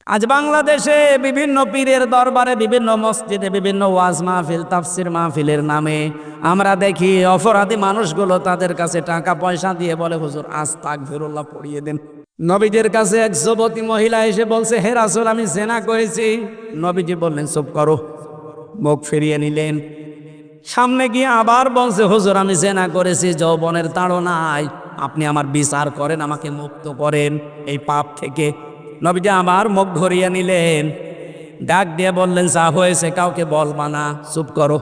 আজ বাংলাদেশে বিভিন্ন পীরের দরবারে, বিভিন্ন মসজিদে, বিভিন্ন ওয়াজ মাহফিল, তাফসির মাহফিলের নামে আমরা দেখি অপরাধী মানুষগুলো তাদের কাছে টাকা পয়সা দিয়ে বলে, হুজুর আস্তাগফিরুল্লাহ পড়িয়ে দেন। নবীজির কাছে এক যুবতী মহিলা এসে বলছে, হে রাসূল আমি জিনা করেছি। নবীজি বললেন চুপ করো, মুখ ফিরিয়ে নিলেন। সামনে গিয়ে আবার বলছে, হুজুর আমি জিনা করেছি, যৌবনের তাড়নায় আপনি আমার বিচার করেন, আমাকে মুক্ত করেন এই পাপ থেকে। নবীজি আবার মুখ ঘুরিয়ে নিলেন, ডাক দিয়ে বললেন, যা হয়েছে কাউকে বলবা না, চুপ করো।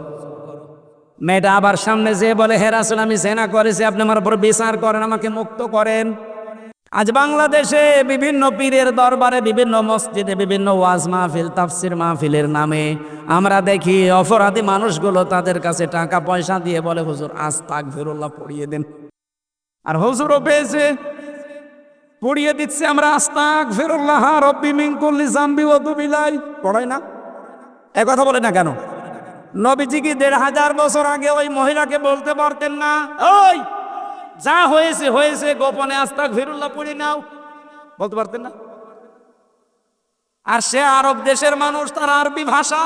মেয়েটা আবার সামনে যেয়ে বলে, হে রাসূল আমি জিনা করেছি, আপনি আমার উপর বিচার করেন, আমাকে মুক্ত করেন। আজ বাংলাদেশে বিভিন্ন পীরের দরবারে, বিভিন্ন মসজিদে, বিভিন্ন ওয়াজ মাহফিল, তাফসির মাহফিলের নামে আমরা দেখি অপরাধী মানুষগুলো তাদের কাছে টাকা পয়সা দিয়ে বলে, হুজুর আস্তাগফিরুল্লাহ পড়িয়ে দেন। আর হুজুরও পেয়েছে, পড়িয়ে দিচ্ছে। আমরা আস্তাগফিরুল্লাহ রাব্বি মিন কুল্লি যামবি ওয়া তুবু ইলাইহি পড়াই না? এ কথা বলে না কেন? নবীজি কি ১৫০০ বছর আগে ওই মহিলাকে বলতে পারতেন না, ওই যা হয়েছে হয়েছে, গোপনে আস্তাগফিরুল্লাহ পড়ে নাও? বলতে পারতেন না? আর সে আরব দেশের মানুষ, তার আরবি ভাষা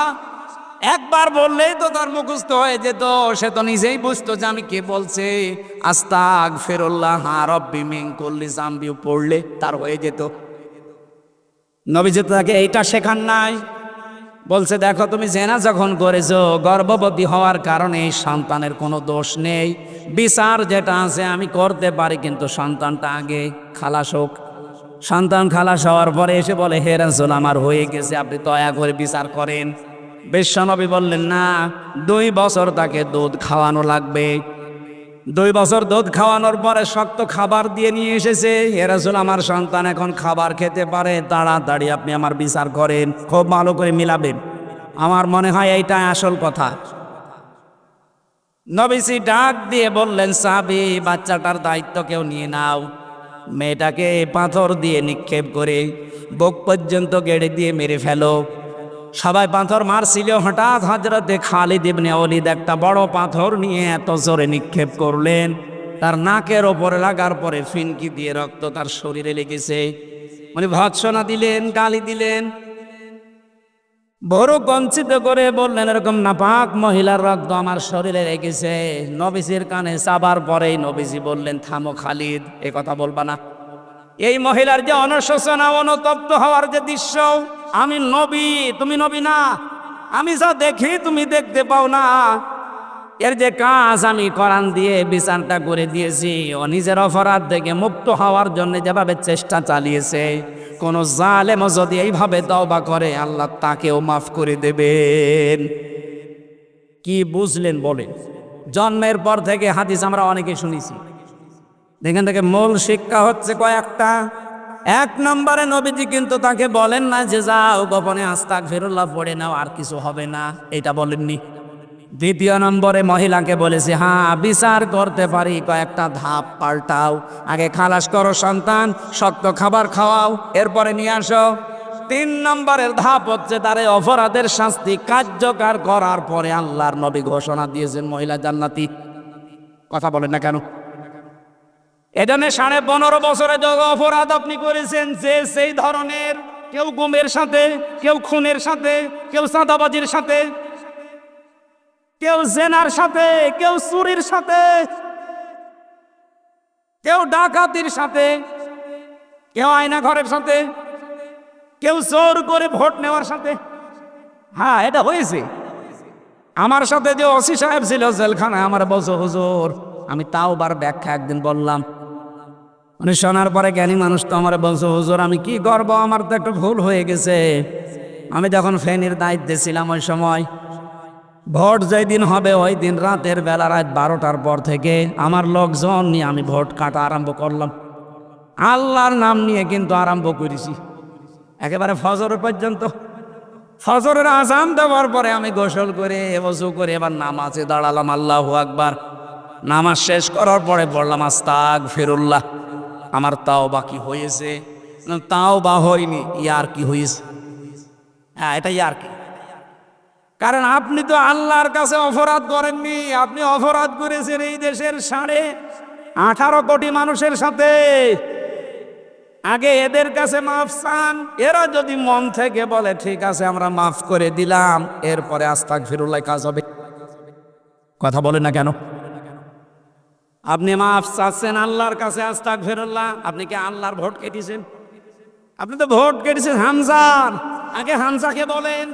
একবার বললেই তো তার মুখস্থ হয়ে যেত। সে তো নিজেই বুঝতো যে আমি কে বলছে। আস্তাগফিরুল্লাহ রাব্বি মিন কুল্লি যামবি পড়লে তার হয়ে যেত। নবীজি তাকে এইটা শেখান নাই। বলছে, দেখো তুমি জেনা যখন করেছো, গর্ভবতী হওয়ার কারণে সন্তানের কোনো দোষ নেই। বিচার যেটা আছে আমি করতে পারি, কিন্তু সন্তানটা আগে খালাস হোক। সন্তান খালাস হওয়ার পরে এসে বলে, হে রাসূল আমার হয়ে গেছে, আপনি দয়া করে বিচার করেন। বিশ্বনবী বললেন, না, 2 বছর তাকে দুধ খাওয়ানো লাগবে। 2 বছর দুধ খাওয়ানোর পরে শক্ত খাবার দিয়ে নিয়ে এসেছে। হে রাসূল আমার সন্তান এখন খাবার খেতে পারে, তাড়াতাড়ি আপনি আমার বিচার করেন, খুব ভালো করে মিলাবেন। আমার মনে হয় এইটা আসল কথা। নবীজি ডাক দিয়ে বললেন, সাহাবী বাচ্চাটার দায়িত্ব কেউ নিয়ে নাও। মেয়েটাকে পাথর দিয়ে নিক্ষেপ করে বুক পর্যন্ত গেড়ে দিয়ে মেরে ফেলো। সবাই পাথর মারছিল, হঠাৎ হযরতে খালিদ ইবনে ওলীদ একটা বড় পাথর নিয়ে এত জোরে নিক্ষেপ করলেন, তার নাকের ওপরে লাগার পরে ফিনকি দিয়ে রক্ত তার শরীরে লেগেছে। মানে ভৎসনা দিলেন, গালি দিলেন, বড় কঞ্চিত করে বললেন, এরকম নাপাক মহিলার রক্ত আমার শরীরে লেগেছে। নবীজির কানে চাবার পরেই নবীজি বললেন, থামো খালিদ, এ কথা বলবা না। এই মহিলার যে অনুশোচনা, অনুতপ্ত হওয়ার যে দৃশ্য, আমি নবী, তুমি নবী না, আমি যা দেখি তুমি দেখতে পাও না, এর যে কাজ আমি কোরআন দিয়ে বিচারটা করে দিয়েছি। ও নিজের অপরাধ থেকে মুক্ত হওয়ার জন্য যেভাবে চেষ্টা চালিয়েছে, কোন জালেম যদি এইভাবে তওবা করে আল্লাহ তাকেও মাফ করে দেবেন। কি বুঝলেন বলেন? জন্মের পর থেকে হাদিস আমরা অনেকে শুনেছি, এখান থেকে মূল শিক্ষা হচ্ছে কয়েকটা। 1 নম্বরে নবীজি কিন্তু তাকে বলেন না যে যাও গোপনে আস্তাগফিরুল্লাহ পড়ে নাও, আর কিছু হবে না, এটা বলেননি। 2 নম্বরে মহিলাকে বলেছে, হ্যাঁ বিচার করতে পারি, কয়েকটা ধাপ পাল্টাও। আগে খালাস করো সন্তান, শক্ত খাবার খাওয়াও, এরপরে নিয়ে আসো। 3 নম্বরের ধাপ হচ্ছে তার এই অপরাধের শাস্তি কার্যকর করার পরে আল্লাহর নবী ঘোষণা দিয়েছেন মহিলা জান্নাতি। কথা বলেন না কেন? এজন্য 15.5 বছরে যত অপরাধ আপনি করেছেন, যে সেই ধরনের, কেউ গুমের সাথে, কেউ খুনের সাথে, কেউ চাঁদাবাজির সাথে, কেউ জেনার সাথে, কেউ চুরির সাথে, কেউ ডাকাতির সাথে, কেউ আয়না ঘরের সাথে, কেউ জোর করে ভোট নেওয়ার সাথে। হ্যাঁ এটা হয়েছে। আমার সাথে যে ওসি সাহেব ছিল জেলখানায়, আমার বলছো হুজুর, আমি তাওবার ব্যাখ্যা একদিন বললাম, মানে শোনার পরে জ্ঞানী মানুষ তো আমার বলছো, হুজুর আমি কি করবো, আমার তো একটা ভুল হয়ে গেছে। আমি যখন ফেনীর দায়িত্বে ছিলাম ওই সময় ভোট যেই দিন হবে ওই দিন রাতের বেলা, রাত 12টার পর থেকে আমার লোকজন নিয়ে আমি ভোট কাটা আরম্ভ করলাম। আল্লাহর নাম নিয়ে কিন্তু আরম্ভ করেছি একেবারে ফজর পর্যন্ত। ফজরের আজান দেওয়ার পরে আমি গোসল করে ওযু করে এবার নামাজে দাঁড়ালাম, আল্লাহু আকবার। নামাজ শেষ করার পরে পড়লাম আস্তাগফিরুল্লাহ। আমার তাওবা কি হয়েছে? তাওবা হয়নি, ইয়ার কি হয়েছে? হ্যাঁ এটা ইয়ার কি। কারণ আপনি তো আল্লাহর কাছে অপরাধ করেননি, আপনি অপরাধ করেছেন এই দেশের 18.5 কোটি মানুষের সাথে। আগে এদের কাছে মাফ চান, এরা যদি মন থেকে বলে ঠিক আছে আমরা মাফ করে দিলাম, এরপরে আস্তাগফিরুল্লাহ কাজ হবে। কথা বলে না কেন? আপনি মাফ চাচ্ছেন আল্লাহর কাছে, আস্তাগফিরুল্লাহ, আপনি কি আল্লাহর ভোট কেটেছেন? আপনি তো ভোট কেটেছেন হামজার, আগে হামজাকে বলেন।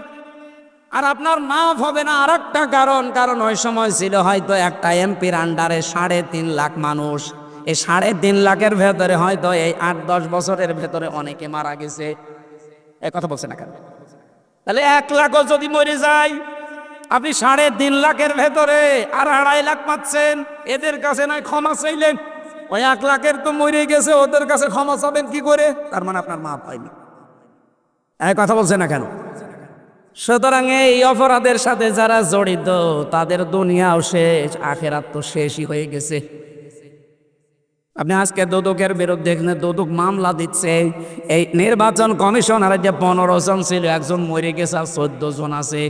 আর আপনার মাফ হবে না আর একটা কারণ ওই সময় ছিল হয়তো একটা এমপির আন্ডারে 3.5 লাখ মানুষ। এই 3.5 লাখের ভেতরে হয়তো এই 8-10 বছরের ভেতরে অনেকে মারা গেছে। এই কথা বলছে না কেন? তাহলে 1 লাখও যদি মরে যায়, আপনি 3.5 লাখের ভেতরে আর 2.5 লাখ পাচ্ছেন, এদের কাছে নয় ক্ষমা চাইলেন, ওই 1 লাখের তো মরে গেছে, ওদের কাছে ক্ষমা চাবেন কি করে? তার মানে আপনার মাফ হয়নি। এই কথা বলছে না কেন? সুতরাং এই অপরাধের সাথে যারা জড়িত তাদের দুনিয়াও শেষ, আখেরাত তো শেষই হয়ে গেছে। আপনি আজকে দুদকের বিরুদ্ধে এখানে দুদক মামলা দিচ্ছে। এই নির্বাচন কমিশনারের যে 15 জন ছিল, একজন মরে গেছে আর 14 জন আছে।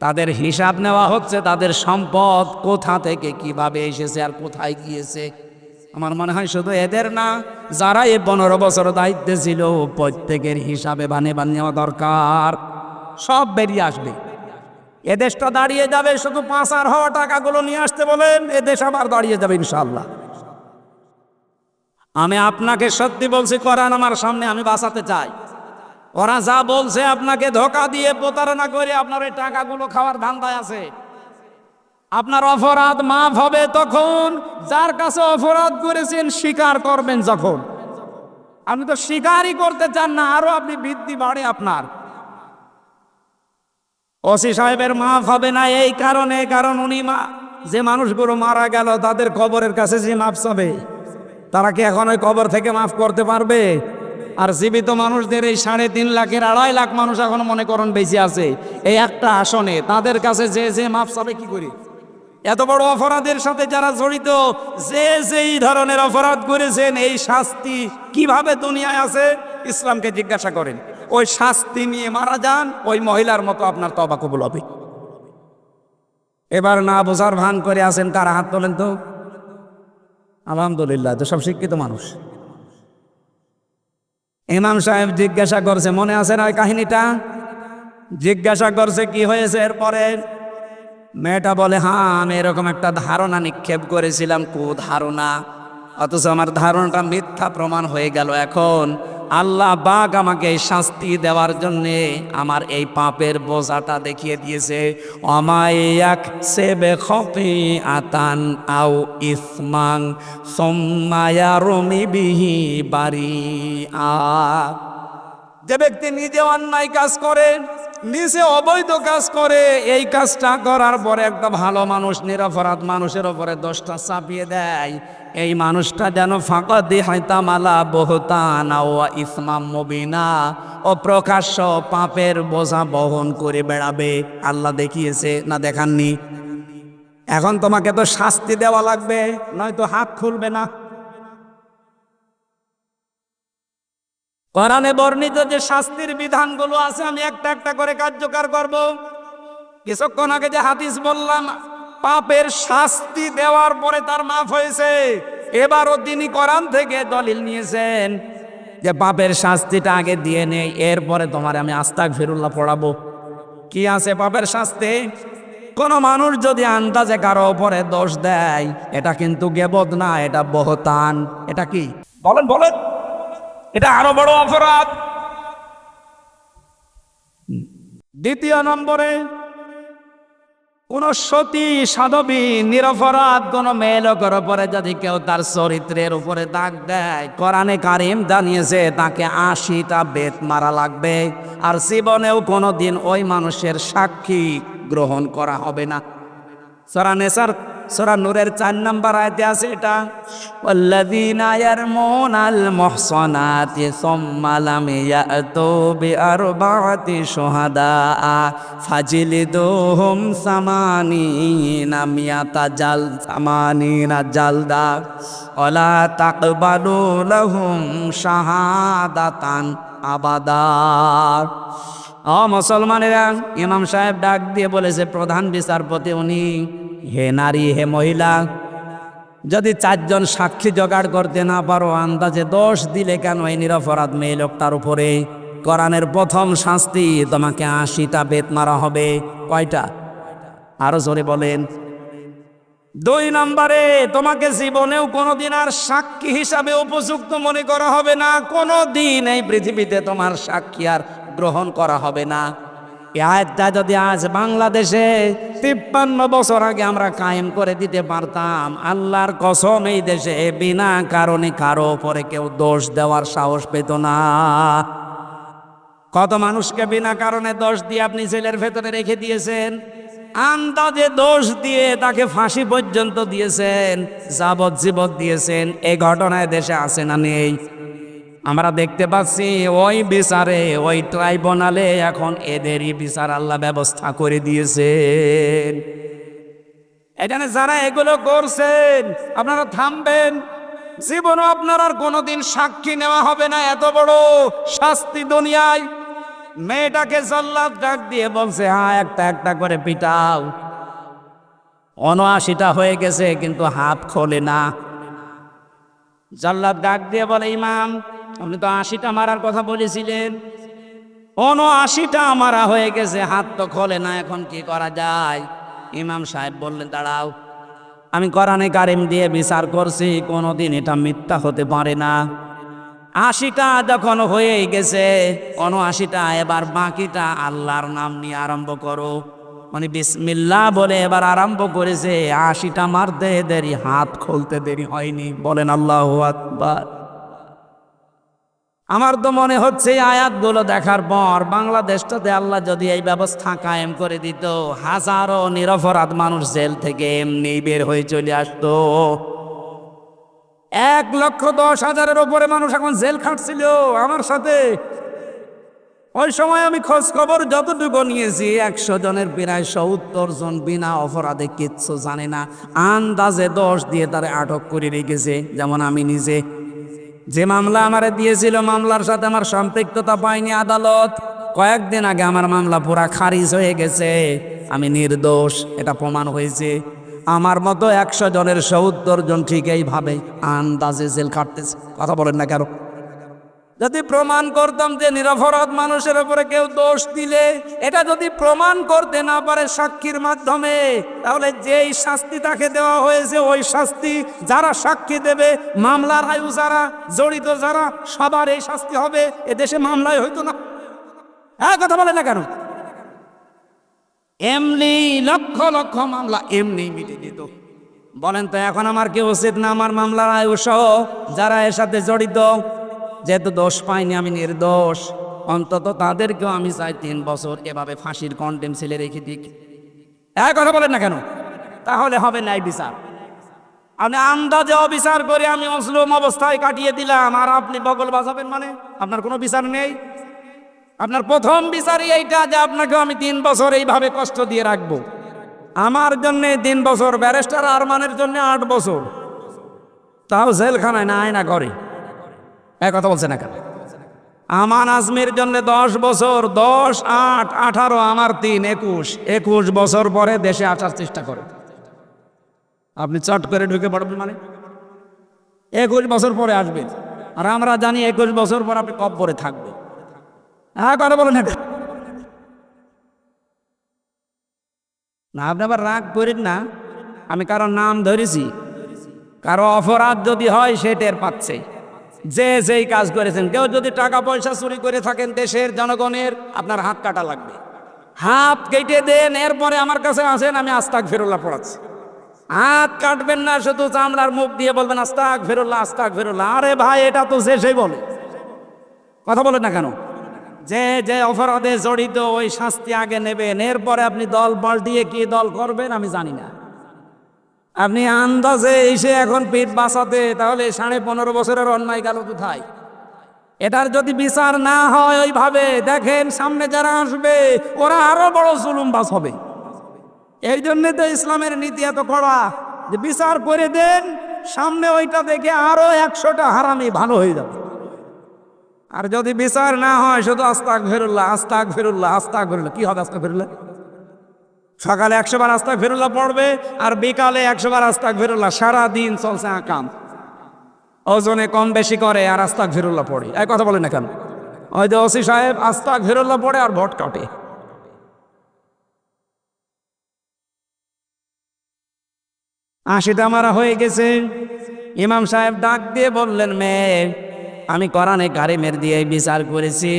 তাদের হিসাব নেওয়া হচ্ছে, তাদের সম্পদ কোথা থেকে কিভাবে এসেছে আর কোথায় গিয়েছে। আমার মনে হয় শুধু এদের না, যারা এই 15 বছর দায়িত্বে ছিল প্রত্যেকের হিসাবে বানেবার নেওয়া দরকার। সব বেরিয়ে আসবে, এদেশটা দাঁড়িয়ে যাবে। শুধু পাচার হওয়া টাকাগুলো নিয়ে আসতে বলেন, এদেশ আবার দাঁড়িয়ে যাবে ইনশাআল্লাহ। আমি আপনাকে সত্যি বলছি, কোরআন আমার সামনে, আমি বাঁচাতে চাই। ওরা যা বলছে আপনাকে ধোঁকা দিয়ে প্রতারণা করে আপনার ওই টাকাগুলো খাওয়ার ধান্দায় আছে। আপনার অপরাধ মাফ হবে তখন যার কাছে অপরাধ করেছেন স্বীকার করবেন যখন। আপনি তো স্বীকারই করতে চান না, আরো আপনি বৃদ্ধি বাড়ে আপনার। ওসি সাহেবের মাফ হবে না এই কারণে, কারণ উনি যে মানুষগুলো মারা গেল তাদের কবরের কাছে যে মাফ চাবে, তারা কি এখন ওই কবর থেকে মাফ করতে পারবে? আর জীবিত মানুষদের এই 3.5 লাখের 2.5 লাখ মানুষ এখন মনে করেন বেঁচে আছে এই একটা আসনে, তাদের কাছে যে মাফ চাবে কি করে? এত বড় অপরাধের সাথে যারা জড়িত, যেই ধরনের অপরাধ করেছেন, এই শাস্তি কিভাবে দুনিয়ায় আছে ইসলামকে জিজ্ঞাসা করেন। ওই শাস্তি নিয়ে মারা যান, ওই মহিলার মতো আপনার তওবা কবুল হবে। এবার না বোঝার ভান করে আছেন, কারা হাত তোলেন তো? আলহামদুলিল্লাহ, তো সব শিক্ষিত মানুষ। ইমাম সাহেব জিজ্ঞাসা করছে, মনে আছে না ওই কাহিনীটা? জিজ্ঞাসা করছে কি হয়েছে এরপরে? মেয়েটা বলে, হ্যাঁ আমি এরকম একটা ধারণা নিক্ষেপ করেছিলাম, কুধারণা, অথচ আমার ধারণাটা মিথ্যা প্রমাণ হয়ে গেল। এখন আল্লাহ পাক আমাকে এই শাস্তি দেওয়ার জন্যে আমার এই পাপের বোঝাটা দেখিয়ে দিয়েছে। অমায়াক সেবে খপি আতান আও ইসমাং সোম্মায়ারমি বিহি বাড়ি আ। যে ব্যক্তি নিজে অন্যায় কাজ করে, নিজে অবৈধ কাজ করে, এই কাজটা করার পরে একটা ভালো মানুষ নিরপরাধ মানুষের ওপরে দোষটা চাপিয়ে দেয়, এই মানুষটা যেন ফাঁকা দিহাইতামালা বহুতানা ও ইসমাম মুবিনা, ও প্রকাশ্য পাপের বোঝা বহন করে বেড়াবে। আল্লাহ দেখিয়েছে না দেখাননি? এখন তোমাকে তো শাস্তি দেওয়া লাগবে, নয়তো হাত খুলবে না। কোরআনে বর্ণিত যে শাস্তির বিধানগুলো আছে আমি একটা একটা করে কার্যকর করব। কিছুক্ষণ আগে যে হাদিস বললাম, পাপের শাস্তি দেওয়ার পরে তার মাফ হয়েছে, এবারও তিনি কোরআন থেকে দলিল নিয়েছেন যে পাপের শাস্তিটা আগে দিয়ে নেই, এরপরে তোমার আমি আস্তাগফিরুল্লাহ পড়াবো। কি আছে পাপের শাস্তি? কোন মানুষ যদি আন্দাজে কারো উপরে দোষ দেয়, এটা কিন্তু গীবত না, এটা বহতান। এটা কি বলেন বলেন? এটা আরো বড় অপরাধ। দ্বিতীয় নম্বরে, কোন সতী সাধবী নিরপরাধ কোন মেয়ে লোকের উপরে যদি কেউ তার চরিত্রের উপরে দাগ দেয়, কোরআনে কারিম জানিয়েছে তাকে 80টা বেত মারা লাগবে, আর জীবনেও কোনোদিন ওই মানুষের সাক্ষী গ্রহণ করা হবে না। সূরা নেসার সূরা নূরের 4 নম্বর আয়াতে আছে এটা, ওয়াল্লাযীনা ইয়ারমুনাল মুহসানাতি সুম্মা লাম ইয়াতু বিআরবা'তি শুহাদা ফাজলিদুহুম সামানিনা জালদা ওয়ালা তাকবালু লাহুম শাহাদাতান আবাদা। মুসলমানেরা, ইমাম সাহেব ডাক দিয়ে বলেছে, প্রধান বিচারপতি উনি, হে নারী হে মহিলা, যদি 4 জন সাক্ষী জোগাড় করতে না পারো, আন্দাজে দোষ দিলে কেন এই নিরপরাধ মেয়ে লোকটার উপরে? কোরআনের প্রথম শাস্তি, তোমাকে 80টা বেত মারা হবে। কয়টা? আরো জোরে বলেন। 2 নম্বরে, তোমাকে জীবনেও কোনোদিন আর সাক্ষী হিসাবে উপযুক্ত মনে করা হবে না। কোনোদিন এই পৃথিবীতে তোমার সাক্ষী আর গ্রহণ করা হবে না। এই আয়াতটা যদি আজ বাংলাদেশে 53 বছর আগে আমরা কায়েম করে দিতে পারতাম, আল্লাহর কসম এই দেশে বিনা কারণে কারো উপরে কেউ দোষ দেওয়ার সাহস পেত না। কত মানুষকে বিনা কারণে দোষ দিয়ে আপনি জেলের ভেতরে রেখে দিয়েছেন, আন্দাজে দোষ দিয়ে তাকে ফাঁসি পর্যন্ত দিয়েছেন, যাবজ্জীবন দিয়েছেন। এই ঘটনায় দেশে আছে না নেই? আমরা দেখতে পাচ্ছি ওই বিচারে, ওই ট্রাইব্যুনালে এখন এদেরই বিচার আল্লাহ ব্যবস্থা করে দিয়েছেন। এখানে যারা এগুলো করছেন, আপনারা থামবেন। জীবনও আপনার আর কোনোদিন সাক্ষী নেওয়া হবে না। এত বড় শাস্তি দুনিয়ায়। মেয়েটাকে জল্লাদ ডাক দিয়ে বলছে, হ্যাঁ একটা একটা করে পিটাও। 79টা হয়ে গেছে, কিন্তু হাত খোলে না। জল্লাদ ডাক দিয়ে বলে, ইমাম আপনি তো 80টা মারার কথা বলেছিলেন, 79টা মারা হয়ে গেছে, হাত তো খোলে না, এখন কি করা যায়? ইমাম সাহেব বললেন, দাঁড়াও, আমি কোরআনে কারিম দিয়ে বিচার করছি, কোনোদিন এটা মিথ্যা হতে পারে না। 80টা যখন হয়ে গেছে, 79টা, এবার বাকিটা আল্লাহর নাম নিয়ে আরম্ভ করো। মানে বিসমিল্লাহ বলে এবার আরম্ভ করেছে। 80টা মারতে দেরি, হাত খুলতে দেরি হয়নি। বলেন আল্লাহু আকবার। আমার তো মনে হচ্ছে এই আয়াতগুলো দেখার পর বাংলাদেশটাতে আল্লাহ যদি এই ব্যবস্থা কায়েম করে দিত, হাজারো নিরপরাধ মানুষ জেল থেকে এমনি বের হয়ে চলে আসতো। 1,10,000-এর উপরে মানুষ এখন জেল খাটছিল আমার সাথে। ওই সময় আমি খোঁজ খবর যতটুকু নিয়েছি, 100 জনের প্রায় 70 জন বিনা অপরাধে কিচ্ছু জানে না, আন্দাজে দোষ দিয়ে তারা আটক করে রেখেছে। যেমন আমি নিজে যে মামলা আমারে দিয়েছিল, মামলার সাথে আমার সম্পৃক্ততা পায়নি আদালত। কয়েকদিন আগে আমার মামলা পুরা খারিজ হয়ে গেছে, আমি নির্দোষ, এটা প্রমাণ হয়েছে। আমার মতো 100 জনের 70 জন ঠিক এইভাবে আন্দাজে জেল কাটতেছে। কথা বলেন না কেন? যদি প্রমাণ করতাম যে নিরপরাধ মানুষের উপরে কেউ দোষ দিলে, এটা যদি প্রমাণ করতে না পারে সাক্ষীর মাধ্যমে, তাহলে যেই শাস্তি তাকে দেওয়া হয়েছে ওই শাস্তি যারা সাক্ষী দেবে, মামলার আয়ু যারা জড়িত, যারা, সবার এই শাস্তি হবে। এদেশে মামলায় হইতো না। হ্যাঁ, কথা বলে না কেন? এমনি লক্ষ লক্ষ মামলা এমনি মিটে দিত। বলেন তো এখন আমার কি উচিত না আমার মামলার আয়ু সহ যারা এর সাথে জড়িত, যেহেতু দোষ পাইনি, আমি নির্দোষ, অন্তত তাদেরকেও আমি চাই 3 বছর এভাবে ফাঁসির কন্টেম ছেলে রেখে দিক। এক কথা বলেন না কেন? তাহলে হবে ন্যায় বিচার। আপনি আন্দাজে অবিচার করে আমি অসলম অবস্থায় কাটিয়ে দিলাম, আর আপনি বগল বাজাবেন, মানে আপনার কোনো বিচার নেই। আপনার প্রথম বিচারই এইটা যে আপনাকে আমি 3 বছর এইভাবে কষ্ট দিয়ে রাখবো। আমার জন্যে 3 বছর, ব্যারিস্টার আরমানের জন্য 8 বছর, তাও জেলখানায় না আয়না করে। এক কথা বলছে না কেন? আমান আজমির জন্য 10 বছর, 10, 8, 18, আমার 3, 21 বছর পরে দেশে আসার চেষ্টা করে। আপনি চট করে ঢুকে পড়বেন, মানে 21 বছর পরে আসবেন, আর আমরা জানি 21 বছর পর আপনি কব্বরে থাকবে। হ্যাঁ, কথা বলেন না, আপনি আবার রাগ করেন না। আমি কারো নাম ধরেছি, কারো অপরাধ যদি হয় সে টের পাচ্ছে। যে যেই কাজ করেছেন, কেউ যদি টাকা পয়সা চুরি করে থাকেন দেশের জনগণের, আপনার হাত কাটা লাগবে, হাত কেটে দেন, এরপরে আমার কাছে আসেন, আমি আস্তাগফিরুল্লাহ পড়াচ্ছি। হাত কাটবেন না, শুধু চামড়ার মুখ দিয়ে বলবেন আস্তাগফিরুল্লাহ আস্তাগফিরুল্লাহ। আরে ভাই, এটা তো যে সেই বলে। কথা বলেন না কেন? যে যে অপরাধে জড়িত ওই শাস্তি আগে নেবেন, এরপরে আপনি দল পাল্টিয়ে কি দল করবেন আমি জানি না। আপনি আন্দাজে এসে এখন পেট বাঁচাতে, তাহলে 15.5 বছরের অন্যায় গেল কোথায়? এটার যদি বিচার না হয় ওইভাবে, দেখেন সামনে যারা আসবে ওরা আরো বড় জুলুমবাজ হবে। এই জন্যে তো ইসলামের নীতি এত কড়া, যে বিচার করে দেন, সামনে ওইটা দেখে আরো 100টা হারামি ভালো হয়ে যাবে। আর যদি বিচার না হয়, শুধু আস্তাগফিরুল্লাহ আস্তাগফিরুল্লাহ আস্তাগফিরুল্লাহ, কি হবে আস্তাগফিরুল্লাহ? সকালে 100 বার আস্তাগফিরুল্লাহ পড়বে আর বিকালে 100 বার আস্তাগফিরুল্লাহ। সারাদিন চলছে আকাম, ওজনে কম বেশি করে আর আস্তাগফিরুল্লাহ পড়ে। এই কথা বলেন না কেন? ওই যে ওসি সাহেব আস্তাগফিরুল্লাহ পড়ে আর ভোট কাটে। আশিটা মারা হয়ে গেছে। ইমাম সাহেব ডাক দিয়ে বললেন, মেয়ে, আমি কোরআনে কারিমের দিয়ে বিচার করেছি,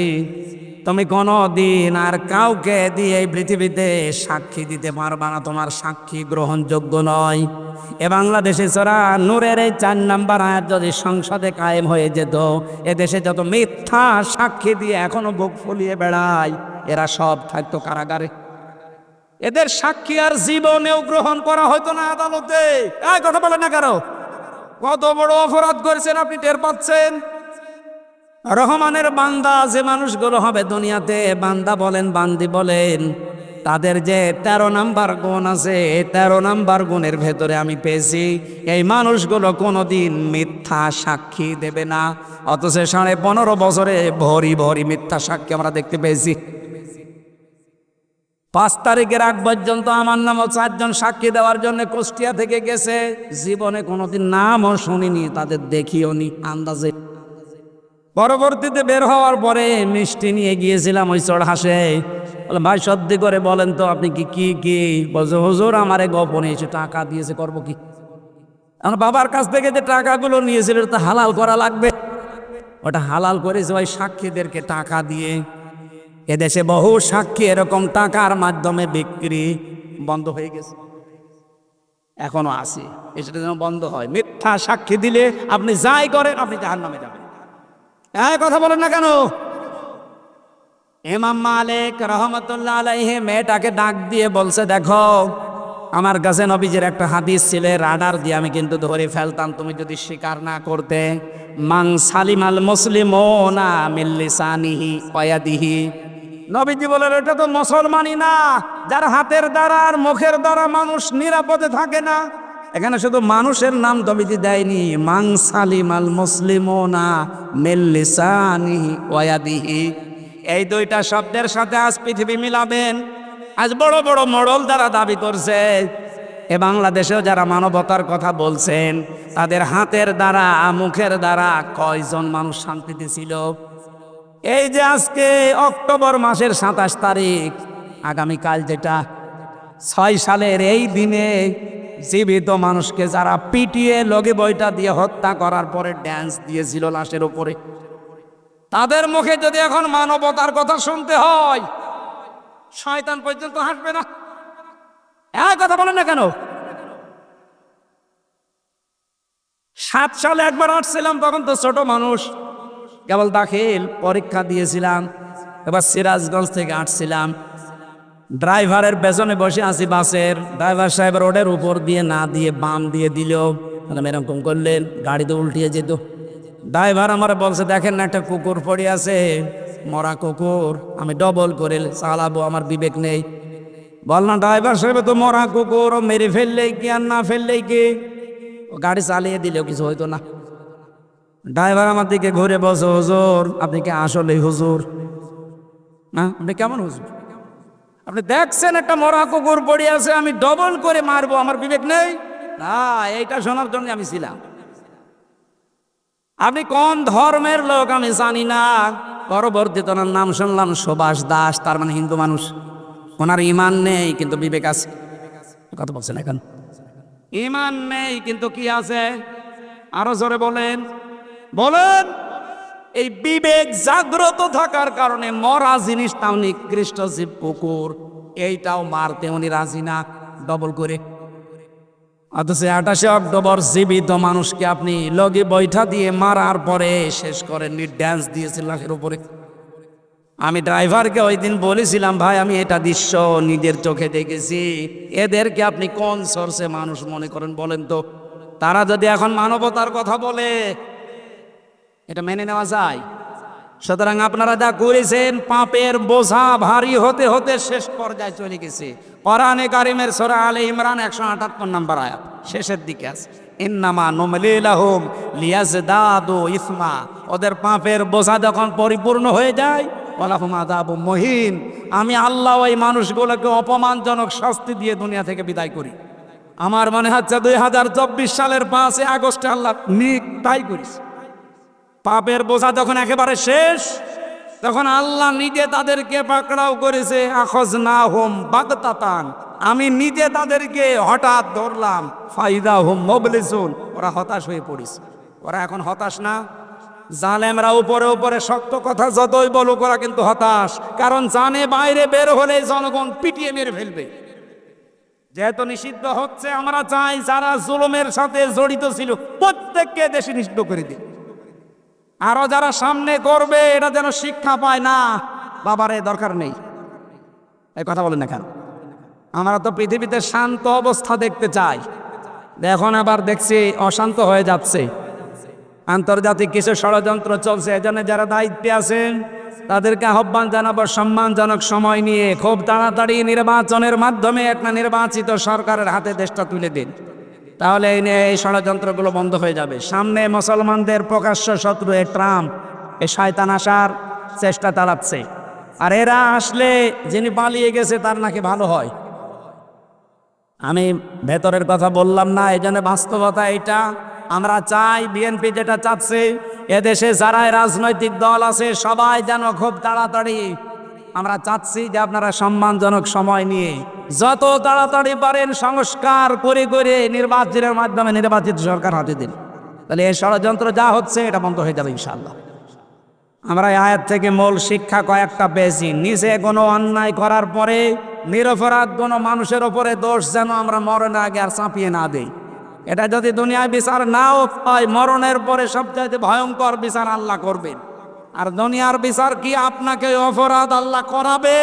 তুমি কোনো দিন আর কাউকে দিয়ে এই পৃথিবীতে সাক্ষী দিতে পারবা না, তোমার সাক্ষী গ্রহণযোগ্য নয়। এ বাংলাদেশে সূরা নূরের এই 4 নাম্বার আয়াত যদি সংসদে কায়েম হয়ে যেত, এদেশে যত মিথ্যা সাক্ষী দিয়ে এখনো বুক ফুলিয়ে বেড়ায়, এরা সব থাকতো কারাগারে। এদের সাক্ষী আর জীবনেও গ্রহণ করা হয়তো না আদালতে। এই কথা বলেন না কারো? কত বড় অপরাধ করেছেন আপনি টের পাচ্ছেন? রহমানের বান্দা যে মানুষগুলো হবে দুনিয়াতে, বান্দা বলেন বান্দি বলেন, তাদের যে 13 নাম্বার গুণ আছে, 13 নাম্বার গুণের ভেতরে আমি পেয়েছি এই মানুষগুলো কোনোদিন মিথ্যা সাক্ষী দেবে না। অথচ 15.5 বছরে ভরি ভরি মিথ্যা সাক্ষী আমরা দেখতে পেয়েছি। 5 তারিখের আগ পর্যন্ত আমার নামও 4 জন সাক্ষী দেওয়ার জন্য কুষ্টিয়া থেকে গেছে। জীবনে কোনোদিন নামও শুনিনি, তাদের দেখিও নি, আন্দাজে। পরবর্তীতে বের হওয়ার পরে মিষ্টি নিয়ে গিয়েছিলাম ওই চড়হাসে। বলে, ভাই সত্যি করে বলেন তো আপনি কি বলছে, হুজুর আমারে গোপনে এসে টাকা দিয়েছে, করবো কি? আমার বাবার কাছ থেকে যে টাকাগুলো নিয়েছিল তা হালাল করা লাগবে। ওটা হালাল করেছে ওই সাক্ষীদেরকে টাকা দিয়ে। এদেশে বহু সাক্ষী এরকম টাকার মাধ্যমে বিক্রি বন্ধ হয়ে গেছে, এখনো আছে। এটা যেন বন্ধ হয়। মিথ্যা সাক্ষী দিলে আপনি যাই করেন আপনি জাহান্নামে যাবেন। এই কথা বলেন না কেন? ইমাম মালিক রহমতুল্লাহ আলাইহি মেয়েটাকে ডাক দিয়ে বলছে, দেখো আমার কাছে নবীজির একটা হাদিস ছিল, রাডার দিয়ে আমি কিন্তু ধরে ফেলতাম তুমি যদি স্বীকার না করতে। মান সালিমাল মুসলিমুনা মিন লিসানিহি ওয়া ইয়াদিহি। নবীজি বলেন, এটা তো মুসলমানই না যার হাতের দ্বারা আর মুখের দ্বারা মানুষ নিরাপদে থাকে না। এখানে শুধু মানুষের নাম নবীজি দেয়নি, মান সালিমাল মুসলিমুনা মিন লিসানিহি ওয়া ইয়াদিহি। এই 2টা শব্দের সাথে আজ পৃথিবী মিলাবেন। আজ বড় বড় মডল দ্বারা দাবি করছে, এ বাংলাদেশেও যারা মানবতার কথা বলছেন তাদের হাতের দ্বারা মুখের দ্বারা কয়জন মানুষ শান্তিতে ছিল? এই যে আজকে অক্টোবর মাসের 27 তারিখ, আগামীকাল যেটা 6 সালের এই দিনে জীবিত মানুষকে যারা পিটিয়ে লগে বইটা দিয়ে হত্যা করার পরে ড্যান্স দিয়েছিল লাশের উপরে, তাদের মুখে যদি এখন মানবতার কথা শুনতে হয়, শয়তান পর্যন্ত হাসবে না। এক কথা বলেন না কেন? 7 সালে একবার আসছিলাম, তখন তো ছোট মানুষ, কেবল দাখিল পরীক্ষা দিয়েছিলাম। এবার সিরাজগঞ্জ থেকে আসছিলাম, ড্রাইভারের পেছনে বসে আছি বাসের। ড্রাইভার সাহেব রোডের উপর দিয়ে না দিয়ে বাম দিয়ে দিল, এরকম করলেন, গাড়ি তো উল্টিয়ে যেত। ড্রাইভার আমার বলছে, দেখেন না একটা কুকুর পড়ে আছে, মরা কুকুর, আমি ডবল করে চালাবো, আমার বিবেক নেই। বললাম, ড্রাইভার সাহেব তো মরা কুকুর, ও মেরে ফেললেই কি আর না ফেললেই কি? ও গাড়ি চালিয়ে দিলেও কিছু হইতো না। ড্রাইভার আমার দিকে ঘুরে বসে, হুজুর আপনি কি আসলেই হুজুর? না, আপনি কেমন হুজুর? আপনি দেখছেন একটা মরা কুকুর পড়ে আছে, আমি ডবল করে মারবো, আমার বিবেক নেই? না, এইটা শোনার জন্য আমি ছিলাম। আপনি কোন ধর্মের লোক আমি জানি না। পরবর্তীতে ওনার নাম শুনলাম সুভাষ দাস, তার মানে হিন্দু মানুষ। ওনার ইমান নেই কিন্তু বিবেক আছে। কথা বলছেন এখন? ইমান নেই কিন্তু কি আছে? আরো জোরে বলেন, বলেন। এই বিবেক জাগ্রত থাকার কারণে মরা জিনিসটাও নিকৃষ্ট জীব কুকুর, এইটাও মারতে উনি রাজি না, ডবল করে। অথচ 28 অক্টোবর জীবিত মানুষকে আপনি লগে বৈঠা দিয়ে মারার পরে শেষ করেননি, ড্যান্স দিয়েছেন লাশের উপরে। আমি ড্রাইভারকে ওই দিন বলেছিলাম, ভাই আমি এটা দৃশ্য নিজের চোখে দেখেছি, এদেরকে আপনি কোন সোর্সে মানুষ মনে করেন বলেন তো? তারা যদি এখন মানবতার কথা বলে, এটা মেনে নেওয়া যায়? সুতরাং আপনারা যা করেছেন, পাপের বোঝা ভারী হতে হতে শেষ পর্যায়ে চলে গেছে। কোরআনে কারিমের সূরা আলে ইমরান 178 নম্বর আয়াত শেষের দিকে আছে, ইন্নামা নুমলি লাহুম লিয়াজদাদু ইসমা। ওদের পাপের বোঝা যখন পরিপূর্ণ হয়ে যায়, ওয়ালাহুম আযাবুম মুহিন। আমি আল্লাহ ওই মানুষগুলোকে অপমানজনক শাস্তি দিয়ে দুনিয়া থেকে বিদায় করি। আমার মনে হচ্ছে 2024 সালের 5 আগস্টে আল্লাহ তাই করিস। পাপের বোঝা যখন একেবারে শেষ, তখন আল্লাহ নিজে তাদেরকে পাকড়াও করেছে। আখাযনাহুম বাগতাতান, আমি নিজে তাদেরকে হঠাৎ ধরলাম। ফাইদাহুম মুবলিসুন, ওরা হতাশ হয়ে পড়েছে। ওরা এখন হতাশ না? জালেমরা উপরে উপরে শক্ত কথা যতই বলুক, ওরা কিন্তু হতাশ। কারণ জানে বাইরে বের হলে জনগণ পিটিয়ে মেরে ফেলবে। যেহেতু নিষিদ্ধ হচ্ছে, আমরা চাই যারা জুলুমের সাথে জড়িত ছিল প্রত্যেককে দেশে নিষিদ্ধ করে দিন। আরো যারা সামনে করবে এটা যেন শিক্ষা পায় না, বাবারে দরকার নেই। এই কথা বলেন না কেন? আমরা তো পৃথিবীতে শান্ত অবস্থা দেখতে চাই, এখন আবার দেখছি অশান্ত হয়ে যাচ্ছে। আন্তর্জাতিক কিছু ষড়যন্ত্র চলছে। এজন্য যারা দায়িত্বে আছেন তাদেরকে আহ্বান জানাবো, সম্মানজনক সময় নিয়ে খুব তাড়াতাড়ি নির্বাচনের মাধ্যমে একটা নির্বাচিত সরকারের হাতে দেশটা তুলে দিন। তাহলে এই ষড়যন্ত্রগুলো বন্ধ হয়ে যাবে। সামনে মুসলমানদের প্রকাশ্য শত্রু ট্রাম্প, এই শয়তান আসার চেষ্টা চালাচ্ছে। আর এরা আসলে যিনি পালিয়ে গেছে তার নাকি ভালো হয়। আমি ভেতরের কথা বললাম না, এই জন্য বাস্তবতা এটা। আমরা চাই বিএনপি যেটা চাচ্ছে, এদেশে যারা রাজনৈতিক দল আছে সবাই যেন খুব তাড়াতাড়ি, আমরা চাচ্ছি যে আপনারা সম্মানজনক সময় নিয়ে যত তাড়াতাড়ি পারেন সংস্কার করে করে নির্বাচনের মাধ্যমে নির্বাচিত সরকার হাতে দিন। তাহলে এই ষড়যন্ত্র যা হচ্ছে এটা বন্ধ হয়ে যাবে ইনশাআল্লাহ। আমরা এই আয়াত থেকে মূল শিক্ষা কয়েকটা পেয়েছি। নিজে কোনো অন্যায় করার পরে নিরপরাধ কোনো মানুষের ওপরে দোষ যেন আমরা মরণের আগে আর চাপিয়ে না দেই। এটা যদি দুনিয়ায় বিচার নাও হয়, মরণের পরে সবচাইতে ভয়ঙ্কর বিচার আল্লাহ করবেন। আর দুনিয়ার বিচার কি? আপনাকে অপরাধ আল্লাহ করাবে,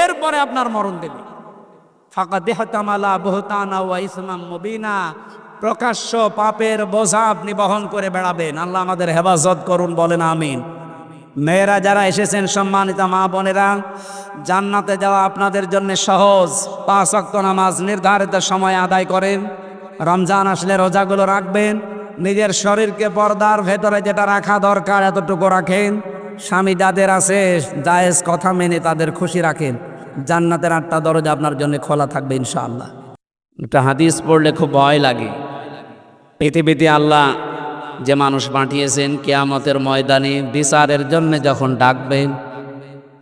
এরপরে আপনার মরণ দেবে। ফাকাদ ইহতামালা বুহতানা ওয়া ইসমান মুবিনা, প্রকাশ্য পাপের বোঝা আপনি বহন করে বেড়াবেন। আল্লাহ আমাদের হেফাজত করুন, বলেন আমিন। মেয়েরা যারা এসেছেন, সম্মানিত মা বোনেরা, জান্নাতে যাওয়া আপনাদের জন্য সহজ। 5 ওয়াক্ত নামাজ নির্ধারিত সময় আদায় করেন। রমজান আসলে রোজাগুলো রাখবেন। নিজের শরীরকে পর্দার ভেতরে যেটা রাখা দরকার এতটুকু রাখেন। স্বামী যাদের আছে জায়েজ কথা মেনে তাদের খুশি রাখেন। জান্নাতের 8টা দরজা আপনার জন্য খোলা থাকবে ইনশাআল্লাহ। একটা হাদিস পড়লে খুব ভয় লাগে। পৃথিবীতে আল্লাহ যে মানুষ পাঠিয়েছেন, কিয়ামতের ময়দানে বিচারের জন্য যখন ডাকবেন,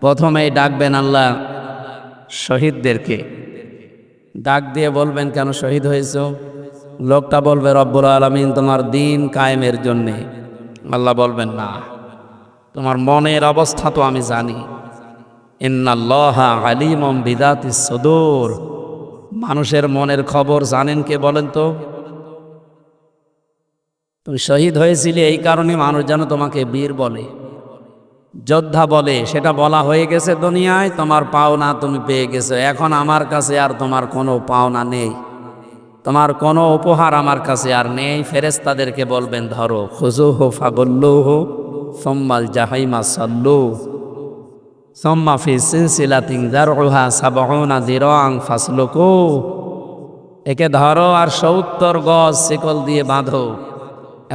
প্রথমেই ডাকবেন আল্লাহ শহীদদেরকে। ডাক দিয়ে বলবেন, কেন শহীদ হয়েছ? লোকটা বলবে, রব্বুল আলামিন তোমার দিন কায়েমের জন্যে। আল্লাহ বলবেন, না, তোমার মনের অবস্থা তো আমি জানি। ইন্নাল্লাহা আলিমুম বিযাতিস সুদূর, মানুষের মনের খবর জানেন কে বলেন তো? তুমি শহীদ হয়েছিলে এই কারণে মানুষ যেন তোমাকে বীর বলে, যোদ্ধা বলে। সেটা বলা হয়ে গেছে দুনিয়ায়, তোমার পাওনা তুমি পেয়ে গেছো। এখন আমার কাছে আর তোমার কোনো পাওনা নেই, তোমার কোনো উপহার আমার কাছে আর নেই। ফেরেশতাদেরকে বলবেন, ধরো, খুযুহু ফাগুল্লুহু সুম্মাল জাহিমা সাল্লু সুম্মা ফি সিলসিলাতিন যারউহা ৭০ যিরাআন ফাসলুকু। একে ধরো আর ৭০ গজ শিকল দিয়ে বাঁধো।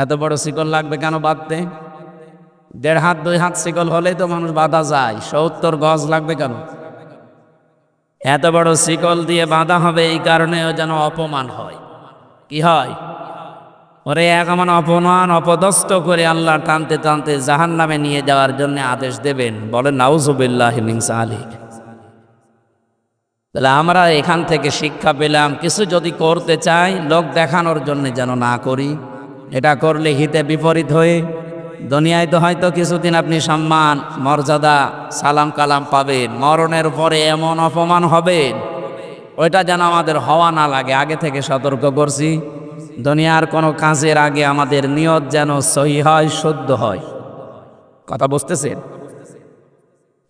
এত বড় শিকল লাগবে কেন বাঁধতে? ১.৫ হাত ২ হাত শিকল হলেই তো মানুষ বাঁধা যায়, ৭০ গজ লাগবে কেন? এত বড় শিকল দিয়ে বাঁধা হবে এই কারণে যেন অপমান হয়। কি হয়? ওরে এমন অপমান অপদস্থ করে আল্লাহ টানতে টানতে জাহান্নামে নিয়ে যাওয়ার জন্য আদেশ দেবেন। বলেন নাউযুবিল্লাহি মিন যালিক। তাহলে আমরা এখান থেকে শিক্ষা পেলাম, কিছু যদি করতে চাই লোক দেখানোর জন্য যেন না করি। এটা করলে হিতে বিপরীত হয়ে দুনিয়ায় তো হয়তো কিছুদিন আপনি সম্মান মর্যাদা সালাম কালাম পাবেন, মরণের পরে এমন অপমান হবেন, ওইটা যেন আমাদের হওয়া না লাগে। আগে থেকে সতর্ক করছি, দুনিয়ার কোনো কাজের আগে আমাদের নিয়ত যেন সহি হয়, শুদ্ধ হয়। কথা বুঝতেছেন?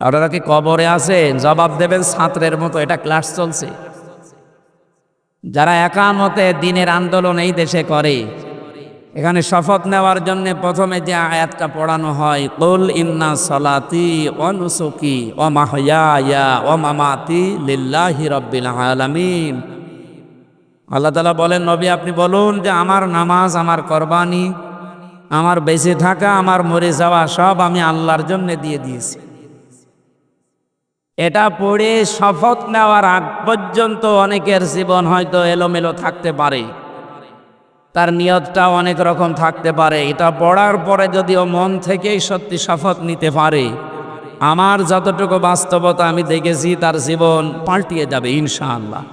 আপনারা কি কবরে আছেন? জবাব দেবেন ছাত্রের মতো, এটা ক্লাস চলছে। যারা একামতে দিনের আন্দোলন এই দেশে করে, এখানে শপথ নেওয়ার জন্য প্রথমে যে আয়াতটা পড়ানো হয়, কুল ইন্না সালাতি ওয়া নুসুকি ওয়া মাহইয়ায়া ওয়া মামাতি লিল্লাহি রাব্বিল আলামিন। আল্লাহ তাআলা বলেন, নবী আপনি বলুন যে আমার নামাজ, আমার কোরবানি, আমার বেঁচে থাকা, আমার মরে যাওয়া সব আমি আল্লাহর জন্য দিয়ে দিয়েছি। এটা পড়ে শপথ নেওয়ার আগ পর্যন্ত অনেকের জীবন হয়তো এলোমেলো থাকতে পারে, তার নিয়তটা অনেক রকম থাকতে পারে। এটা পড়ার পরে যদিও মন থেকেই সত্যি শপথ নিতে পারে, আমার যতটুকু বাস্তবতা আমি দেখেছি তার জীবন পাল্টিয়ে যাবে ইনশাআল্লাহ।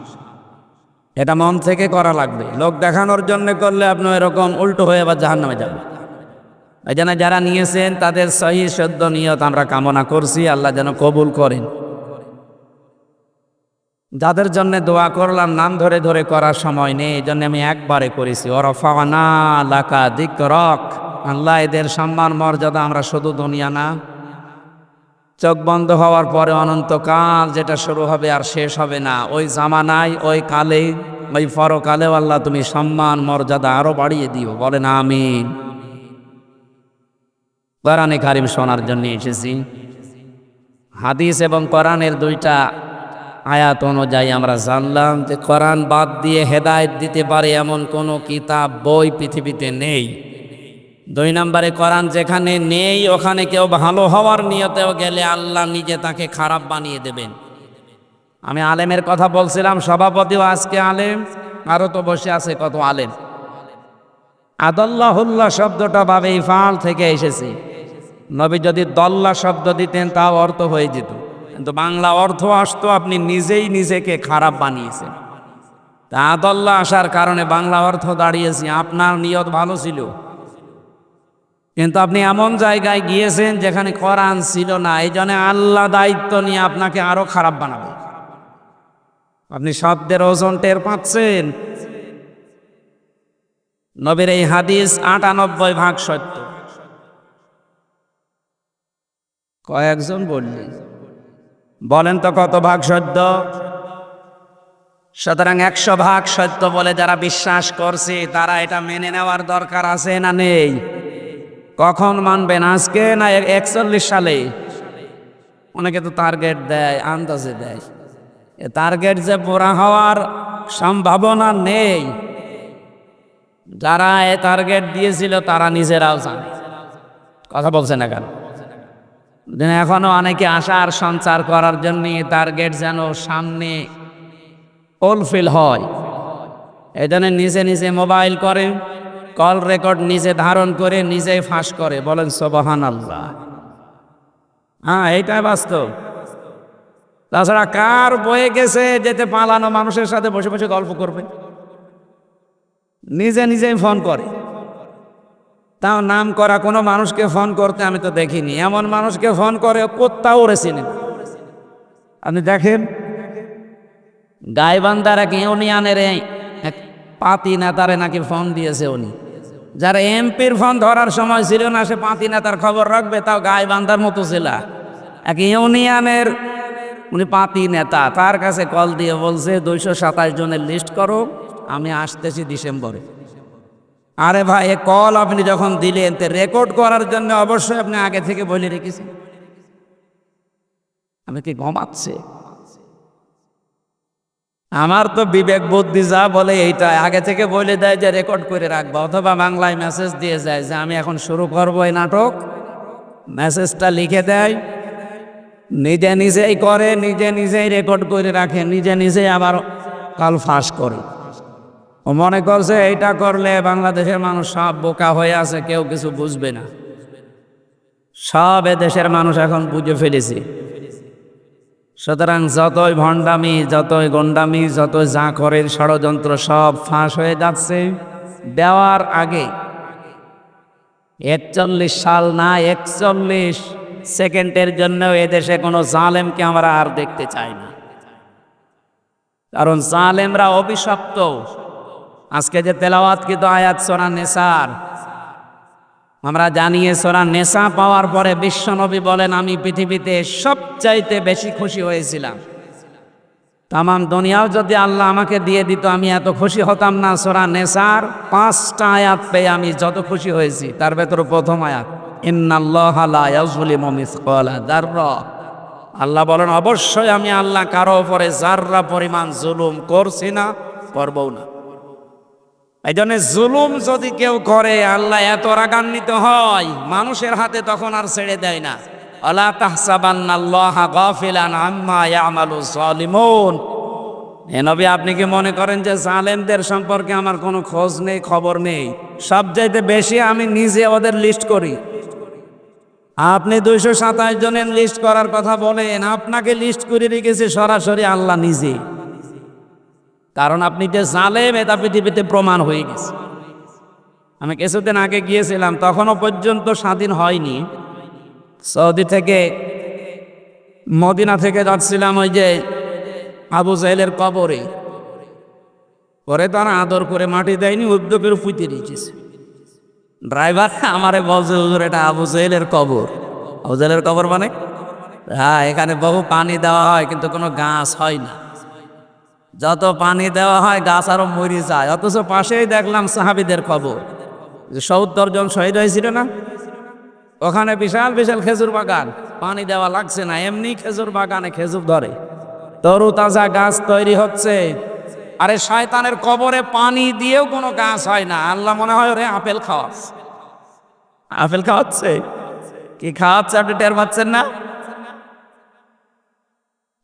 এটা মন থেকে করা লাগবে, লোক দেখানোর জন্য করলে আপনি এরকম উল্টো হয়ে আবার জাহান্নামে যাবেন। এই জন্য যারা নিয়েছেন তাদের সহি সদ্য নিয়ত আমরা কামনা করছি, আল্লাহ যেন কবুল করেন। যাদের জন্য দোয়া করলাম নাম ধরে ধরে করার সময় নেই, এই জন্য আমি একবারে করেছি। ওরফানা লাকা যিকরাক, আল্লাহ এদের সম্মান মর্যাদা আমরা শুধু দুনিয়া না, চোখ বন্ধ হওয়ার পরে অনন্তকাল যেটা শুরু হবে আর শেষ হবে না, ওই জামানায় ওই কালে ওই পরকালেও আল্লাহ তুমি সম্মান মর্যাদা আরো বাড়িয়ে দিও, বলেন আমিন। কোরআনে কারিম শোনার জন্য এসেছি। হাদিস এবং কোরআনের দুইটা আয়াত অনুযায়ী আমরা জানলাম যে কোরআন বাদ দিয়ে হেদায়েত দিতে পারে এমন কোনো কিতাব বই পৃথিবীতে নেই। দুই নম্বরে কোরআন যেখানে নেই ওখানে কেউ ভালো হওয়ার নিয়তেও গেলে আল্লাহ নিজে তাকে খারাপ বানিয়ে দেবেন। আমি আলেমের কথা বলছিলাম, সভাপতিও আজকে আলেম, আরও তো বসে আছে কত আলেম। আদাল্লাহুল্লাহ শব্দটা বাবে ইফআল থেকে এসেছে। নবী যদি দল্লা শব্দ দিতেন তাও অর্থ হয়ে যেত, কিন্তু বাংলা অর্থ আসতো আপনি নিজেই নিজেকে খারাপ বানিয়েছেন। তা আদাল্লাহ আসার কারণে বাংলা অর্থ দাঁড়িয়েছে আপনার নিয়ত ভালো ছিল, কিন্তু আপনি এমন জায়গায় গিয়েছেন যেখানে কোরআন ছিল না, এই জন্য আল্লাহ দায়িত্ব নিয়ে আপনাকে আরো খারাপ বানাবে। আপনি শব্দের ওজন টের পাচ্ছেন? নবীর এই হাদিস ৯৮% সত্য। কয়েকজন বললেন, বলেন তো কত ভাগ সত্য? সুতরাং ১০০% সত্য বলে যারা বিশ্বাস করছে তারা এটা মেনে নেওয়ার দরকার আছে না নেই? কখন মানবেন, আজকে না ৪১ সালে? অনেকে তো টার্গেট দেয়, আন্দাজে দেয়, এ টার্গেট যে পুরা হওয়ার সম্ভাবনা নেই। যারা এ টার্গেট দিয়েছিল তারা নিজেরাও জানে। কথা বলছে না কেন? এখনো অনেকে আশার সঞ্চার করার জন্য টার্গেট যেন সামনে ফুলফিল হয়, এই জন্য নিজে নিজে মোবাইল করে, কল রেকর্ড নিজে ধারণ করে নিজেই ফাঁস করে। বলেন সুবহানাল্লাহ। হ্যাঁ, এইটাই বাস্তব। তাছাড়া কার বয়ে গেছে যেতে পালানো মানুষের সাথে বসে বসে গল্প করবে, নিজে নিজেই ফোন করে। তাও নাম করা কোনো মানুষকে ফোন করতে আমি তো দেখিনি। এমন মানুষকে ফোন করে কোত্তাও ওরেছিনি। আপনি দেখেন, গাইবান্ধার এক ইউনিয়নের এক পাতি নেতারে নাকি ফোন দিয়েছে উনি, যারা এমপির ফোন ধরার সময় ছিল না, সে পাতি নেতার খবর রাখবে, তাও গাইবান্ধার মতো ছিল এক ইউনিয়নের উনি পাতি নেতা, তার কাছে কল দিয়ে বলছে ২২৭ জনের লিস্ট করো, আমি আসতেছি ডিসেম্বরে। আরে ভাই, এ কল আপনি যখন দিলেন তে রেকর্ড করার জন্য অবশ্যই আপনি আগে থেকে বলে রেখেছেন। আমি কি ঘুমাচ্ছে? আমার তো বিবেক বুদ্ধি যা বলে এইটা আগে থেকে বলে দেয় যে রেকর্ড করে রাখবা, অথবা বাংলায় মেসেজ দিয়ে যায় যে আমি এখন শুরু করবো এই নাটক। মেসেজটা লিখে দেয়, নিজে নিজেই করে, নিজে নিজেই রেকর্ড করে রাখে, নিজে নিজেই আবার কাল ফাঁস করে। ও মনে করছে এইটা করলে বাংলাদেশের মানুষ সব বোকা হয়ে আছে, কেউ কিছু বুঝবে না। সব দেশের মানুষ এখন বুঝে ফেলেছে। সুতরাং যতই ভণ্ডামি, যতই গন্ডামি, যতই যা করে ষড়যন্ত্র সব ফাঁস হয়ে যাচ্ছে। দেওয়ার আগে ৪১ সাল না ৪১ সেকেন্ডের জন্য এদেশে কোনো জালেমকে আমরা আর দেখতে চাই না, কারণ জালেমরা অভিশপ্ত। আজকে যে তেলাওয়াতকৃত আয়াত সূরা নেসার, আমরা জানিয়ে সূরা নেসা পাওয়ার পরে বিশ্বনবী বলেন আমি পৃথিবীতে সবচাইতে বেশি খুশি হয়েছিলাম। তামাম দুনিয়াও যদি আল্লাহ আমাকে দিয়ে দিত আমি এত খুশি হতাম না। সূরা নেসার ৫টা আয়াত পেয়ে আমি যত খুশি হয়েছি, তার ভেতর প্রথম আয়াত ইন্নাল্লাহা লা ইয়াযলিমু মিসকালা যাররা। আল্লাহ বলেন অবশ্যই আমি আল্লাহ কারো উপরে যাররা পরিমাণ জুলুম করছি না, করবও না। এই জন্য জুলুম যদি কেউ করে আল্লাহ এত রাগান্বিত হয়, মানুষের হাতে তখন আর ছেড়ে দেয় না। আলা তাহসাবান্নাল্লাহা গাফিলান আম্মা ইয়ামালুজ জালিমুন। হে নবী, আপনি কি মনে করেন যে জালেমদের সম্পর্কে আমার কোনো খোঁজ নেই, খবর নেই? সবচাইতে বেশি আমি নিজে ওদের লিস্ট করি। আপনি 227 জনের লিস্ট করার কথা বলেন, আপনাকে লিস্ট করে রেখেছে সরাসরি আল্লাহ নিজে। কারণ আপনি যে জালেম এটা পৃথিবীতে প্রমাণ হয়ে গেছে। আমি কিছুদিন আগে গিয়েছিলাম, তখনও পর্যন্ত স্বাধীন হয়নি। সৌদি থেকে মদিনা থেকে যাচ্ছিলাম ওই যে আবু জাহেলের কবরে, পরে তারা আদর করে মাটি দেয়নি, উদ্যোগের পুঁতে রেখেছে। ড্রাইভার আমারে বলছে, হুজুর এটা আবু জাহেলের কবর। আবু জাহেলের কবর মানে? হ্যাঁ, এখানে বহু পানি দেওয়া হয় কিন্তু কোনো গাছ হয় না। যত পানি দেওয়া হয় গাছ আরো মরে যায়। অথচ পাশেই দেখলাম সাহাবীদের খবর, যে 70 জন শহীদ হয়েছিল না, ওখানে বিশাল বিশাল খেজুর বাগান, পানি দেওয়া লাগছে না, এমনি খেজুর বাগানে খেজুর ধরে, তরু তাজা গাছ তৈরি হচ্ছে। আরে শয়তানের কবরে পানি দিয়েও কোনো গাছ হয় না। আল্লাহ মনে হয় ওরে আপেল খাওয়াচ্ছে। আপেল খাওয়াচ্ছে? কি খাওয়াচ্ছে আপনি টের পাচ্ছেন না?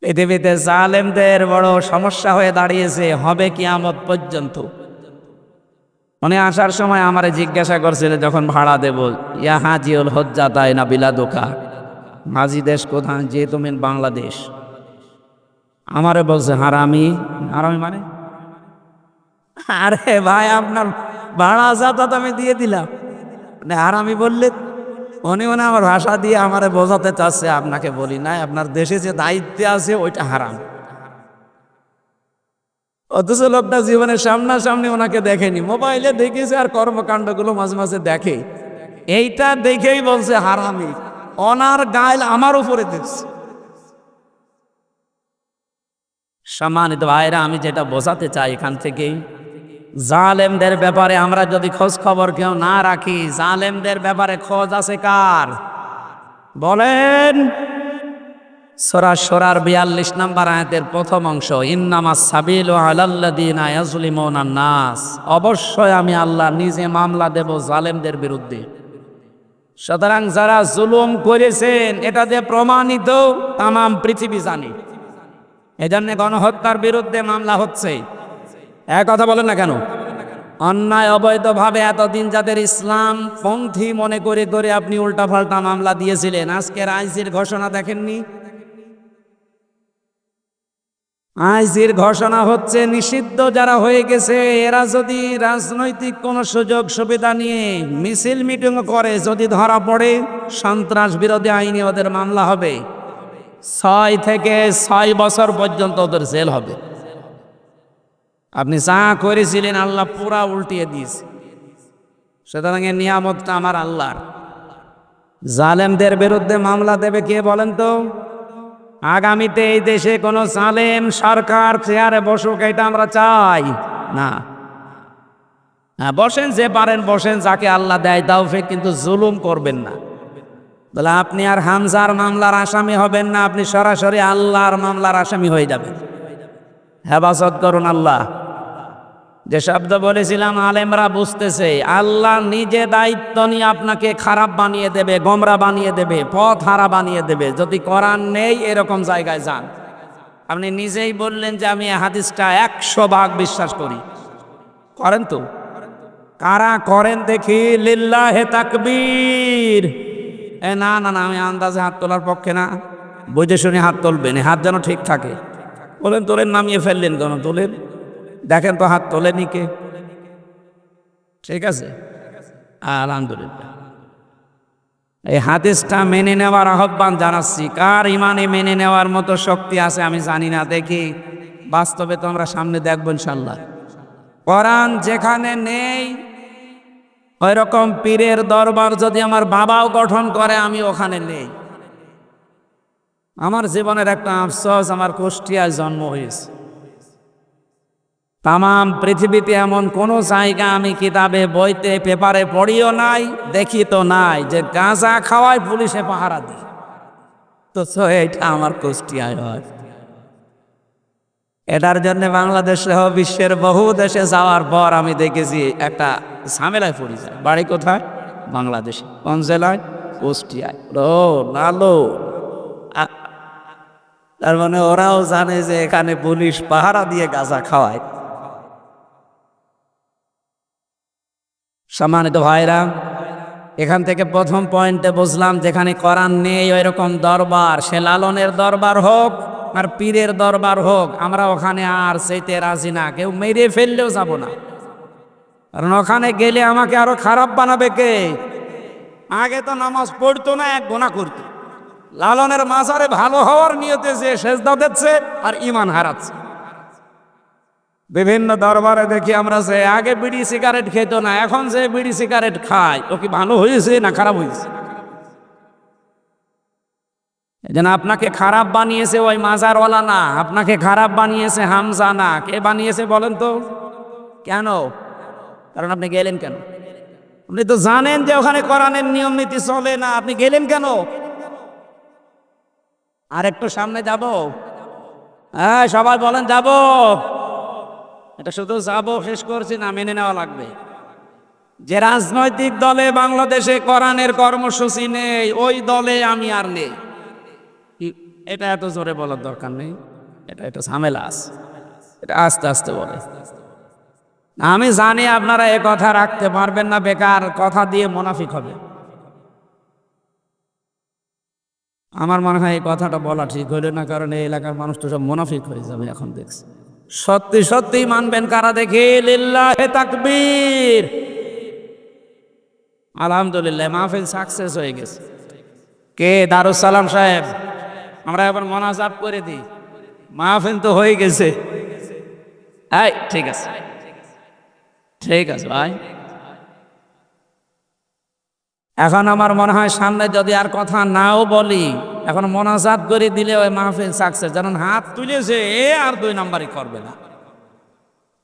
পৃথিবীতে জালেমদের বড় সমস্যা হয়ে দাঁড়িয়েছে, হবে কিয়ামত পর্যন্ত। মনে আসার সময় আমারে জিজ্ঞাসা করছিল যখন ভাড়া দেব, ইয়া হাজিউল হজ্জা তাই না বিলাদোকা, হাজি দেশ কোথায়? যে তুমি বাংলাদেশ। আমারে বলছে হারামি। হারামি মানে? আরে ভাই, আপনার ভাড়া যাতা তো আমি দিয়ে দিলাম, মানে হারামি বললে? উনি আমার ভাষা দিয়ে আমারে বোঝাতে চাচ্ছে, আপনাকে বলি নাই, আপনার দেশে যে দায়িত্বে আছে ওইটা হারাম। অথচ লোকটা জীবনের সামনাসামনি ওনাকে দেখেনি, মোবাইলে দেখেছে আর কর্মকাণ্ডগুলো মাঝে মাঝে দেখে। এইটা দেখেই বলছে হারামি। ওনার গাইল আমার উপরে দেখছে। সম্মানিত ভাইরা, আমি যেটা বোঝাতে চাই এখান থেকেই, জালেমদের ব্যাপারে আমরা যদি খোঁজ খবর কেউ না রাখি, জালেমদের ব্যাপারে খোঁজ আছে কার? বলেন। সূরা শুরার 42 নম্বর আয়াতের প্রথম অংশ, ইন্নামাস সাবিলু আলাল্লাযিনা ইয়াজলিমুনান নাস। অবশ্যই আমি আল্লাহ নিজে মামলা দেব জালেমদের বিরুদ্ধে। সুতরাং যারা জুলুম করেছেন এটা দিয়ে প্রমাণিত, তাম পৃথিবী জানে। এজন্য গণহত্যার বিরুদ্ধে মামলা হচ্ছে। এক কথা বলেন না কেন? অন্যায় অবৈধভাবে এতদিন যাদের ইসলাম পন্থী মনে করে করে আপনি উল্টাপাল্টা মামলা দিয়েছিলেন, আজকের আইজির ঘোষণা দেখেননি? আইজির ঘোষণা হচ্ছে নিষিদ্ধ যারা হয়ে গেছে, এরা যদি রাজনৈতিক কোনো সুযোগ সুবিধা নিয়ে মিছিল মিটিং করে, যদি ধরা পড়ে, সন্ত্রাস বিরোধী আইনে ওদের মামলা হবে। 6 থেকে 6 বছর পর্যন্ত ওদের জেল হবে। আপনি যা করেছিলেন আল্লাহ পুরা উল্টিয়ে দিয়েছে। সুতরাং এই নিয়ামতটা আমার আল্লাহর। জালেমদের বিরুদ্ধে মামলা দেবে কে বলেন তো? আগামীতে এই দেশে কোনো জালেম সরকার চেয়ারে বসুক, এটা আমরা চাই না। হ্যাঁ, বসেন, যে পারেন বসেন, যাকে আল্লাহ দেয় তাওফিক, কিন্তু জুলুম করবেন না। বলে আপনি আর হামজার মামলার আসামি হবেন না, আপনি সরাসরি আল্লাহর মামলার আসামি হয়ে যাবেন। হেফাজত করুন আল্লাহ। যে শব্দ বলেছিলাম আলেমরা বুঝতেছে, আল্লাহ নিজে দায়িত্ব নিয়ে আপনাকে খারাপ বানিয়ে দেবে, গোমরা বানিয়ে দেবে, পথ হারা বানিয়ে দেবে যদি কোরআন নেই এরকম জায়গায় যান। আপনি নিজেই বললেন যে আমি হাদিসটা 100% বিশ্বাস করি। করেন তো? কারা করেন দেখি? লিল্লাহে তাকবীর। না না না, আমি আন্দাজে হাত তোলার পক্ষে না, বুঝে শুনে হাত তুলবেন, হাত যেন ঠিক থাকে। বলেন তোলেন, নামিয়ে ফেললেন কেন? তোলেন, দেখেন তো হাত তোলেনি কে। ঠিক আছে, আলহামদুলিল্লাহ। এই হাদিসটা মেনে নেওয়ার আহ্বান জানাচ্ছি। কার ইমানে মেনে নেওয়ার মতো শক্তি আছে আমি জানি না, দেখি বাস্তবে তো আমরা সামনে দেখব ইনশাল্লাহ। কোরআন যেখানে নেই, ওই রকম পীরের দরবার যদি আমার বাবাও গঠন করে, আমি ওখানে নেই। আমার জীবনের একটা আফসোস, আমার কুষ্টিয়ায় জন্ম হয়েছে। তাম পৃথিবীতে এমন কোনো জায়গা আমি কিতাবে, বইতে, পেপারে পড়িও নাই, দেখি তো নাই যে গাঁজা খাওয়ায় পুলিশে পাহারা দিই। তো এটা আমার কুষ্টিয়ায় হয়। এটার জন্য বাংলাদেশ সহ বিশ্বের বহু দেশে যাওয়ার পর আমি দেখেছি একটা ঝামেলায় পড়ে যায়। বাড়ি কোথায়? বাংলাদেশে। কোন জেলায়? কুষ্টিয়ায়। ও লালো, তার মানে ওরাও জানে যে এখানে পুলিশ পাহারা দিয়ে গাঁজা খাওয়ায়। সম্মানিত ভাইরা, এখান থেকে প্রথম পয়েন্টে বুঝলাম যেখানে কোরআন নেই ওই রকম দরবার, সে লালনের দরবার হোক আর পীরের দরবার হোক, আমরা ওখানে আর যেতে রাজি না। কেউ মেরে ফেললেও যাব না, কারণ ওখানে গেলে আমাকে আরো খারাপ বানাবে কে? আগে তো নামাজ পড়তো না, এক গোনা করতো। লালনের মাজারে ভালো হওয়ার নিয়তে যে সেজদা দিচ্ছে আর ঈমান হারাচ্ছে। বিভিন্ন দরবারে দেখি আমরা যে আগে বিড়ি সিগারেট খেত না, এখন যে বিড়ি সিগারেট খায়, ও কি ভালো হয়েছে না খারাপ হয়েছে? যেন আপনাকে খারাপ বানিয়েছে ওই মাজারওয়ালা না, আপনাকে খারাপ বানিয়েছে হামজা না। কে বানিয়েছে বলেন তো? কেন? কারণ আপনি গেলেন কেন? আপনি তো জানেন যে ওখানে কোরআনের নিয়ম নীতি চলে না, আপনি গেলেন কেন? আর একটু সামনে যাব? হ্যাঁ, সবাই বলেন যাব। এটা শুধু যাব শেষ করছি না, মেনে নেওয়া লাগবে। যে রাজনৈতিক দলে বাংলাদেশে কোরআনের কর্মসূচি নেই, ওই দলে আমি আর নেই। এটা এত জোরে বলার দরকার নেই, এটা ঝামেলা আছে, এটা আস্তে আস্তে বলে। আমি জানি আপনারা এ কথা রাখতে পারবেন না, বেকার কথা দিয়ে মুনাফিক হবে। আমার মনে হয় এই কথাটা বলা ঠিক হইল না, কারণ এই এলাকার মানুষ তো সব মুনাফিক হয়ে যাবে এখন দেখছি। সত্যি সত্যি মানবেন কারা দেখে? লিল্লাহে তাকবীর। আলহামদুলিল্লাহ, মাহফিল সাকসেস হয়ে গেছে। কে? দারুস সালাম সাহেব। আমরা এবার মোনাজাত করে দিই, মাহফিল তো হয়ে গেছে। এই ঠিক আছে, ঠিক আছে ভাই। এখন আমার মনে হয় সামনে যদি আর কথা নাও বলি, এখন মোনাজাত করে দিলে ওই মাহফিল সাকসেস। যেমন হাত তুলেছে, এ আর 2 নাম্বারই করবে না।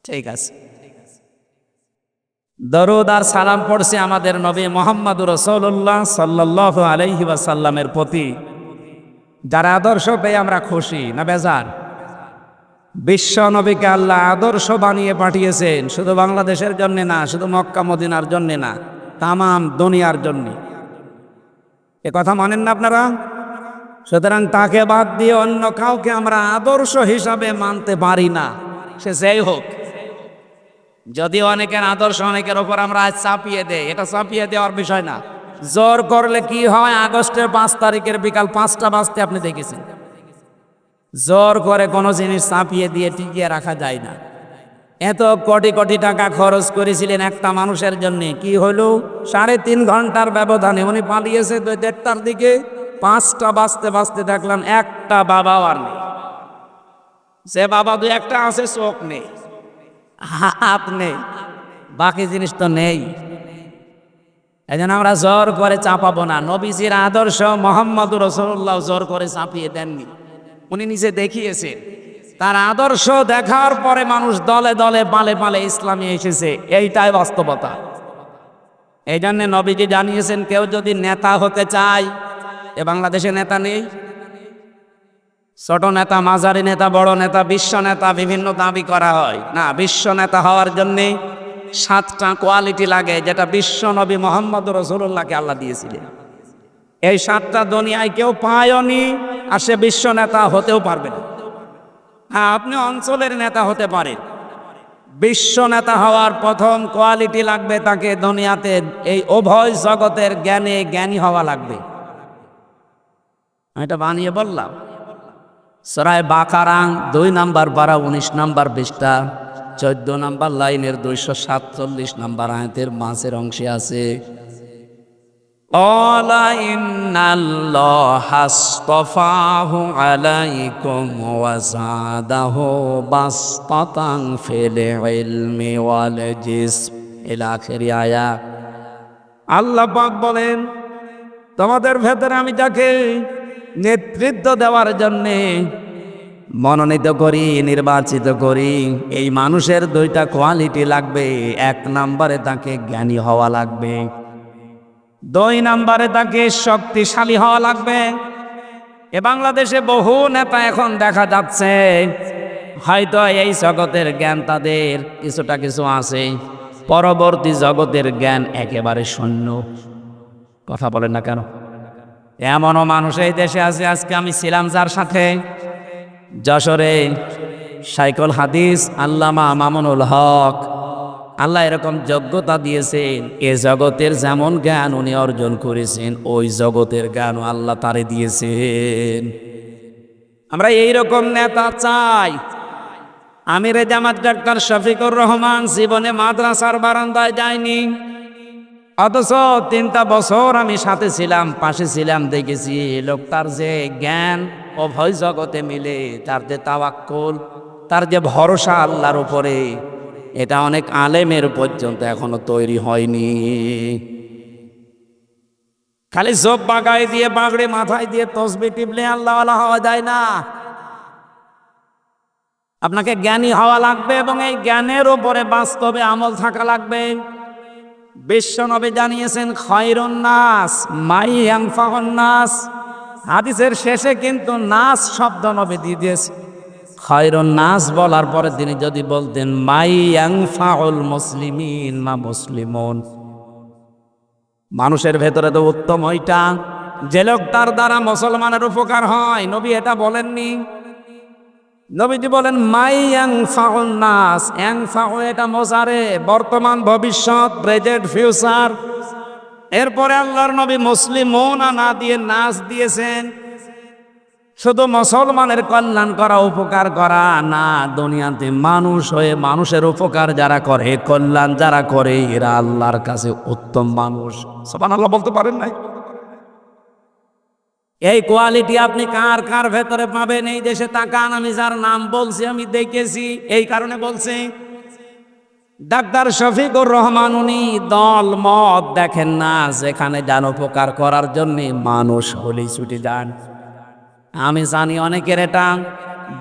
ঠিক আছে, দরুদ আর সালাম পড়ছি আমাদের নবী মুহাম্মদুর রাসূলুল্লাহ সাল্লাল্লাহু আলাইহি ওয়াসাল্লামের প্রতি, যার আদর্শ পেয়ে আমরা খুশি না বেজার? বিশ্ব নবীকে আল্লাহ আদর্শ বানিয়ে পাঠিয়েছেন, শুধু বাংলাদেশের জন্য না, শুধু মক্কা মদিনার জন্য না, তামাম দুনিয়ার জন্য। এ কথা মানেন না আপনারা? সুতরাং তাকে বাদ দিয়ে অন্য কাউকে আমরা আদর্শ হিসাবে মানতে পারি না, সে যেই হোক। যদিও অনেকের আদর্শ অনেকের ওপর আমরা আজ চাপিয়ে দেই, এটা চাপিয়ে দেওয়ার বিষয় না। জোর করলে কি হয়? আগস্টের 5 তারিখের বিকাল 5টা বাজতে আপনি দেখেছেন। জোর করে কোনো জিনিস চাপিয়ে দিয়ে টিকিয়ে রাখা যায় না। এত কোটি কোটি টাকা খরচ করেছিলেন একটা মানুষের জন্য, কি হলো? 3.5 ঘন্টার ব্যবধানে উনি পালিয়েছে 2-1টার দিকে। 5টা বাজতে বাজতে দেখলাম একটা বাবাও আর নেই। যে বাবা 2-1টা আছে, চোখ নেই, হাত নেই, বাকি জিনিস তো নেই। এই জন্য আমরা জোর করে চাপাবো না। নবীজির আদর্শ মুহাম্মদুর রাসূলুল্লাহ জোর করে চাপিয়ে দেননি, উনি নিজে দেখিয়েছেন। তার আদর্শ দেখার পরে মানুষ দলে দলে পালে পালে ইসলামে এসেছে, এইটাই বাস্তবতা। এই জন্য নবীজি জানিয়েছেন, কেউ যদি নেতা হতে চায়, এ বাংলাদেশে নেতা নেই। ছোট নেতা, মাঝারি নেতা, বড় নেতা, বিশ্ব নেতা, বিভিন্ন দাবি করা হয় না। বিশ্ব নেতা হওয়ার জন্যে 7টা কোয়ালিটি লাগে, যেটা বিশ্ব নবী মুহাম্মদুর রাসূলুল্লাহকে আল্লাহ দিয়েছিলেন। এই 7টা দুনিয়ায় কেউ পায়নি, আর সে বিশ্ব নেতা হতেও পারবে না। হ্যাঁ, আপনি অঞ্চলের নেতা হতে পারেন। বিশ্ব নেতা হওয়ার প্রথম কোয়ালিটি লাগবে, তাকে দুনিয়াতে এই উভয় জগতের জ্ঞানী হওয়া লাগবে। আমি এটা বানিয়ে বললাম। সূরা বাকারা 2 নাম্বার পারা 19 নাম্বার পৃষ্ঠা 14 নাম্বার লাইনের 247 নাম্বার আয়াতের মাঝের অংশে আছে, অলা ইন্নাল্লাহা আসতাফাহু আলাইকুম ওয়া যাদাহু বাসতাতান ফিল ইলমি ওয়াল জিসম ইলা আখির আয়াত। আল্লাহ পাক বলেন, তোমাদের ভেতরে আমি যাকে নেতৃত্ব দেওয়ার জন্যে মনোনীত করি, নির্বাচিত করি, এই মানুষের 2টা কোয়ালিটি লাগবে। 1 নম্বরে তাকে জ্ঞানী হওয়া লাগবে, 2 নম্বরে তাকে শক্তিশালী হওয়া লাগবে। এ বাংলাদেশে বহু নেতা এখন দেখা যাচ্ছে, হয়তো এই জগতের জ্ঞান তাদের কিছুটা কিছু আছে, পরবর্তী জগতের জ্ঞান একেবারে শূন্য। কথা বলেন না কেন? এমনও মানুষ এই দেশে আছে, আজকে আমি ছিলাম যার সাথে যশোরে, শাইখুল হাদিস আল্লামা মামুনুল হক। আল্লাহ এরকম যোগ্যতা দিয়েছেন, এ জগতের যেমন জ্ঞান উনি অর্জন করেছেন, ওই জগতের জ্ঞানও আল্লাহ তারে দিয়েছেন। আমরা এইরকম নেতা চাই। আমিরে জামাত ডাক্তার শফিকুর রহমান জীবনে মাদ্রাসার বারান্দায় যায়নি, অথচ 3টা বছর আমি সাথে ছিলাম, পাশে ছিলাম, দেখেছি লোকটার যে জ্ঞান ও ভয় জগতে মিলে, তার যে তাওয়াক্কুল, তার যে ভরসা আল্লাহর উপরে, এটা অনেক আলেমের পর্যন্ত এখনো তৈরি হয়নি। খালি জোব্বা গায়ে দিয়ে, বাগড়ে মাথায় দিয়ে তসবিহ টিপলে আল্লাহওয়ালা হওয়া যায় না। আপনাকে জ্ঞানী হওয়া লাগবে এবং এই জ্ঞানের উপরে বাস্তবে আমল থাকা লাগবে। বিশ্বনবী জানিয়েছেন খায়রুন নাস মাই ইয়ানফাউন নাস। হাদিসের শেষে কিন্তু নাস শব্দ নবী দিয়ে দিয়েছে। খায়রুন নাস বলার পরে তিনি যদি বলতেন মাই ইয়ানফাউল মুসলিমিন মা মুসলিমুন, মানুষের ভেতরে তো উত্তম ওইটা যে লোকটার দ্বারা মুসলমানের উপকার হয়। নবী এটা বলেননি, নবীজি বলেন মাই ইয়ানফাউন নাস। ইয়ানফাউ এটা মোজারে, বর্তমান ভবিষ্যৎ, প্রেজেন্ট ফিউচার। এরপরে আল্লাহর নবী মুসলিমুন না দিয়ে নাস দিয়েছেন। শুধু মুসলমানের কল্যাণ করা, উপকার করা না, দুনিয়াতে মানুষ হয়ে মানুষের উপকার যারা করে, কল্যাণ যারা করে, এরা আল্লাহর কাছে উত্তম মানুষ। সুবহানাল্লাহ বলতে পারেন নাই? এই কোয়ালিটি আপনি কার কার ভেতরে পাবেন এই দেশে তাকান। আমি যার নাম বলছি আমি দেখেছি, এই কারণে বলছি। ডাক্তার শফিকুর রহমান উনি দল মত দেখেন না, যেখানে যান উপকার করার জন্যে মানুষ হলেই ছুটে যান। আমি জানি অনেকের এটা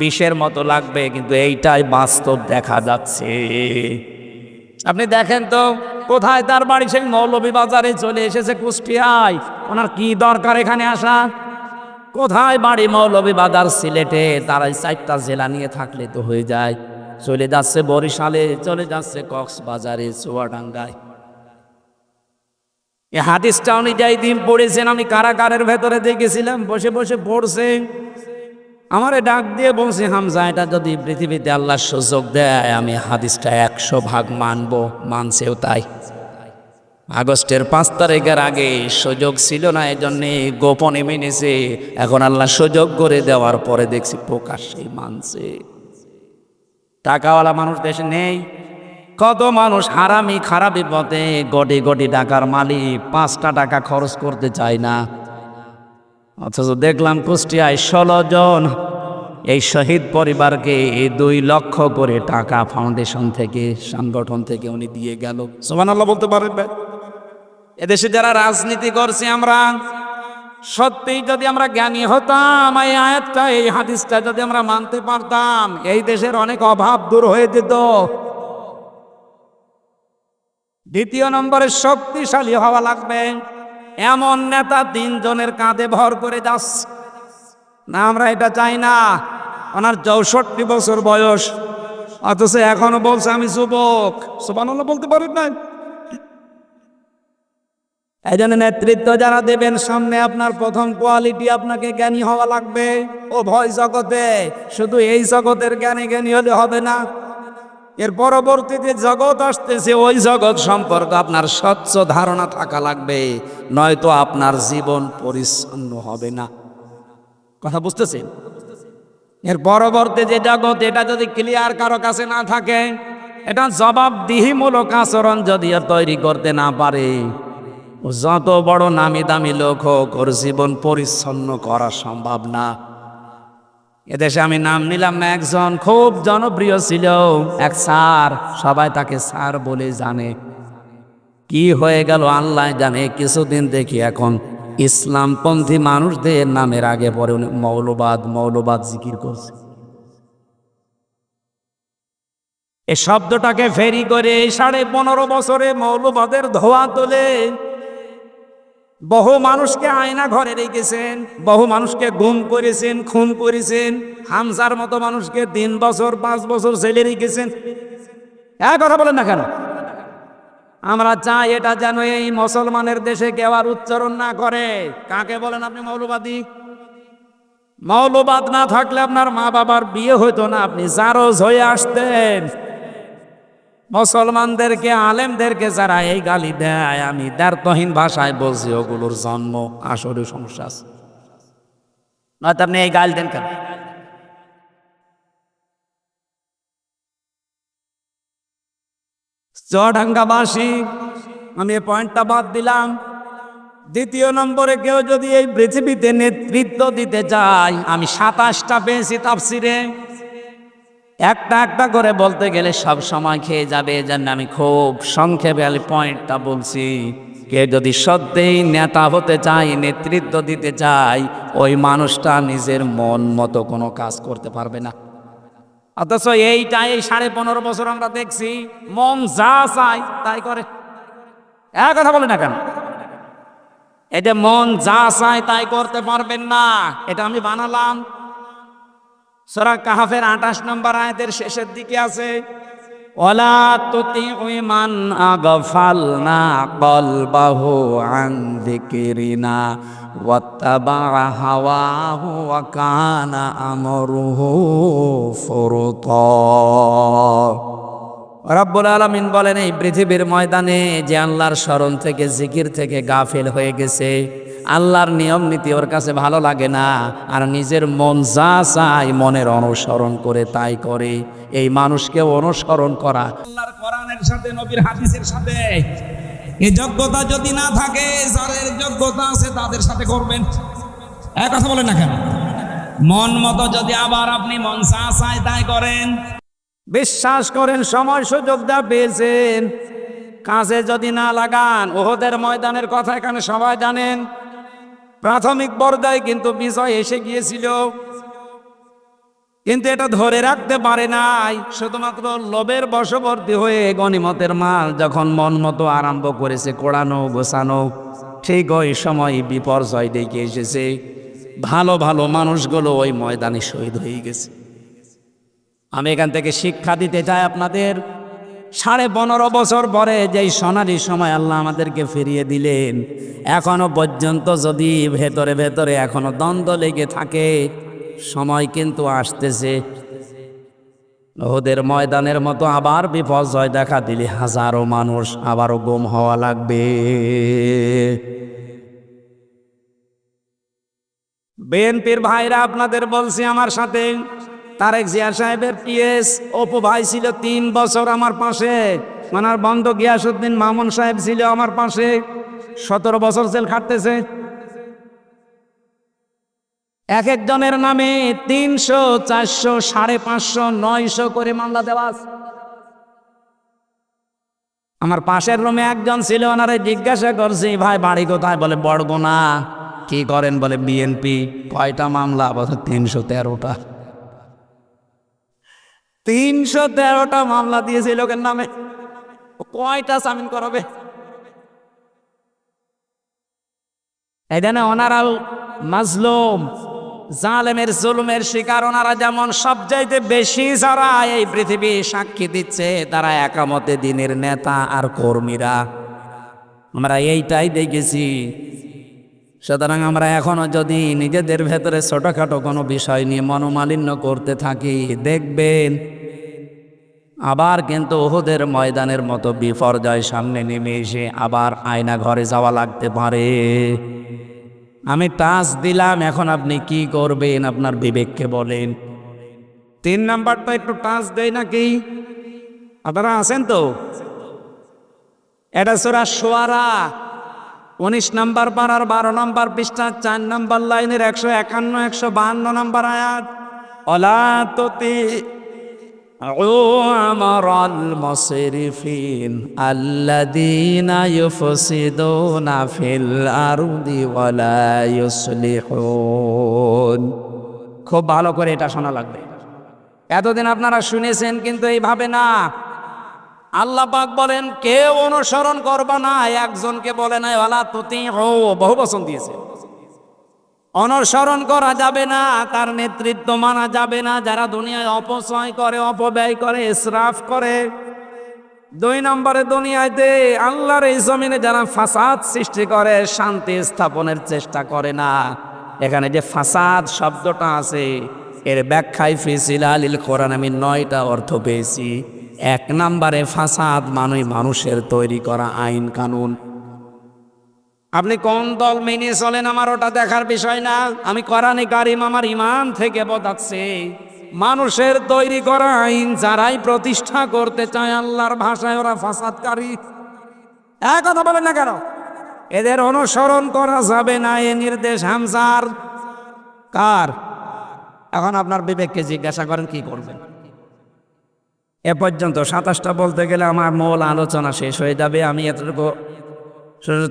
বিষের মতো লাগবে, কিন্তু এইটাই বাস্তব দেখা যাচ্ছে। আপনি দেখেন তো কোথায় তার বাড়ি, সেই মৌলভীবাজারে চলে এসেছে কুষ্টিয়ায়। ওনার কি দরকার এখানে আসা? কোথায় বাড়ি? মৌলভীবাজার, সিলেটে। তারা 4টা জেলা নিয়ে থাকলে তো হয়ে যায়। চলে যাচ্ছে বরিশালে, চলে যাচ্ছে কক্সবাজারে, চুয়াডাঙ্গায়। এই হাদিসটা উনি যাই দিন পড়েছেন, আমি কারাগারের ভেতরে দেখেছিলাম, বসে বসে পড়ছে। আমারে ডাক দিয়ে বলছে হামজা, এটা যদি পৃথিবীতে আল্লাহ সুযোগ দেয় আমি হাদিসটা 100 ভাগ মানবো। মানছেও তাই। আগস্টের 5 তারিখের আগে সুযোগ ছিল না, এই জন্যে গোপনে মেনেছে। এখন আল্লাহ সুযোগ করে দেওয়ার পরে দেখছি প্রকাশ্যেই মানছে। টাকাওয়ালা মানুষ দেশে নেই। কত মানুষ হারামি খারাপি পথে কোটি কোটি টাকার মালিক, 5টা টাকা খরচ করতে চায় না। অথচ দেখলাম কুষ্টিয়ায় 16 জন এই শহীদ পরিবারকে 2 লক্ষ করে টাকা ফাউন্ডেশন থেকে, সংগঠন থেকে উনি দিয়ে গেল। সুবহানাল্লাহ বলতে পারেন ভাই? এদেশে যারা রাজনীতি করছে, আমরা সত্যিই যদি আমরা জ্ঞানী হতাম, এই আয়াতটা, এই হাদিসটা যদি আমরা মানতে পারতাম, এই দেশের অনেক অভাব দূর হয়ে যেত। দ্বিতীয় নম্বরে শক্তিশালী হওয়া লাগবে। এমন নেতা 3 জনের কাঁধে ভর করে যাচ্ছে না, আমরা এটা চাই না। ওনার 64 বছর বয়স, অথচ এখনো বলছে আমি যুবক। সুবহানাল্লাহ বলতে পারেন না? এই জন্য নেতৃত্ব যারা দেবেন সামনে, আপনার প্রথম কোয়ালিটি, আপনাকে জ্ঞানী হওয়া লাগবে। ও ভয় জগতে শুধু এই জগতের জ্ঞানী হলে হবে না। এর পরবর্তী যে জগৎ আসতেছে, ওই জগৎ সম্পর্কে আপনার স্বচ্ছ ধারণা থাকা লাগবে, নয়তো আপনার জীবন পরিচ্ছন্ন হবে না। কথা বুঝতেছেন? এর পরবর্তী যে জগৎ, এটা যদি ক্লিয়ার কারো কাছে না থাকে, এটা জবাবদিহিমূলক আচরণ যদি তৈরি করতে না পারে, যত বড় নামি দামি লোক হোক, ওর জীবন পরিচ্ছন্ন করা সম্ভব না। এদেশে আমি নাম নিলাম না, একজন খুব জনপ্রিয় ছিল, এক স্যার, সবাই তাকে স্যার বলে জানে। কি হয়ে গেল আল্লাহ জানে। কিছুদিন দেখি এখন ইসলামপন্থী মানুষদের নামের আগে পরে উনি মৌলবাদ জিকির করছে। এই শব্দটাকে ফেরি করে 15.5 বছরে মৌলবাদের ধোয়া তোলে। বহু মানুষকে আয়না ঘরে রেখেছেন, বহু মানুষকে গুম করেছেন, খুন করেছেন। হামজার মতো মানুষকে 3 বছর 5 বছর জেলে রেখেছেন। কথা বলেন না কেন? আমরা চাই এটা যেন এই মুসলমানের দেশে কেউ আর উচ্চারণ না করে। কাকে বলেন আপনি মৌলবাদী? মৌলবাদ না থাকলে আপনার মা বাবার বিয়ে হইতো না, আপনি জারজ হয়ে আসতেন। মুসলমানদেরকে, আলেমদেরকে যারা এই গালি দেয়, আমি দ্ব্যর্থহীন ভাষায় বলছি ওগুলোর জন্ম আসলে সমস্যা আছে। নয়তো আপনি এই গাল দেন কেন? চুয়াডাঙ্গাবাসী, আমি এই পয়েন্টটা বাদ দিলাম। দ্বিতীয় নম্বরে কেউ যদি এই পৃথিবীতে নেতৃত্ব দিতে চায়, আমি 27টা পেয়েছি তাফসিরে, একটা একটা করে বলতে গেলে সব সময় খেয়ে যাবে, এজন্য আমি খুব সংক্ষেপে পয়েন্টটা বলছি। কে যদি সত্যিই নেতা হতে চায়, নেতৃত্ব দিতে চায়, ওই মানুষটা নিজের মন মতো কোনো কাজ করতে পারবে না। অথচ এইটাই 15.5 বছর আমরা দেখছি, মন যা চায় তাই করে। এক কথা বলে না কেন? এটা মন যা চায় তাই করতে পারবেন না, এটা আমি বানালাম। সূরা কাহফের 28 নম্বর আয়াতের শেষের দিকে আছে, ওয়ালা তুতিউ মান আগফালনা কলবাহু আন যিকরিনা ওয়াত্তাবা হাওয়াহু ওয়া কানা আমরুহু ফুরতা। রব্বুল আলামিন বলেন, এই পৃথিবীর ময়দানে যে আল্লাহর স্মরণ থেকে, জিকির থেকে গাফিল হয়ে গেছে, আল্লাহর নিয়ম নীতি ওর কাছে ভালো লাগে না, আর নিজের মন যা চায় মনের অনুসরণ করে তাই করে, এই মানুষকে অনুসরণ করা আল্লাহর কোরআনের সাথে, নবীর হাদিসের সাথে এই যোগ্যতা যদি না থাকে, যাদের যোগ্যতা আছে তাদের সাথে করবেন। এক কথা বলেন না কেন? মন মতো যদি আবার আপনি মন যা চায় তাই করেন, বিশ্বাস করেন সময় সুযোগ যা পেয়েছেন, কাজে যদি না লাগান, ওহদের ময়দানের কথা এখানে সবাই জানেন। প্রাথমিক পর্যায়ে কিন্তু বিজয় এসে গিয়েছিল, কিন্তু এটা ধরে রাখতে পারে নাই। শুধুমাত্র লোভের বশবর্তী হয়ে গনিমতের মাল যখন মন মতো আরম্ভ করেছে কোড়ানো গোছানো, ঠিক ওই সময় বিপর্যয় ডেকে এসেছে। ভালো ভালো মানুষগুলো ওই ময়দানে শহীদ হয়ে গেছে। আমি এখান থেকে শিক্ষা দিতে চাই আপনাদের, 15.5 বছর পরে যেই সোনালি সময় আল্লাহ আমাদেরকে ফিরিয়ে দিলেন, এখনো পর্যন্ত যদি ভেতরে ভেতরে এখনো দ্বন্দ্ব লেগে থাকে, সময় কিন্তু আসতেছে ওদের ময়দানের মতো আবার বিপর্যয় দেখা দিলে হাজারো মানুষ আবারও গুম হওয়া লাগবে। বিএনপির ভাইরা আপনাদের বলছি, আমার সাথে তারেক জিয়া সাহেবের পিএস অপু ভাই ছিল 3 বছর আমার পাশে, ওনার বন্ধু গিয়াসউদ্দিন মামুন সাহেব ছিল আমার পাশে, 17 বছর জেল খাটতেছে। এক একজনের নামে 300, 400, 550, 900 করে মামলা দেওয়া আছে। আমার পাশের রুমে একজন ছিল, ওনারে জিজ্ঞাসা করছি, ভাই বাড়ি কোথায়? বলে বড়গুনা। কি করেন? বলে বিএনপি। কয়টা মামলা? বলে 313টা। 313টা মামলা দিয়েছে লোকের নামে, কয়টা জামিন করাবে? এই জন্য ওনারাও মাজলুম, জালেমের জুলুমের শিকার। ওনারা যেমন সবচাইতে বেশি যারা এই পৃথিবী সাক্ষী দিচ্ছে, তারা একামতে দিনের নেতা আর কর্মীরা, আমরা এইটাই দেখেছি। সুতরাং আমরা এখনো যদি নিজেদের ভেতরে ছোটখাটো কোনো বিষয় নিয়ে মনোমালিন্য করতে থাকি, দেখবেন আবার কিন্তু ওহুদের ময়দানের মতো বিপর্যয় সামনে নেমে এসে আবার আয়না ঘরে যাওয়া লাগতে পারে। আমি টাচ দিলাম, এখন আপনি কি করবেন আপনার বিবেককে বলেন। 3 নাম্বারটা একটু টাচ দেয় নাকি? আপনারা আছেন তো? এটা সূরা শুআরা 19 নম্বর পারার 12 নম্বর পৃষ্ঠা 4 নম্বর লাইনের 151, 152 নম্বর আয়াত। ওয়ালা তুতিউ আমরাল মুসরিফিন আল্লাযীনা ইউফসিদুনা ফিল আরদি ওয়ালা ইউসলিহুন। খুব ভালো করে এটা শোনা লাগবে। এতদিন আপনারা শুনেছেন, কিন্তু এইভাবে না। আল্লাহ পাক বলেন, কেউ অনুসরণ করবা না। একজনকে বলে নাই ওয়ালা তুতিউ, বহু বচন দিয়েছে। অনুসরণ করা যাবে না, তার নেতৃত্ব মানা যাবে না। যারা দুনিয়ায় অপচয় করে, অপব্যয় করে, ইসরাফ করে, দুই নম্বরে দুনিয়াতে আল্লাহর এই জমিনে যারা ফাসাদ সৃষ্টি করে, শান্তি স্থাপনের চেষ্টা করে না, এখানে যে ফাসাদ শব্দটা আছে এর ব্যাখ্যায় ফি জিলালিল কোরআন আমি 9টা অর্থ পেয়েছি। এক নম্বরে ফাসাদ মানে মানুষের তৈরি করা আইন কানুন। আপনি কোন দল মেনে চলেন আমার ওটা দেখার বিষয় না, আমি কোরআনে কারিম আমার ঈমান থেকে বোঝাচ্ছি মানুষের তৈরি করা আইন যারাই প্রতিষ্ঠা করতে চায় আল্লাহর ভাষায় ওরা ফাসাদকারী। এক কথা বলেন না কেন? এদের অনুসরণ করা যাবে না, এ নির্দেশ হামজার। কার? এখন আপনার বিবেককে জিজ্ঞাসা করেন কি করবেন। এ পর্যন্ত 27টা বলতে গেলে আমার মূল আলোচনা শেষ হয়ে যাবে। আমি এতটুকু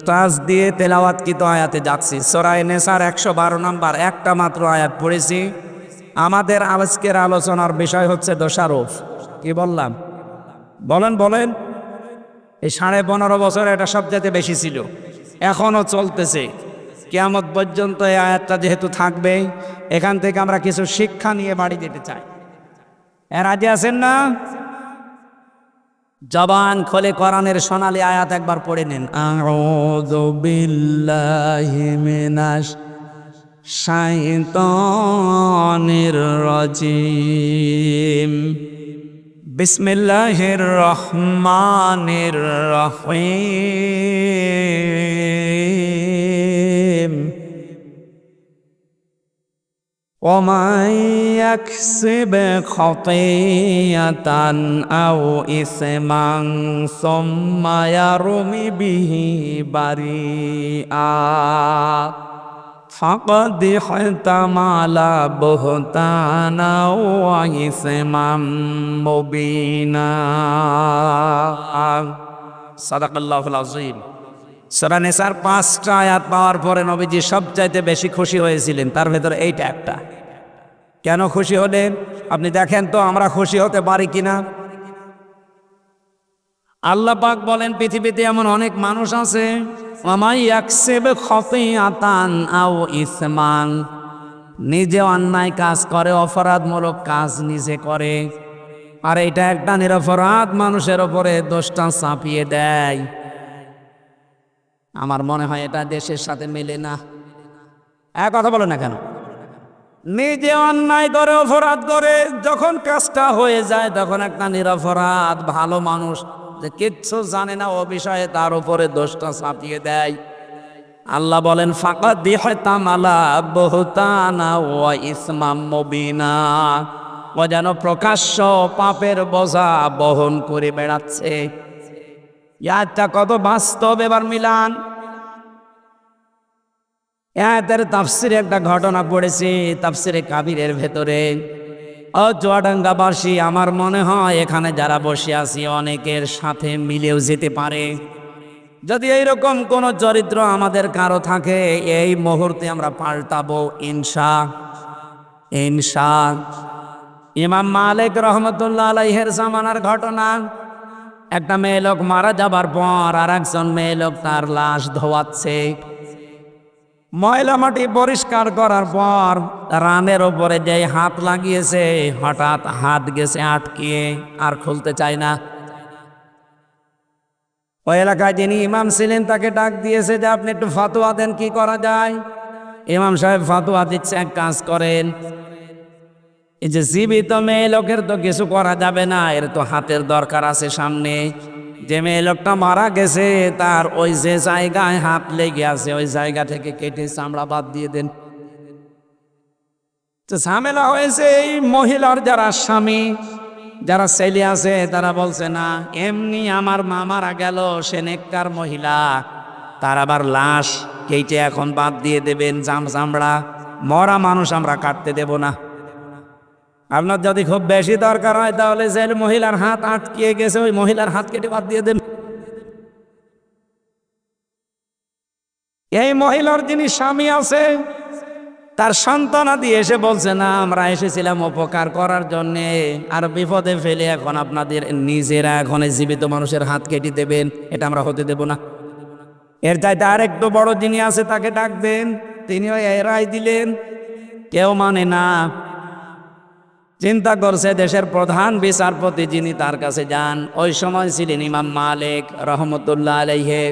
তাজ দিয়ে তেলাওয়াতকৃত আয়াতে যাচ্ছি। সূরা নিসার 112 নম্বর একটা মাত্র আয়াত পড়েছি। আমাদের আজকের আলোচনার বিষয় হচ্ছে দোষারোপ। কি বললাম? বলেন বলেন। এই 15.5 বছর এটা সবচেয়ে বেশি ছিল, এখনো চলতেছে। কিয়ামত পর্যন্ত এই আয়াতটা যেহেতু থাকবে, এখান থেকে আমরা কিছু শিক্ষা নিয়ে বাড়ি যেতে চাই। রাজি আছেন না? জবান খোলে কোরআনের সোনালী আয়াত একবার পড়ে নেন। আউযু বিল্লাহি মিনাশ শাইতানির রাজিম। বিসমিল্লাহির রহমানির রহিম। ومن يكسب خطيئة أو إثما ثم يرم به بريئا فقد احتمل بهتانا وإثما مبينا صدق الله العظيم। সূরা নিসার 5টা আয়াত পাওয়ার পরে নবীজি সবচাইতে বেশি খুশি হয়েছিলেন, তার ভেতরে এইটা একটা। কেন খুশি হলেন আপনি দেখেন তো, আমরা খুশি হতে পারি কিনা। আল্লাহ পাক বলেন পৃথিবীতে এমন অনেক মানুষ আছে ওয়ামাই ইয়াকসিব খতিআতান আও ইসমান, নিজে অন্যায় কাজ করে, অপরাধমূলক কাজ নিজে করে, আর এটা একটা নিরপরাধ মানুষের ওপরে দোষটা চাপিয়ে দেয়। আমার মনে হয় এটা দেশের সাথে মেলে না। এক কথা বলো না কেন? নিজে অন্যায় করে, অপরাধ করে, যখন কাজটা হয়ে যায় তখন একটা নিরপরাধ ভালো মানুষ যে কিচ্ছু জানে না ও বিষয়ে তার উপরে দোষটা চাপিয়ে দেয়। আল্লাহ বলেন ফাকাদ ইহতামালা বুহতানা ওয়া ইসমাম মুবিনা, ও যেন প্রকাশ্য পাপের বোঝা বহন করে বেড়াচ্ছে। ইয়াটা কত বাস্তব, এবার মিলান। এদের তাফসিরে একটা ঘটনা পড়েছি, তাফসিরে কাবিরের ভেতরে। ও চুয়াডাঙ্গাবাসী, আমার মনে হয় এখানে যারা বসে আছি অনেকের সাথে মিলেও যেতে পারে। যদি এইরকম কোন চরিত্র আমাদের কারো থাকে, এই মুহূর্তে আমরা পাল্টাবো ইনশা। ইমাম মালিক রহমতুল্লাহ আলাইহির জামানার ঘটনা। একটা মেয়ে লোক মারা যাবার পর আর একজন মেয়ে লোক তার লাশ ধোয়াচ্ছে। ময়লা মাটি পরিষ্কার করার পর রানের ওপরে যে হাত লাগিয়েছে, হঠাৎ হাত গেছে আটকিয়ে, আর খুলতে চায় না। ওই এলাকায় যিনি ইমাম ছিলেন তাকে ডাক দিয়েছে যে আপনি একটু ফতোয়া দেন, কি করা যায়। ইমাম সাহেব ফতোয়া দিচ্ছে, এক কাজ করেন, এই যে জীবিত মেয়ে লোকের তো কিছু করা যাবে না, এর তো হাতের দরকার আছে সামনে। যে মেয়ে লোকটা মারা গেছে তার ওই যে জায়গায় হাত লেগে আছে ওই জায়গা থেকে কেটে চামড়া বাদ দিয়ে দেন। তো ঝামেলা হয়েছে। এই মহিলার যারা স্বামী, যারা ছেলে আছে তারা বলছে না, এমনি আমার মা মারা গেল, সে নেককার মহিলা, তার আবার লাশ কেটে এখন বাদ দিয়ে দেবেন, চামড়া, মরা মানুষ আমরা কাটতে দেব না। আপনার যদি খুব বেশি দরকার হয় তাহলে যে মহিলার হাত আটকিয়ে গেছে ওই মহিলার হাত কেটে বাদ দিয়ে দেন। এই মহিলার যিনি স্বামী আছে তার সন্তানাদি এসে বলছে না, আমরা এসেছিলাম উপকার করার জন্যে, আর বিপদে ফেলে এখন আপনাদের নিজেরা এখন জীবিত মানুষের হাত কেটে দেবেন, এটা আমরা হতে দেব না। এর চাইতে আরেকটু বড় যিনি আছে তাকে ডাক দেন, তিনিও রায় দিলেন, কেউ মানে না। চিন্তা করছে দেশের প্রধান বিচারপতি যিনি, তার কাছে যান। ওই সময় ছিলেন ইমাম মালিক রহমতুল্লাহ আলাইহি।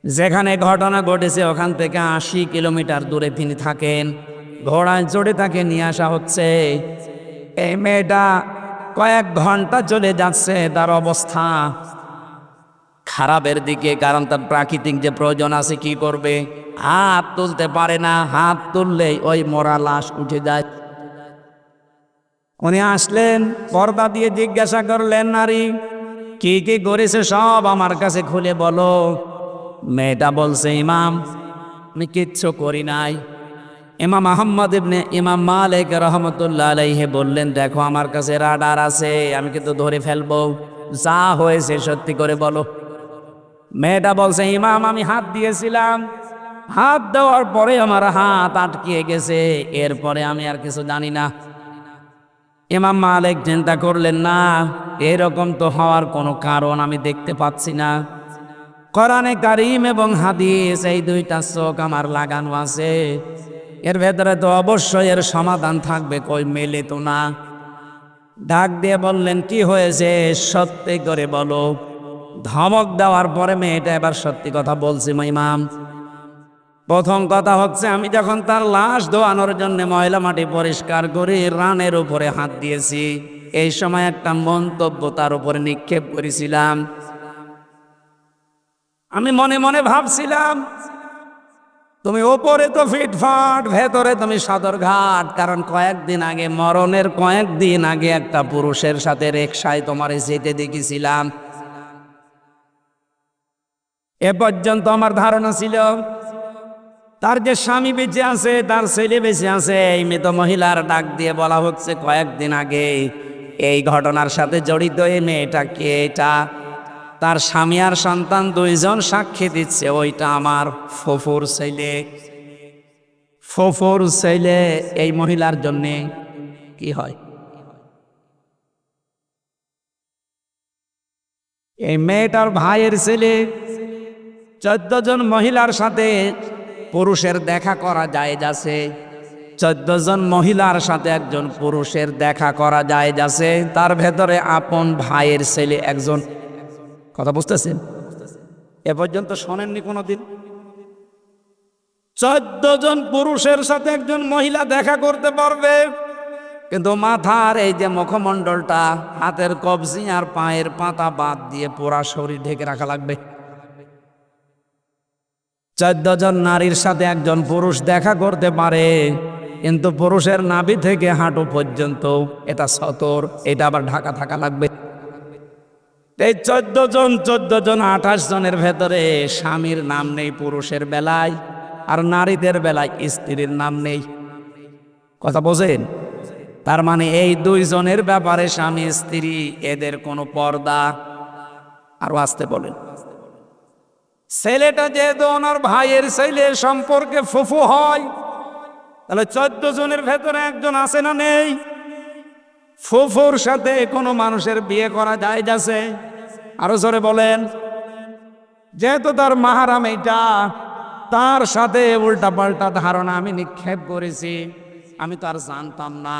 যেখানে ঘটনা ঘটেছে ওখান থেকে 80 কিলোমিটার দূরে তিনি থাকেন। ঘোড়ায় চড়ে তাকে নিয়ে আসা হচ্ছে। এই মেয়েটা কয়েক ঘন্টা চলে যাচ্ছে, তার অবস্থা খারাপের দিকে, কারণ তার প্রাকৃতিক যে প্রয়োজন আছে, কি করবে, হাত তুলতে পারে না। হাত তুললেই ওই মরা লাশ উঠে যায়। উনি আসলেন, পর্দা দিয়ে জিজ্ঞাসা করলেন, নারী কি কি করেছে সব আমার কাছে খুলে বলো। মেয়েটা বলছে, ইমাম আমি কিচ্ছু করি নাই। ইমাম আহমদ ইবনে ইমাম মালিক রহমতুল্লাহ আলাইহি বললেন, দেখো আমার কাছে রাডার আছে, আমি কিন্তু ধরে ফেলবো, যা হয়েছে সত্যি করে বলো। মেয়েটা বলছে, ইমাম আমি হাত দিয়েছিলাম, হাত দেওয়ার পরে আমার হাত আটকিয়ে গেছে, এরপরে আমি আর কিছু জানি না। ইমাম মালিক চিন্তা করলেন, না এরকম তো হওয়ার কোনো কারণ আমি দেখতে পাচ্ছি না। কোরআনে কারীম এবং হাদিস এই দুইটা চোখ আমার লাগানো আছে, এর ভেতরে তো অবশ্যই এর সমাধান থাকবে, কই মেলে তো না। ডাক দিয়ে বললেন, কি হয়েছে সত্যি করে বলো। ধমক দেওয়ার পরে মেয়েটা এবার সত্যি কথা বলছে, ইমাম প্রথম কথা হচ্ছে, আমি যখন তার লাশ ধোয়ানোর জন্য ময়লা মাটি পরিষ্কার করে রানের উপরে হাত দিয়েছি, এই সময় একটা মন্তব্য তার উপরে নিক্ষেপ করেছিলাম। আমি মনে মনে ভাবছিলাম, তুমি ওপরে তো ফিটফাট, ভেতরে তুমি সদরঘাট, কারণ কয়েকদিন আগে, মরণের কয়েকদিন আগে একটা পুরুষের সাথে রিকশায় তোমারে যেতে দেখেছিলাম। এ পর্যন্ত আমার ধারণা ছিল তার যে স্বামী বেঁচে আছে, তার ছেলে বেঁচে আছে। এই মৃত মহিলার ডাক দিয়ে বলা হচ্ছে, কয়েকদিন আগে এই ঘটনার সাথে জড়িত এই মেয়েটা কে, এটা তার স্বামী আর সন্তান দুইজন সাক্ষী দিচ্ছে, ওইটা আমার ফুফুর ছেলে। ফুফুর ছেলে এই মহিলার জন্য কি হয়, এই মেয়েটার ভাইয়ের ছেলে। 14 জন মহিলার সাথে পুরুষের দেখা করা জায়েজ আছে, 14 জন মহিলার সাথে একজন পুরুষের দেখা করা জায়েজ আছে, তার ভেতরে আপন ভাইয়ের ছেলে একজন। কথা বুঝতেছেন? এ পর্যন্ত শোনেননি কোনোদিন? 14 জন পুরুষের সাথে একজন মহিলা দেখা করতে পারবে, কিন্তু মাথার এই যে মুখমণ্ডলটা, হাতের কবজি আর পায়ের পাতা বাদ দিয়ে পুরা শরীর ঢেকে রাখা লাগবে। 14 জন নারীর সাথে একজন পুরুষ দেখা করতে পারে, কিন্তু পুরুষের নাভি থেকে হাঁটু পর্যন্ত এটা সতর, এটা আবার ঢাকা থাকা লাগবে। এই 14 জন 28 জনের ভেতরে স্বামীর নাম নেই পুরুষের বেলায়, আর নারীদের বেলায় স্ত্রীর নাম নেই। কথা বোঝেন? তার মানে এই 2 জনের ব্যাপারে স্বামী স্ত্রী এদের কোনো পর্দা। আরো আসতে বলেন। ছেলেটা যেহেতু ওনার ভাইয়ের ছেলে সম্পর্কে ফুফু হয়, তাহলে 14 জনের ভেতরে একজন আছে না নেই? ফুফুর সাথে কোনো মানুষের বিয়ে করা যায় যাচ্ছে? আরো জোরে বলেন। যেহেতু তার মাহারাম এইটা, তার সাথে উল্টা পাল্টা ধারণা আমি নিক্ষেপ করেছি, আমি তো আর জানতাম না।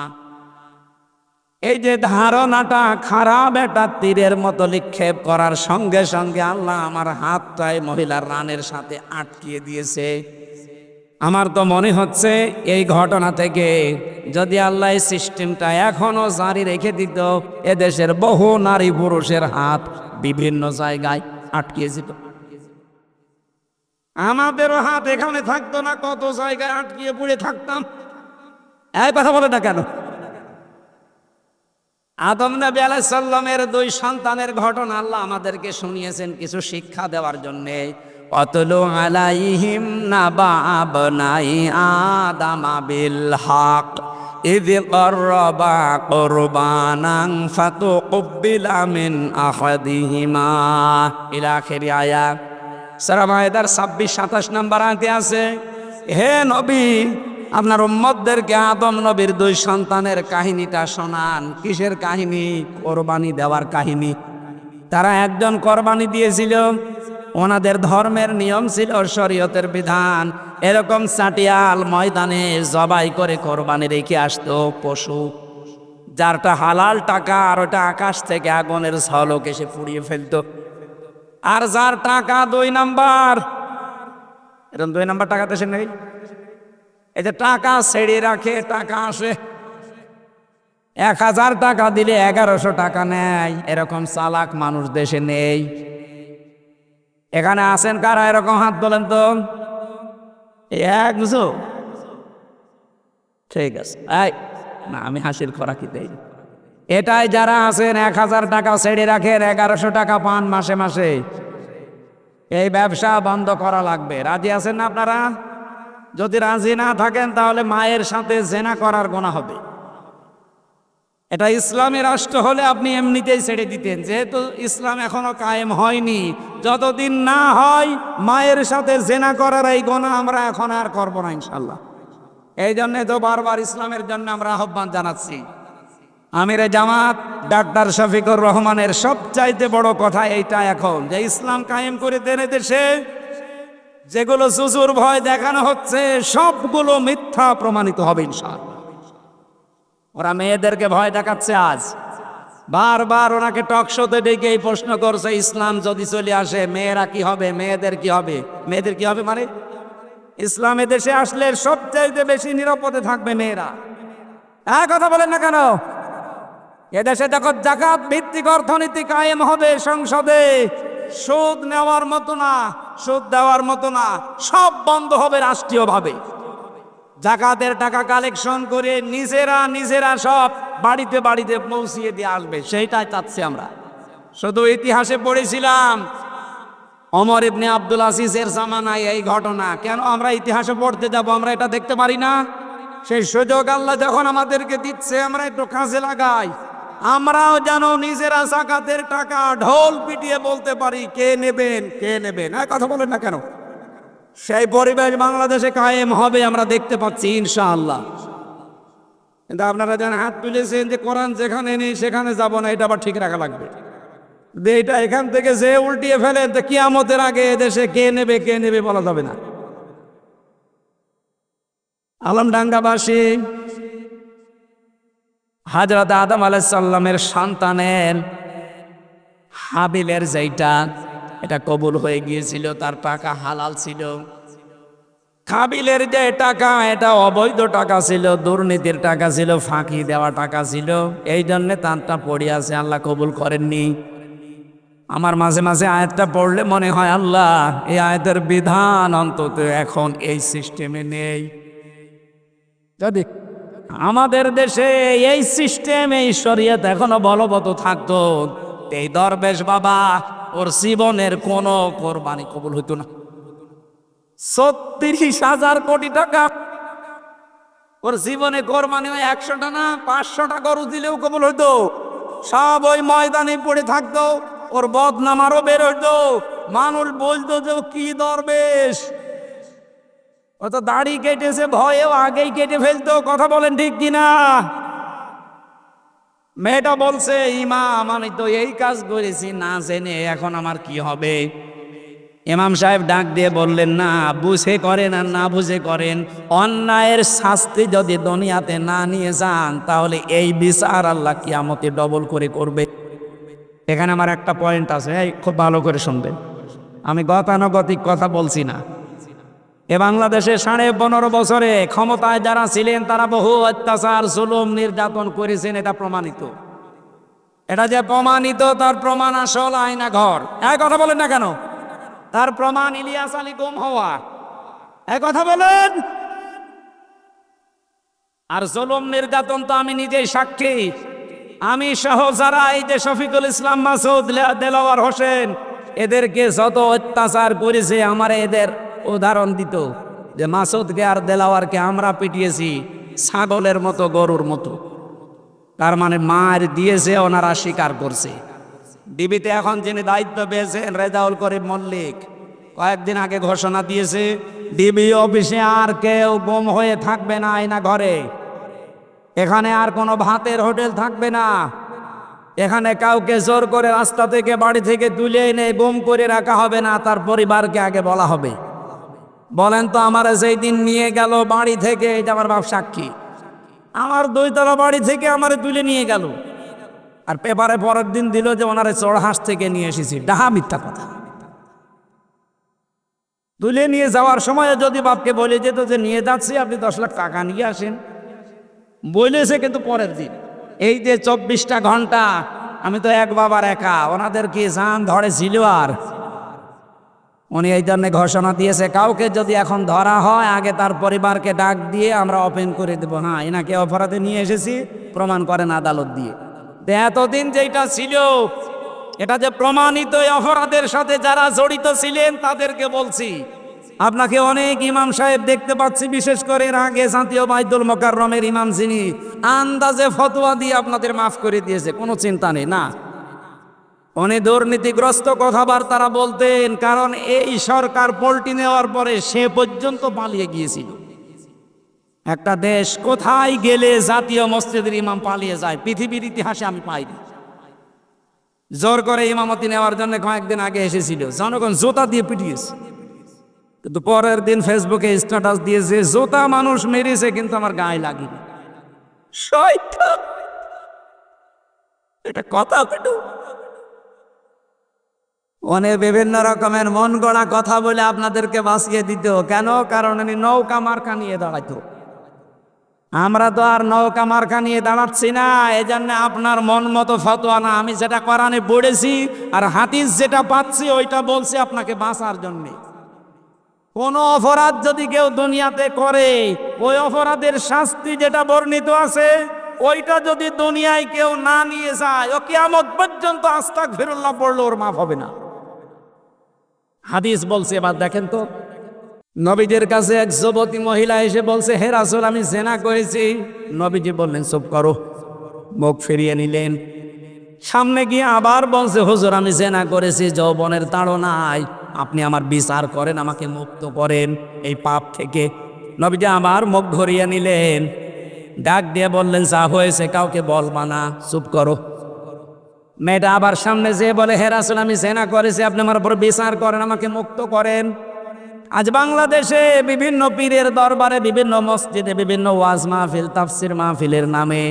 এই যে ধারণাটা খারাপ, একটা তীরের মতো নিক্ষেপ করার সঙ্গে সঙ্গে আল্লাহ আমার হাতটাই মহিলার রানের সাথে আটকিয়ে দিয়েছে। আমার তো মনে হচ্ছে এই ঘটনা থেকে যদি আল্লাহ এই সিস্টেমটা এখনো জারি রেখে দিত, এদেশের বহু নারী পুরুষের হাত বিভিন্ন জায়গায় আটকিয়ে যেত। আমাদেরও হাত এখানে থাকতো না, কত জায়গায় আটকিয়ে পড়ে থাকতাম। এই কথা বলে না কেন? আদম নবী আলাইহিস সালামের 2 সন্তানের ঘটনা আল্লাহ আমাদেরকে শুনিয়েছেন কিছু শিক্ষা দেওয়ার জন্যে। অতলু আলাইহিম নাবা আবনাই আদম বিল হক ইয করবা কুরবানান ফাতুকবিলা মিন আহাদিহিমা ইলা আখির আয়াত। সূরা মায়েদার 26-27 নম্বর আয়াতে আছে, হে নবী আপনার উম্মতদেরকে আদম নবীর 2 সন্তানের কাহিনীটা শোনান। কিসের কাহিনী? কোরবানি দেওয়ার কাহিনী। তারা একজন কোরবানি দিয়েছিল, ওনাদের ধর্মের নিয়ম ছিল, শরীয়তের বিধান, এরকম চাটিয়াল ময়দানে জবাই করে কোরবানি রেখে আসতো পশু। যারটা হালাল টাকা আর ওটা আকাশ থেকে আগুনের ঝলক এসে পুড়িয়ে ফেলতো। আর যার টাকা 2 নাম্বার, এরকম 2 নাম্বার টাকা দেশে নেই। এই যে টাকা ছেড়ে রাখে, টাকা আসে, 1000 টাকা দিলে 1100 টাকা নেয়, এরকম চালাক মানুষ দেশে নেই। এখানে আছেন কারা এরকম? হাত তোলেন তো। একশো? ঠিক আছে, এই না, আমি হাসির খোরাকি দেই। এটাই যারা আছেন 1000 টাকা ছেড়ে রাখেন, 1100 টাকা পান মাসে মাসে। এই ব্যবসা বন্ধ করা লাগবে। রাজি আছেন না আপনারা? যদি রাজি না থাকেন তাহলে মায়ের সাথে জেনা করার গুনাহ হবে। এটা ইসলামী রাষ্ট্র হলে আপনি এমনিতেই ছেড়ে দিতেন। যেহেতু ইসলাম এখনো কায়েম হয়নি, যতদিন না হয় মায়ের সাথে জেনা করার এই গুনাহ আমরা এখন আর করবো না ইনশাল্লাহ। এই জন্য তো বারবার ইসলামের জন্য আমরা আহ্বান জানাচ্ছি। আমিরে জামাত ডাক্তার শফিকুর রহমানের সবচাইতে বড় কথা এইটা এখন, যে ইসলাম কায়েম করে দেন দেশে। যেগুলো জুজুর ভয় দেখানো হচ্ছে সবগুলো মিথ্যা প্রমাণিত হবে ইনশাআল্লাহ। ওরা মেয়েদেরকে ভয় দেখাচ্ছে। আজ বারবার ওনাকে টক শোতে ডেকে এই প্রশ্ন করছে, ইসলাম যদি চলে আসে মেয়েরা কি হবে, মেয়েদের কি হবে? মেয়েদের কি হবে মানে? ইসলামে দেশে আসলে সবচাইতে বেশি নিরাপদে থাকবে মেয়েরা। হ্যাঁ, কথা বলেন না কেন? এদেশে দেখো জাকাত ভিত্তিক অর্থনীতি কায়েম হবে সংসদে। সুদ নেওয়ার মতো না, সুদ দেওয়ার মতো না, সব বন্ধ হবে রাষ্ট্রীয়ভাবে। জাকাতের টাকা কালেকশন করে নিজেরা সব বাড়িতে বাড়িতে পৌঁছিয়ে দিয়ে আসবে, সেইটাই চাচ্ছি আমরা। শুধু ইতিহাসে পড়েছিলাম ওমর ইবনে আব্দুল আজিজের জামানায় এই ঘটনা। কেন আমরা ইতিহাসে পড়তে যাব? আমরা এটা দেখতে পারি না? সেই সুযোগ আল্লাহ যখন আমাদেরকে দিচ্ছে, আমরা একটু কাজে লাগাই। আমরাও যেন নিজেরা জাকাতের টাকা ঢোল পিটিয়ে বলতে পারি, কে নেবেন, কে নেবেন। হ্যাঁ, কথা বলেন না কেন? সেই পরিবেশ বাংলাদেশে কায়েম হবে, আমরা দেখতে পাচ্ছি ইনশাআল্লাহ। কিন্তু আপনারা যেন হাত তুলেছেন যে কোরআন যেখানে নেই সেখানে যাব না, এটা আবার ঠিক রাখা লাগবে। এটা এখান থেকে যে উল্টিয়ে ফেলেন তো কিয়ামতের আগে এদেশে কে নেবে বলা যাবে না। আলমডাঙ্গাবাসী হযরত আদম আলাইহিস সালামের সন্তানের হাবিলের যেটা, এটা কবুল হয়ে গিয়েছিল, তার টাকা হালাল ছিল। কাবিলের যে টাকা, এটা অবৈধ টাকা ছিল, দুর্নীতির টাকা ছিল, ফাঁকি দেওয়া টাকা ছিল। এই জন্যে তারটা পড়ে আছে, আল্লাহ কবুল করেননি। আমার মাঝে মাঝে আয়াতটা পড়লে মনে হয় আল্লাহ এই আয়াতের বিধান অন্তত এখন এই সিস্টেমে নেই। যদি আমাদের দেশে এই সিস্টেম, এই শরীয়ত এখনো বলবৎ থাকতো, এই দরবেশ বাবা ওর জীবনের কোনো কোরবানি কবুল হইতো না। 36,000 কোটি টাকা ওর জীবনে কোরবানি হয় 100টা না 500টা গরু দিলেও কবুল হইতো। সব ওই ময়দানে পড়ে থাকতো, ওর বদনাম আরো বের হইতো। মানুষ বলতো যে কি দরবেশ, ও তো দাড়ি কেটেছে, ভয়েও আগেই কেটে ফেলতো। কথা বলেন ঠিক কিনা? মেয়েটা বলছে, ইমাম আমি তো এই কাজ করেছি না জেনে, এখন আমার কি হবে? ইমাম সাহেব ডাক দিয়ে বললেন, না বুঝে করেন আর না বুঝে করেন, অন্যায়ের শাস্তি যদি দুনিয়াতে না নিয়ে যান তাহলে এই বিচার আল্লাহ কিয়ামতে ডবল করে করবে। এখানে আমার একটা পয়েন্ট আছে, খুব ভালো করে শুনবেন। আমি গতানুগতিক কথা বলছি না। এ বাংলাদেশে 15.5 বছরে ক্ষমতায় যারা ছিলেন তারা বহু অত্যাচার, জুলুম, নির্যাতন করেছেন, এটা প্রমাণিত। এটা যে প্রমাণিত তার প্রমাণ আসল আয়না ঘর। এক কথা বলেন না কেন? তার প্রমাণ ইলিয়াস আলী গুম হওয়া। এক কথা বলেন। আর জুলুম নির্যাতন তো আমি নিজেই সাক্ষী। আমি সহ যারা এই যে শফিকুল ইসলাম মাসুদ, দেলাওয়ার হোসেন, এদেরকে যত অত্যাচার করেছে, আমার এদের উদাহরণ দিত যে মাসুদকে আর দেলাওয়ারকে আমরা পিটিয়েছি ছাগলের মতো, গরুর মতো। তার মানে মার দিয়েছে, ওনারা স্বীকার করছে। ডিবিতে এখন যিনি দায়িত্ব পেয়েছেন রেজাউল করিম মল্লিক, কয়েকদিন আগে ঘোষণা দিয়েছে ডিবি অফিসে আর কেউ গুম হয়ে থাকবে না আয়না ঘরে। এখানে আর কোনো ভাতের হোটেল থাকবে না। এখানে কাউকে জোর করে রাস্তা থেকে, বাড়ি থেকে তুলে এনে গুম করে রাখা হবে না, তার পরিবারকে আগে বলা হবে। বলেন তো, আমার যেই দিন নিয়ে গেল বাড়ি থেকে, এটা আমার বাপ সাক্ষী, আমার 2 তলা বাড়ি থেকে আমারে তুলে নিয়ে গেল, আর পেপারে পরের দিন দিল যে ওনারে চড়হাঁস থেকে নিয়ে এসেছি। ডাহা মিথ্যা কথা। তুলে নিয়ে যাওয়ার সময় যদি বাপকে বলে যেত যে নিয়ে যাচ্ছি, আপনি 10 লাখ টাকা নিয়ে আসেন, বলেছে কিন্তু পরের দিন। এই যে 24টা ঘন্টা আমি তো এক বাবার একা, ওনাদের কি জান ধরে ছিল? আর উনি এই জন্য ঘোষণা দিয়েছে, কাউকে যদি এখন ধরা হয় আগে তার পরিবারকে ডাক দিয়ে আমরা ওপেন করে দেবো। হ্যাঁ, এনাকে অপরাধে নিয়ে এসেছি, প্রমাণ করেন আদালত দিয়ে। এতদিন যেটা ছিল এটা যে প্রমাণিত, অপরাধের সাথে যারা জড়িত ছিলেন তাদেরকে বলছি। আপনাকে অনেক ইমাম সাহেব দেখতে পাচ্ছি, বিশেষ করে এর আগে জাতীয় বাইতুল মোকাররমের ইমাম যিনি আন্দাজে ফতোয়া দিয়ে আপনাদের মাফ করে দিয়েছে, কোনো চিন্তা নেই না। অনেক দুর্নীতিগ্রস্ত কথাবার্তারা বলতেন, কারণ এই সরকার পল্টি নেওয়ার পরে সে পর্যন্ত পালিয়ে গিয়েছিল। একটা দেশ কোথায় গেলে জাতীয় মসজিদের ইমাম পালিয়ে যায় পৃথিবীর ইতিহাসে আমি পাইনি। জোর করে ইমামতি নেওয়ার জন্য কয়েকদিন আগে এসেছিল, জনগণ জোতা দিয়ে পিটিয়েছে, কিন্তু পরের দিন ফেসবুকে স্ট্যাটাস দিয়েছে জোতা মানুষ মেরেছে কিন্তু আমার গায়ে লাগেনি। শয়তান, এটা কথা বেটু। অনেক বিভিন্ন রকমের মন গড়া কথা বলে আপনাদেরকে বাঁচিয়ে দিত। কেন? কারণ উনি নৌকা মার্কা নিয়ে দাঁড়াইতো। আমরা তো আর নৌকা মার্কা নিয়ে দাঁড়াচ্ছি না, এজন্য আপনার মন মতো ফতোয়া না, আমি যেটা কোরআনে পড়েছি আর হাদিস যেটা পাচ্ছি ওইটা বলছি আপনাকে বাঁচার জন্য। কোন অপরাধ যদি কেউ দুনিয়াতে করে, ওই অপরাধের শাস্তি যেটা বর্ণিত আছে ওইটা যদি দুনিয়ায় কেউ না নিয়ে যায়, ও কিয়ামত পর্যন্ত আস্তাগফিরুল্লাহ পড়লে ওর মাফ হবে না। হাদিস বলছে। এবার দেখেন তো, নবীজির কাছে এক যুবতী মহিলা এসে বলছে, হে রাসূল আমি জেনা করেছি। নবীজি বললেন চুপ করো, মুখ ফিরিয়ে নিলেন। সামনে গিয়ে আবার বলছে, হুজুর আমি জেনা করেছি, যৌবনের তাড়নায় আপনি আমার বিচার করেন, আমাকে মুক্ত করেন এই পাপ থেকে। নবীজি আবার মুখ ঘুরিয়ে নিলেন, ডাক দিয়ে বললেন যা হয়েছে কাউকে বলবা না, চুপ করো। মেয়েটা আবার সামনে যেয়ে বলে, হে রাসূল আমি জেনা করেছি, আপনি আমার উপর বিচার করেন, আমাকে মুক্ত করেন। আজ বাংলাদেশে বিভিন্ন পীরের দরবারে, বিভিন্ন মসজিদে, বিভিন্ন ওয়াজ মাহফিল, তাফসির মাহফিলের নামে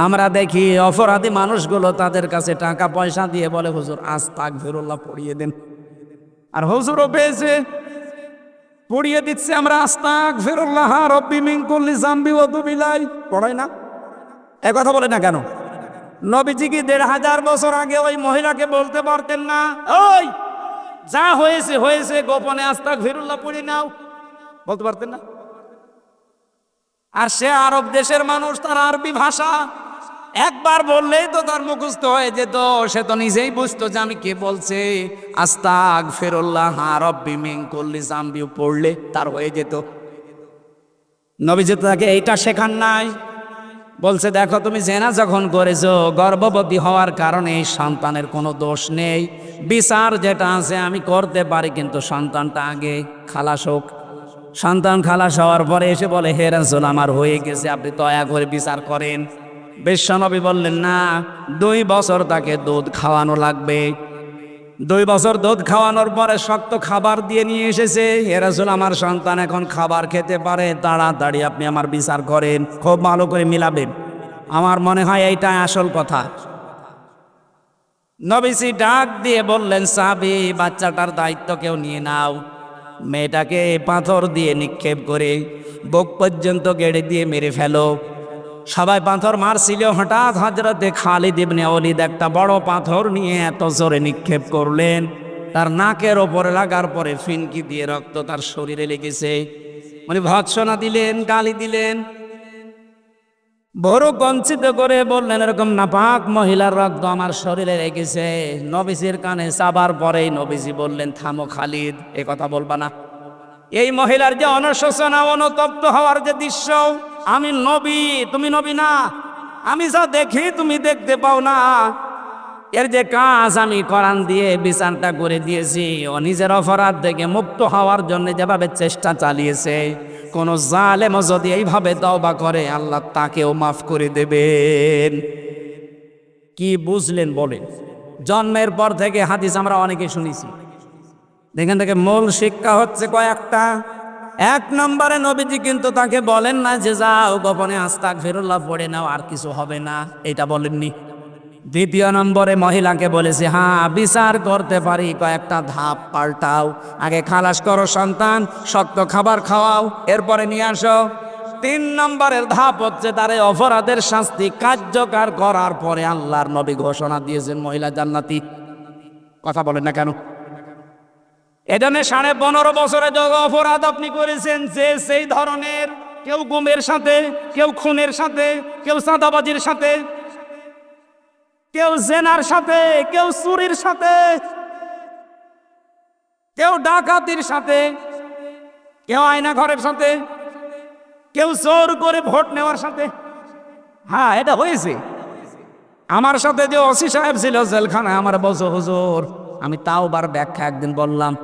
আমরা দেখি অপরাধী মানুষগুলো তাদের কাছে টাকা পয়সা দিয়ে বলে হুজুর আস্তাগফিরুল্লাহ পড়িয়ে দেন। আর হুজুরও পেয়েছে, পড়িয়ে দিচ্ছে। আমরা আস্তাগফিরুল্লাহ রব্বি মিন কুল্লি যামবি ওয়া তুবু ইলাইহি পড়াই না? এ কথা বলে না কেন? নবীজি কি 1500 বছর আগে ওই মহিলাকে বলতে পারতেন না, ওই যা হয়েছে হয়েছে, গোপনে আস্তাগফিরুল্লাহ পড়ে নাও? বলতে পারতেন না? আর সে আরব দেশের মানুষ, তার আরবি ভাষা, একবার বললেই তো তার মুখস্থ হয়ে যেত। সে তো নিজেই বুঝতো যে আমি কে বলছে। আস্তাগফিরুল্লাহ রব্বি মিন কুল্লি যামবি পড়লে তার হয়ে যেত। নবীজি তাকে এইটা শেখান নাই। বলছে দেখো তুমি জেনা যখন করেছো, গর্ভবতী হওয়ার কারণে সন্তানের কোনো দোষ নেই, বিচার যেটা আছে আমি করতে পারি, কিন্তু সন্তানটা আগে খালাস হোক। সন্তান খালাস হওয়ার পরে এসে বলে, হে রাসূল আমার হয়ে গেছে, আপনি দয়া করে বিচার করেন। বিশ্বনবী বললেন না, 2 বছর তাকে দুধ খাওয়ানো লাগবে। 2 বছর দুধ খাওয়ানোর পরে শক্ত খাবার দিয়ে নিয়ে এসেছে। হে রাসূল আমার সন্তান এখন খাবার খেতে পারে, তাড়াতাড়ি আপনি আমার বিচার করেন, খুব ভালো করে মিলাবেন। আমার মনে হয় এইটাই আসল কথা। নবীজি ডাক দিয়ে বললেন, সাহাবী বাচ্চাটার দায়িত্ব কেউ নিয়ে নাও। মেয়েটাকে পাথর দিয়ে নিক্ষেপ করে বুক পর্যন্ত গেড়ে দিয়ে মেরে ফেলো। সবাই পাথর মারছিল, হঠাৎ হযরতে খালিদ ইবনে ওলীদ একটা বড় পাথর নিয়ে এত জোরে নিক্ষেপ করলেন, তার নাকের ওপরে লাগার পরে ফিনকি দিয়ে রক্ত তার শরীরে লেগেছে। উনি ভৎসনা দিলেন, গালি দিলেন, বড় কঞ্চিত করে বললেন, এরকম নাপাক মহিলার রক্ত আমার শরীরে লেগেছে। নবীজির কানে চাবার পরেই নবীজি বললেন, থামো খালিদ, এ কথা বলবা না। এই মহিলার যে অনশোচনা, অনুতপ্ত হওয়ার যে দৃশ্য, আমি নবী, তুমি নবী না, আমি যা দেখি তুমি দেখতে পাও না, এর যে কাজ আমি কোরআন দিয়ে বিচারটা করে দিয়েছি। ও নিজের অপরাধ থেকে মুক্ত হওয়ার জন্য যেভাবে চেষ্টা চালিয়েছে, কোন জালেম যদি এইভাবে তওবা করে আল্লাহ তাকেও মাফ করে দেবেন। কি বুঝলেন বলেন? জন্মের পর থেকে হাদিস আমরা অনেকে শুনেছি, এখান থেকে মূল শিক্ষা হচ্ছে কয়েকটা। এক নম্বরে নবীজি কিন্তু তাকে বলেন না যে যাও গোপনে আস্তাগফিরুল্লাহ পড়ে নাও, আর কিছু হবে না, এটা বলেননি। দ্বিতীয় নম্বরে মহিলাকে বলেছে হ্যাঁ বিচার করতে পারি, কয়েকটা ধাপ পাল্টাও, আগে খালাস করো সন্তান, শক্ত খাবার খাওয়াও, এরপরে নিয়ে আসো। তিন নম্বরের ধাপ হচ্ছে তার এই অপরাধের শাস্তি কার্যকর করার পরে আল্লাহর নবী ঘোষণা দিয়েছেন মহিলা জান্নাতি। কথা বলেন না কেন? এজন্য 15.5 বছরে যত অপরাধ আপনি করেছেন, যে সেই ধরনের, কেউ গুমের সাথে, কেউ খুনের সাথে, কেউ চাঁদাবাজির সাথে, কেউ জেনার সাথে, কেউ চুরির সাথে, কেউ ডাকাতির সাথে, কেউ আয়না ঘরের সাথে, কেউ জোর করে ভোট নেওয়ার সাথে। হ্যাঁ এটা হয়েছে। আমার সাথে যে ওসি সাহেব ছিল জেলখানায়, আমার বলছো হুজুর, আমি তাও বার ব্যাখ্যা একদিন বললাম,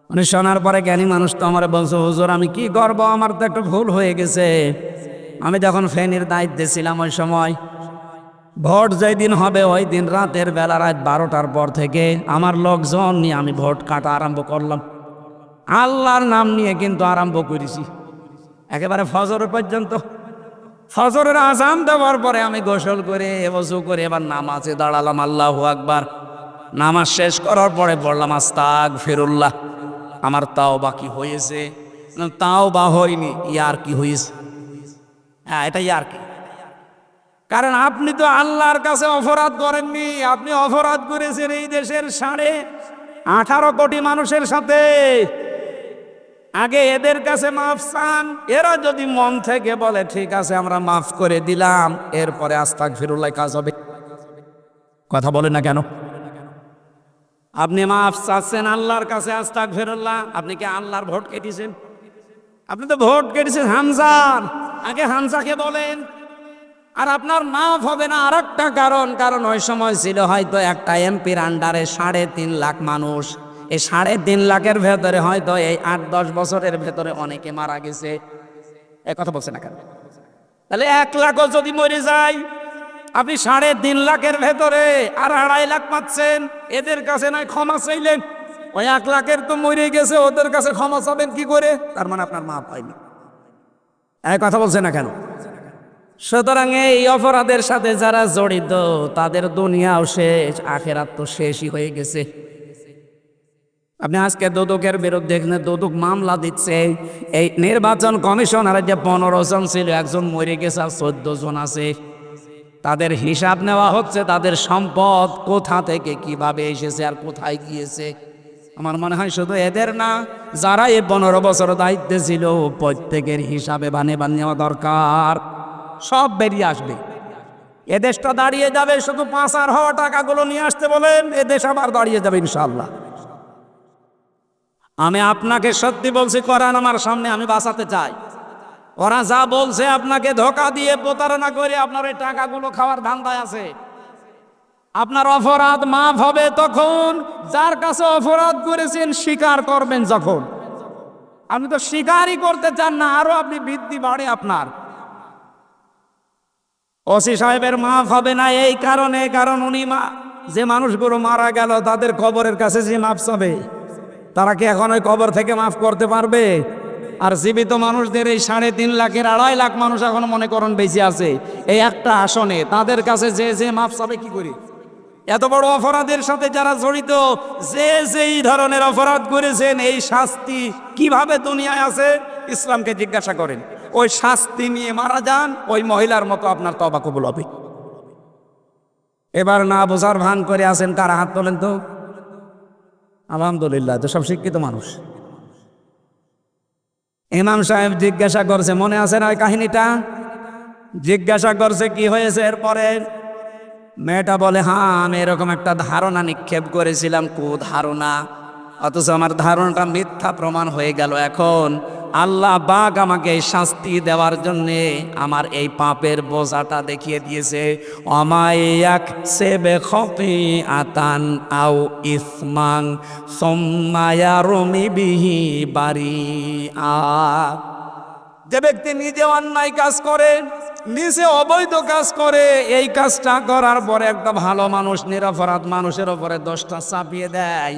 মানে শোনার পরে জ্ঞানী মানুষ তো আমার বলছো হুজুর আমি কি করবো, আমার তো একটা ভুল হয়ে গেছে। আমি যখন ফেনীর দায়িত্বে ছিলাম ওই সময় ভোট যেই দিন হবে ওই দিন রাতের বেলা, রাত 12টার পর থেকে আমার লোকজন নিয়ে আমি ভোট কাটা আরম্ভ করলাম। আল্লাহর নাম নিয়ে কিন্তু আরম্ভ করেছি একেবারে ফজর পর্যন্ত। ফজরের আজান দেওয়ার পরে আমি গোসল করে ওযু করে এবার নামাজে দাঁড়ালাম, আল্লাহু আকবার। নামাজ শেষ করার পরে পড়লাম আস্তাগফিরুল্লাহ। আমার তাওবা কি হয়েছে? তাওবা হয়নি, ইয়ার কি হয়েছে? হ্যাঁ এটা ইয়ার কি, কারণ আপনি তো আল্লাহর কাছে অপরাধ করেননি, আপনি অপরাধ করেছেন এই দেশের 18.5 কোটি মানুষের সাথে। আগে এদের কাছে মাফ চান, এরা যদি মন থেকে বলে ঠিক আছে আমরা মাফ করে দিলাম, এরপরে আস্তাগফিরুল্লাহ কাজ হবে। কথা বলেন না কেন? আপনি মাফ চাচ্ছেন আল্লাহর কাছে আস্তাগফিরুল্লাহ, আপনি কি আল্লাহর ভোট কেটেছেন? আপনি তো ভোট কেটেছেন হামজার, আগে হামজাকে বলেন। আর আপনার মাফ হবে না আর একটা কারণ ওই সময় ছিল হয়তো একটা এমপির আন্ডারে 3.5 লাখ মানুষ। এই 3.5 লাখের ভেতরে হয়তো এই 8-10 বছরের ভেতরে অনেকে মারা গেছে। এই কথা বলছে না কেন? তাহলে 1 লাখও যদি মরে যায়, আপনি 3.5 লাখের ভেতরে আর 2.5 লাখ পাচ্ছেন, এদের কাছে নয় ক্ষমা চাইলেন, ওই 1 লাখের তো মরে গেছে, ওদের কাছে ক্ষমা চাবেন কি করে? তার মানে আপনার মাফ হয়নি। এই কথা বলছে না কেন? সুতরাং এই অপরাধের সাথে যারা জড়িত তাদের দুনিয়াও শেষ, আখেরাত তো শেষই হয়ে গেছে। আপনি আজকে দুদকের বিরুদ্ধে এখানে দুদক মামলা দিচ্ছে। এই নির্বাচন কমিশনারের যে 15 জন ছিল, একজন মরে গেছে আর 14 জন আছে। তাদের হিসাব নেওয়া হচ্ছে, তাদের সম্পদ কোথা থেকে কিভাবে এসেছে আর কোথায় গিয়েছে। আমার মনে হয় শুধু এদের না, যারা এই 15 বছর দায়িত্বে ছিল প্রত্যেকের হিসাবে বানেবার নেওয়া দরকার। সব বেরিয়ে আসবে, এদেশটা দাঁড়িয়ে যাবে। শুধু পাচার হওয়া টাকাগুলো নিয়ে আসতে বলেন, এদেশ আবার দাঁড়িয়ে যাবে ইনশাআল্লাহ। আমি আপনাকে সত্যি বলছি, কোরআন আমার সামনে, আমি বাঁচাতে চাই। ওরা যা বলছে আপনাকে ধোঁকা দিয়ে প্রতারণা করে আপনার এই টাকাগুলো খাওয়ার ধান্দায় আছে। আপনার অপরাধ মাফ হবে তখন যার কাছে অপরাধ করেছেন স্বীকার করবেন যখন। আপনি তো স্বীকারই করতে চান না, আরো আপনি বৃদ্ধি বাড়ে আপনার। ওসি সাহেবের মাফ হবে না এই কারণে, কারণ উনি যে মানুষগুলো মারা গেল তাদের কবরের কাছে যে মাফ চাবে, তারা কি এখন ওই কবর থেকে মাফ করতে পারবে? আর জীবিত মানুষদের এই 3.5 লাখের 2.5 লাখ মানুষ এখন মনে করেন বেঁচে আছে এই একটা আসনে, তাদের কাছে যে মাফ চাবে কি করে? এত বড় অপরাধের সাথে যারা জড়িত, যেই ধরনের অপরাধ করেছেন, এই শাস্তি কিভাবে দুনিয়ায় আছে ইসলামকে জিজ্ঞাসা করেন। ওই শাস্তি নিয়ে মারা যান, ওই মহিলার মতো আপনার তওবা কবুল হবে। এবার না বোঝার ভান করে আছেন, কারা হাত তোলেন তো? আলহামদুলিল্লাহ, তো সব শিক্ষিত মানুষ। ইমাম সাহেব জিজ্ঞাসা করছে, মনে আছে না ওই কাহিনীটা? জিজ্ঞাসা করছে কি হয়েছে, এরপরে মেয়েটা বলে হ্যাঁ আমি এরকম একটা ধারণা নিক্ষেপ করেছিলাম, কুধারণা, অথচ আমার ধারণাটা মিথ্যা প্রমাণ হয়ে গেল। এখন আল্লাহ পাক আমাকে এই শাস্তি দেওয়ার জন্যে আমার এই পাপের বোঝাটা দেখিয়ে দিয়েছে। অমায়াক সেবে খপি আতান আও ইসমাং সম্মায়ারমি বিহি বাড়ি। যে ব্যক্তি নিজে অন্যায় কাজ করে, নিচে অবৈধ কাজ করে, এই কাজটা করার পরে একটা ভালো মানুষ নিরপরাধ মানুষের ওপরে দোষটা চাপিয়ে দেয়,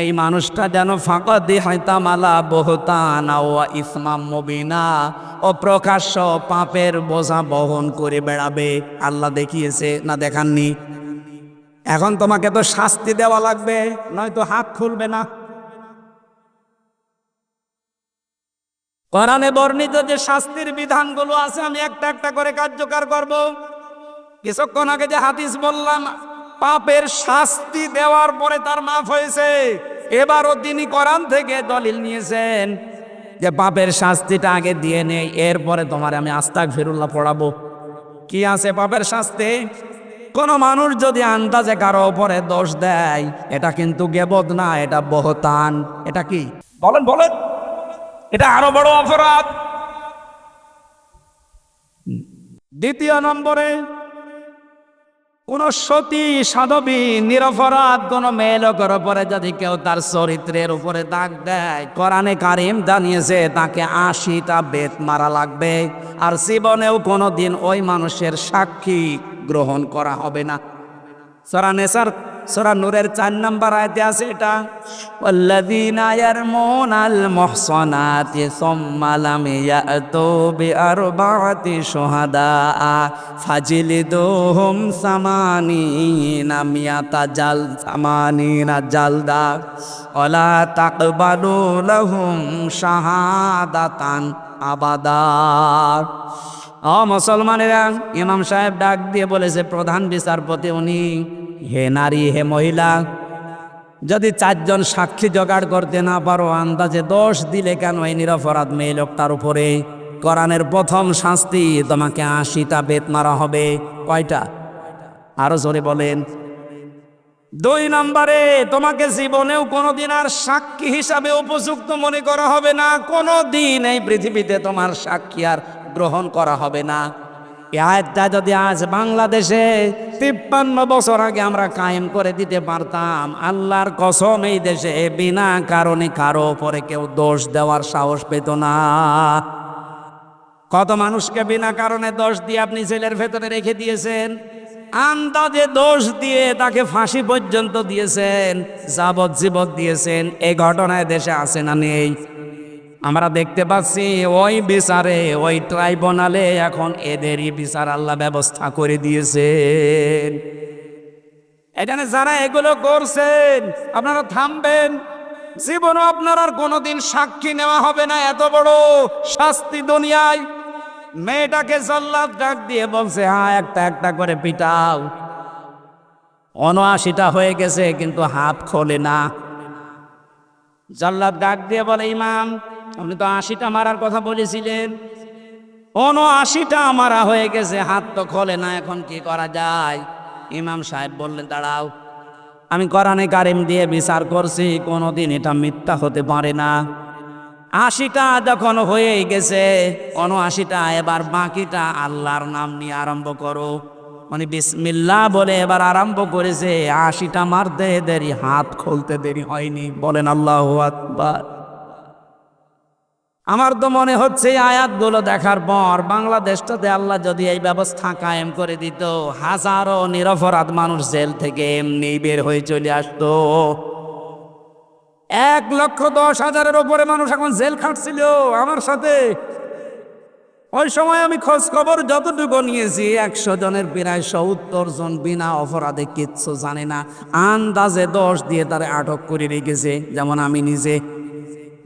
এই মানুষটা যেন ফাঁকাদি হাইতামালা বহুতানা ও ইসমাম মুবিনা, ও প্রকাশ্য পাপের বোঝা বহন করে বেড়াবে। আল্লাহ দেখিয়েছে না দেখাননি? এখন তোমাকে তো শাস্তি দেওয়া লাগবে, নয়তো হাত খুলবে না। কোরআনে বর্ণিত যে শাস্তির বিধানগুলো আছে আমি একটা একটা করে কার্যকর করব। কিছুক্ষণ আগে যে হাদিস বললাম, পাপের শাস্তি দেওয়ার পরে তার মাফ হয়েছে, এবারও তিনি কোরআন থেকে দলিল নিয়েছেন যে পাপের শাস্তিটা আগে দিয়ে নেই, এরপরে তোমার আমি আস্তাগফিরুল্লাহ পড়াবো। কি আছে পাপের শাস্তি? কোন মানুষ যদি আন্দাজে কারো উপরে দোষ দেয়, এটা কিন্তু গীবত না, এটা বহতান। এটা কি বলেন বলেন? এটা আরো বড় অপরাধ। দ্বিতীয় নম্বরে, কোন সতী সাধবী নিরপরাধ কোন মেয়ে লোকের উপরে যদি কেউ তার চরিত্রের উপরে দাগ দেয়, কোরআনে কারিম জানিয়েছে তাকে 80টা বেত মারা লাগবে, আর জীবনেও কোনোদিন ওই মানুষের সাক্ষী গ্রহণ করা হবে না। সূরা নেসার সূরা নূরের 4 নম্বর আয়াতে আছে এটা, ওয়াল্লাযীনা ইয়ারমুনাল মুহসানাতি সুম্মা লাম ইয়াতু বিআরবা'তি শুহাদা ফাজলিদুহুম সামানিনা জালদা ওয়ালা তাকবালু লাহুম শাহাদাতান আবাদা। ও মুসলমানেরা, ইমাম সাহেব ডাক দিয়ে বলেছে, প্রধান বিচারপতি উনি, হে নারী হে মহিলা, যদি 4 জন সাক্ষী জোগাড় করতে না পারো, আন্দাজে দোষ দিলে কেন এই নিরপরাধ মেয়ে লোকটার উপরে? কোরআনের প্রথম শাস্তি, তোমাকে 80টা বেত মারা হবে। কয়টা? আরো জোরে বলেন। 2 নম্বরে, তোমাকে জীবনেও কোনোদিন আর সাক্ষী হিসাবে উপযুক্ত মনে করা হবে না, কোনোদিন এই পৃথিবীতে তোমার সাক্ষী আর গ্রহণ করা হবে না। এই আয়াতটা যদি আজ বাংলাদেশে 53 বছর আগে আমরা কায়েম করে দিতে পারতাম, আল্লাহর কসম এই দেশে বিনা কারণে কারো উপরে কেউ দোষ দেওয়ার সাহস পেত না। কত মানুষকে বিনা কারণে দোষ দিয়ে আপনি জেলের ভেতরে রেখে দিয়েছেন, আন্দাজে দোষ দিয়ে তাকে ফাঁসি পর্যন্ত দিয়েছেন, যাবজ্জীবন দিয়েছেন। এই ঘটনায় দেশে আছে না নেই? আমরা দেখতে পাচ্ছি ওই বিচারে, ওই ট্রাইব্যুনালে এখন এদেরই বিচার আল্লাহ ব্যবস্থা করে দিয়েছেন। এখানে যারা এগুলো করছেন, আপনারা থামবেন, জীবনও আপনার আর কোনোদিন সাক্ষী নেওয়া হবে না। এত বড় শাস্তি দুনিয়ায়। মেয়েটাকে জল্লাদ ডাক দিয়ে বলছে, হ্যাঁ একটা একটা করে পিটাও। 79টা হয়ে গেছে, কিন্তু হাত খোলে না। জল্লাদ ডাক দিয়ে বলে, ইমাম আপনি তো 80টা মারার কথা বলেছিলেন, 79টা মারা হয়ে গেছে, হাত তো খোলে না, এখন কি করা যায়? ইমাম সাহেব বললেন, দাঁড়াও, আমি কোরআনে কারিম দিয়ে বিচার করছি, কোনোদিন এটা মিথ্যা হতে পারে না। 80টা যখন হয়ে গেছে, 79টা, এবার বাকিটা আল্লাহর নাম নিয়ে আরম্ভ করো। মানে বিসমিল্লাহ বলে এবার আরম্ভ করেছে। 80টা মারতে দেরি, হাত খুলতে দেরি হয়নি। বলেন আল্লাহু আকবার। আমার তো মনে হচ্ছে এই আয়াতগুলো দেখার পর বাংলাদেশটাতে আল্লাহ যদি এই ব্যবস্থা কায়েম করে দিত, হাজারো নিরপরাধ মানুষ জেল থেকে এমনি বের হয়ে চলে আসতো। 1,10,000-এর উপরে মানুষ এখন জেল খাটছিল আমার সাথে। ওই সময় আমি খোঁজ খবর যতটুকু নিয়েছি, 100 জনের প্রায় 70 জন বিনা অপরাধে কিচ্ছু জানে না, আন্দাজে দোষ দিয়ে তারা আটক করে রেখেছে। যেমন আমি নিজে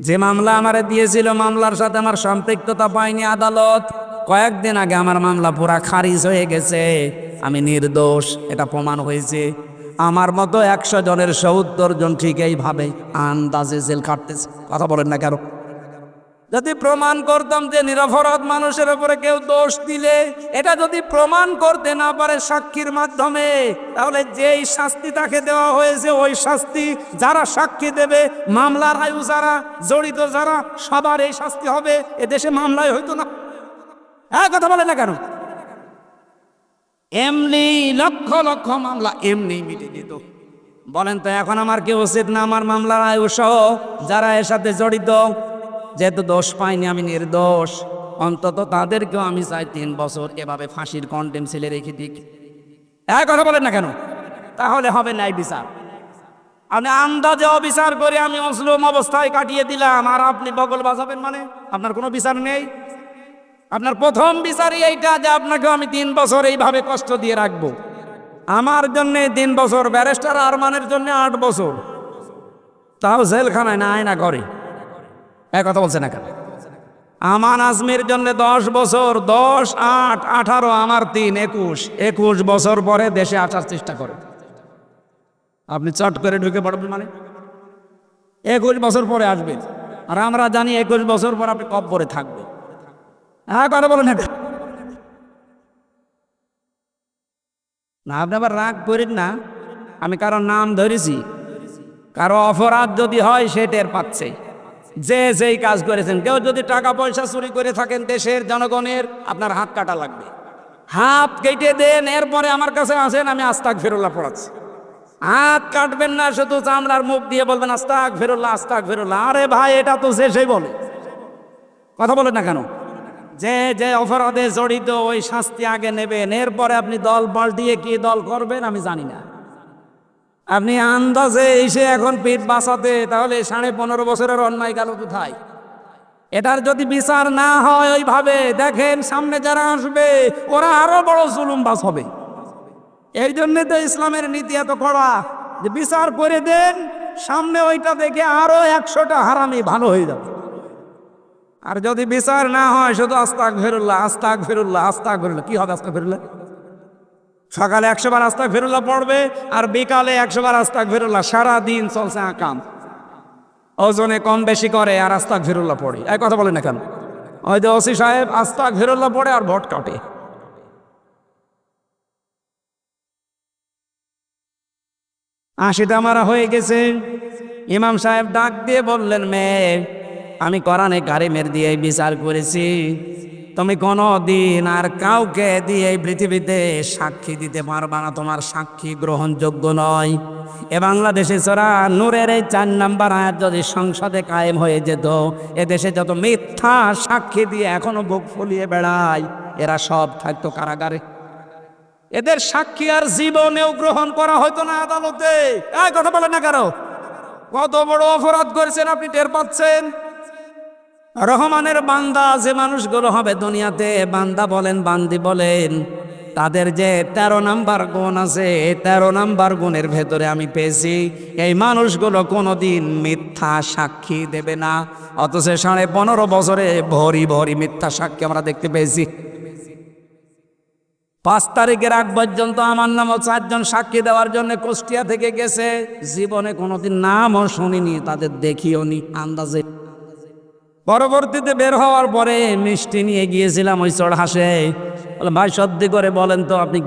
যে মামলা আমারে দিয়েছিল, মামলার সাথে আমার সম্পৃক্ততা পায়নি আদালত। কয়েকদিন আগে আমার মামলা পুরা খারিজ হয়ে গেছে, আমি নির্দোষ, এটা প্রমাণ হয়েছে। আমার মতো 100 জনের 70 জন ঠিক এইভাবে আন্দাজে জেল কাটতেছে। কথা বলেন না কেন? যদি প্রমাণ করতাম যে নিরপরাধ মানুষের উপরে কেউ দোষ দিলে, এটা যদি প্রমাণ করতে না পারে সাক্ষীর মাধ্যমে, তাহলে যেই শাস্তি তাকে দেওয়া হয়েছে ওই শাস্তি যারা সাক্ষী দেবে, মামলার আয়ু যারা জড়িত, যারা, সবার এই শাস্তি হবে। এদেশে মামলায় হইতো না। কথা বলে না কেন? এমনি লক্ষ লক্ষ মামলা এমনি মিটে দিত। বলেন তো এখন আমার কি উচিত না আমার মামলার আয়ু সহ যারা এর সাথে জড়িত, যেহেতু দোষ পাইনি, আমি নির্দোষ, অন্তত তাদেরকেও আমি চাই 3 বছর এভাবে ফাঁসির কন্ডেম ছেলে রেখে দিক। কথা বলেন না কেন? তাহলে হবে ন্যায় বিচার। আপনি আন্দাজে অবিচার করে আমি অসলম অবস্থায় কাটিয়ে দিলাম, আর আপনি বগল বাজাবেন, মানে আপনার কোনো বিচার নেই। আপনার প্রথম বিচারই এইটা যে আপনাকে আমি 3 বছর এইভাবে কষ্ট দিয়ে রাখবো। আমার জন্যে 3 বছর, ব্যারিস্টার আরমানের জন্য 8 বছর, তাও জেলখানায় না আয়না করে। কথা বলছে না কেন? আমান আজমির জন্য 10 বছর, 10, 8, 18, আমার 3, 21 বছর পরে দেশে আসার চেষ্টা করে। আপনি চট করে ঢুকে পড়বেন, মানে 21 বছর পরে আসবেন, আর আমরা জানি 21 বছর পর আপনি কব্বরে থাকবেন। কথা বলেন না, আপনি আবার রাগ করেন না। আমি কারো নাম ধরেছি, কারো অপরাধ যদি হয় সে টের পাচ্ছে, যে যেই কাজ করেছেন। কেউ যদি টাকা পয়সা চুরি করে থাকেন দেশের জনগণের, আপনার হাত কাটা লাগবে, হাত কেটে দেন, এরপরে আমার কাছে আসেন, আমি আস্তাগফিরুল্লাহ পড়াচ্ছি। হাত কাটবেন না, শুধু চামড়ার মুখ দিয়ে বলবেন আস্তাগফিরুল্লাহ আস্তাগফিরুল্লাহ। আরে ভাই, এটা তো যে সেই বলে। কথা বলেন না কেন? যে যে অপরাধে জড়িত ওই শাস্তি আগে নেবেন, এরপরে আপনি দল পাল্টিয়ে কি দল করবেন আমি জানি না। আপনি আন্দাজে এসে এখন পেট বাঁচাতে, তাহলে 15.5 বছরের অন্যায় গেল কোথায়? এটার যদি বিচার না হয় ওইভাবে, দেখেন সামনে যারা আসবে ওরা আরো বড় জুলুমবাজ হবে। এই জন্যে তো ইসলামের নীতি এত কড়া, যে বিচার করে দেন, সামনে ওইটা দেখে আরো 100টা হারামি ভালো হয়ে যাবে। আর যদি বিচার না হয়, শুধু আস্তাগফিরুল্লাহ আস্তাগফিরুল্লাহ আস্তাগফিরুল্লাহ, কি হবে আস্তাগফিরুল্লাহ? সকালে 100 বার আস্তাগফিরুল্লাহ পড়বে, আর বিকালে 100 বার আস্তাগফিরুল্লাহ। সারাদিন চলছে আকাম, ওজনে কম বেশি করে আর আস্তাগফিরুল্লাহ পড়ে। কথা বলেন না কেন? ওই যে ওসি সাহেব আস্তাগফিরুল্লাহ পড়ে আর ভোট কাটে। 80টা মারা হয়ে গেছে। ইমাম সাহেব ডাক দিয়ে বললেন, মেয়ে, আমি কোরআনে কারিমের দিয়ে বিচার করেছি, তুমি কোনো দিন আর কাউকে দিয়ে এই পৃথিবীতে সাক্ষী দিতে পারবা না, তোমার সাক্ষী গ্রহণযোগ্য নয়। বাংলাদেশে সূরা নূরের এই 4 নম্বর আয়াত যদি সংসদে কায়েম হয়ে যেত, এদেশে যত মিথ্যা সাক্ষী দিয়ে এখনো বুক ফুলিয়ে বেড়ায়, এরা সব থাকতো কারাগারে। এদের সাক্ষী আর জীবনেও গ্রহণ করা হয়তো না আদালতে। কথা বলেন না কারো? কত বড় অপরাধ করেছেন আপনি টের পাচ্ছেন? রহমানের বান্দা যে মানুষগুলো হবে দুনিয়াতে, বান্দা বলেন বান্দি বলেন, তাদের যে 13 নাম্বার গুণ আছে, 13 নাম্বার গুণের ভেতরে আমি পেয়েছি এই মানুষগুলো কোনোদিন মিথ্যা সাক্ষী দেবে না। অথচ 15.5 বছরে ভরি ভরি মিথ্যা সাক্ষী আমরা দেখতে পেয়েছি। 5 তারিখের আগ পর্যন্ত আমার নামও 4 জন সাক্ষী দেওয়ার জন্য কুষ্টিয়া থেকে গেছে, জীবনে কোনোদিন নামও শুনিনি, তাদের দেখিও নি, আন্দাজে। পরবর্তীতে বের হওয়ার পরে মিষ্টি নিয়ে গিয়েছিলাম ওই চড়হাসে। বলে, ভাই সত্যি করে বলেন তো আপনি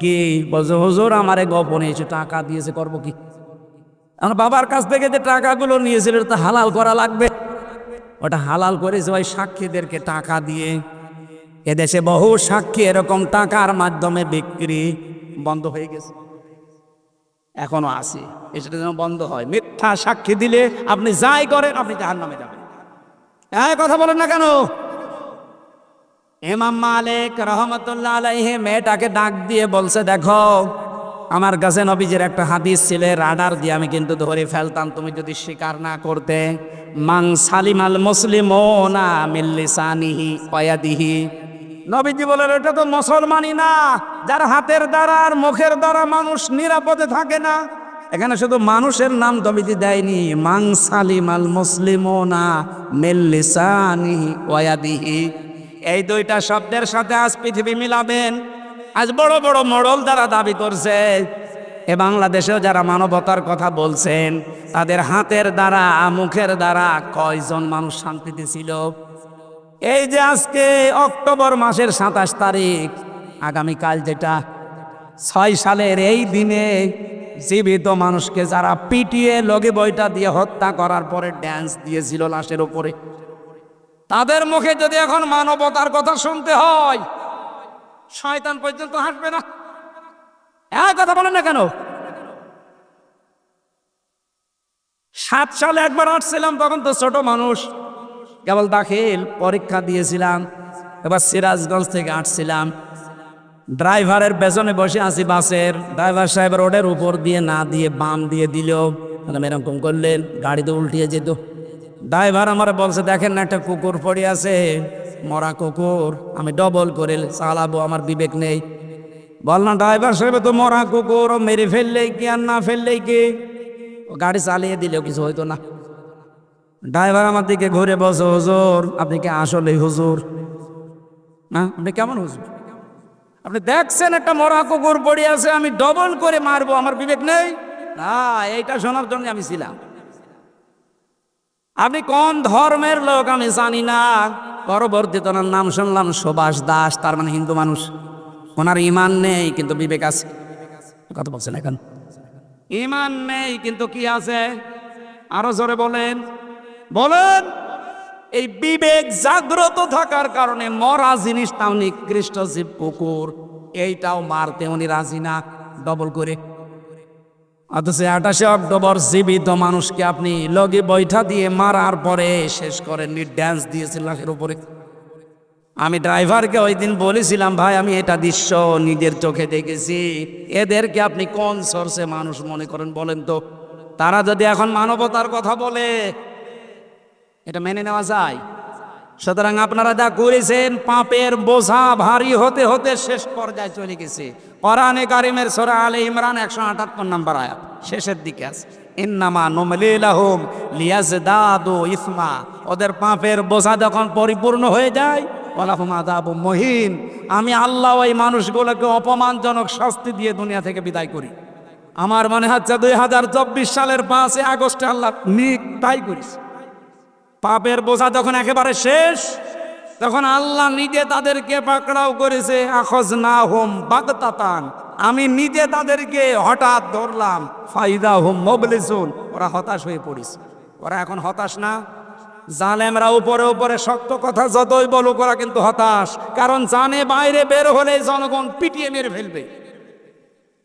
কি বলছে, হুজুর আমারে গোপনে এসে টাকা দিয়েছে, করবো কি? আমার বাবার কাছ থেকে যে টাকাগুলো নিয়েছিল তা হালাল করা লাগবে। ওটা হালাল করেছে ওই সাক্ষীদেরকে টাকা দিয়ে। এদেশে বহু সাক্ষী এরকম টাকার মাধ্যমে বিক্রি বন্ধ হয়ে গেছে, এখনো আছে। এটা যেন বন্ধ হয়। মিথ্যা সাক্ষী দিলে আপনি যাই করেন আপনি জাহান্নামে যাবেন। কথা বলেন না কেন? ইমাম মালিক রহমতুল্লাহ আলাইহি মেয়েটাকে ডাক দিয়ে বলছে, দেখো আমার কাছে নবীজির একটা হাদিস ছিল, রাডার দিয়ে আমি কিন্তু ধরে ফেলতাম তুমি যদি স্বীকার না করতে। মান সালিমাল মুসলিমুনা মিন লিসানিহি ওয়া ইয়াদিহি। নবীজি বলেন, এটা তো মুসলমানই না যার হাতের দ্বারা আর মুখের দ্বারা মানুষ নিরাপদে থাকে না। এখানে শুধু মানুষের নাম নবীজি দেয়নি, মান সালিমাল মুসলিমুনা মিন লিসানিহি ওয়া ইয়াদিহি। এই 2টা শব্দের সাথে আজ পৃথিবী মিলাবেন। আজ বড় বড় মডল যারা দাবি করছে, বাংলাদেশেও যারা মানবতার কথা বলছেন, তাদের হাতের দ্বারা মুখের দ্বারা কয়জন মানুষ শান্তিতে ছিল? এই যে আজকে অক্টোবর মাসের 27 তারিখ, আগামীকাল যেটা 6 সালের এই দিনে জীবিত মানুষকে যারা পিটিয়ে লগে বইটা দিয়ে হত্যা করার পরে ড্যান্স দিয়েছিল লাশের উপরে, তাদের মুখে যদি এখন মানবতার কথা শুনতে হয়, শয়তান পর্যন্ত হাসবে না। কথা বলেন না কেন? 7 সালে একবার আসছিলাম, তখন তো ছোট মানুষ, কেবল দাখিল পরীক্ষা দিয়েছিলাম, এবার সিরাজগঞ্জ থেকে আসছিলাম। ড্রাইভারের পেছনে বসে আছি বাসের, ড্রাইভার সাহেব রোডের উপর দিয়ে না দিয়ে বাম দিয়ে দিল, এরকম করলেন, গাড়ি তো উল্টিয়ে যেত। ড্রাইভার আমার বলছে, দেখেন না একটা কুকুর পড়ে আছে, মরা কুকুর, আমি ডবল করে চালাবো, আমার বিবেক নেই। বললাম ড্রাইভার সাহেব তো মরা কুকুর, ও মেরে ফেললেই কি আর না ফেললেই কি, ও গাড়ি চালিয়ে দিলেও কিছু হইতো না। ড্রাইভার আমার দিকে ঘুরে বসে, হুজুর আপনি কি আসলেই হুজুর? না, আপনি কেমন হুজুর? আপনি দেখছেন একটা মরা কুকুর পড়ে আছে, আমি ডবল করে মারবো, আমার বিবেক নেই? না, এইটা শোনার জন্য আমি ছিলাম। আপনি কোন ধর্মের লোক আমি জানি না, পরবর্তীতে ওনার নাম শুনলাম সুভাষ দাস, তার মানে হিন্দু মানুষ। ওনার ইমান নেই কিন্তু বিবেক আছে। কথা বলছেন এখন, ইমান নেই কিন্তু কি আছে? আরো জোরে বলেন, বলেন। এই বিবেক জাগ্রত থাকার কারণে মরা জিনিসটা নিকৃষ্ট জীব কুকুর, এইটাও মারতে উনি রাজি না, ডবল করে। অথচ 28 অক্টোবর জীবিত মানুষকে আপনি লগে বৈঠা দিয়ে মারার পরে শেষ করেননি, ড্যান্স দিয়েছেন লাখের উপরে। আমি ড্রাইভারকে ওই দিন বলেছিলাম, ভাই আমি এটা দৃশ্য নিজের চোখে দেখেছি, এদেরকে আপনি কোন সোর্সে মানুষ মনে করেন বলেন তো? তারা যদি এখন মানবতার কথা বলে, এটা মেনে নেওয়া যায়? সুতরাং আপনারা যা করেছেন, পাপের বোঝা ভারী হতে হতে শেষ পর্যায়ে চলে গেছে। কোরআনে কারিমের সূরা আলে ইমরান 178 নম্বর আয়াত শেষের দিকে আছে, ইন্নামা নুমলি লাহুম লিয়াজদাদু ইসমা। ওদের পাপের বোঝা যখন পরিপূর্ণ হয়ে যায়, ওয়ালাহুম আযাবুম মুহিন, আমি আল্লাহ ওই মানুষগুলোকে অপমানজনক শাস্তি দিয়ে দুনিয়া থেকে বিদায় করি। আমার মনে হচ্ছে 2024 সালের 5 আগস্টে আল্লাহ তাই করেছে। পাপের বোঝা যখন একেবারে শেষ, তখন আল্লাহ নিজে তাদেরকে পাকড়াও করেছে, আখযনাহুম বাগতাতান, আমি নিজে তাদেরকে হঠাৎ ধরলাম, ফাইদা হুম মুবলিসুন, ওরা হতাশ হয়ে পড়েছে। ওরা এখন হতাশ না? জালেমরা উপরে উপরে শক্ত কথা যতই বলুক, ওরা কিন্তু হতাশ, কারণ জানে বাইরে বের হলে জনগণ পিটিয়ে মেরে ফেলবে।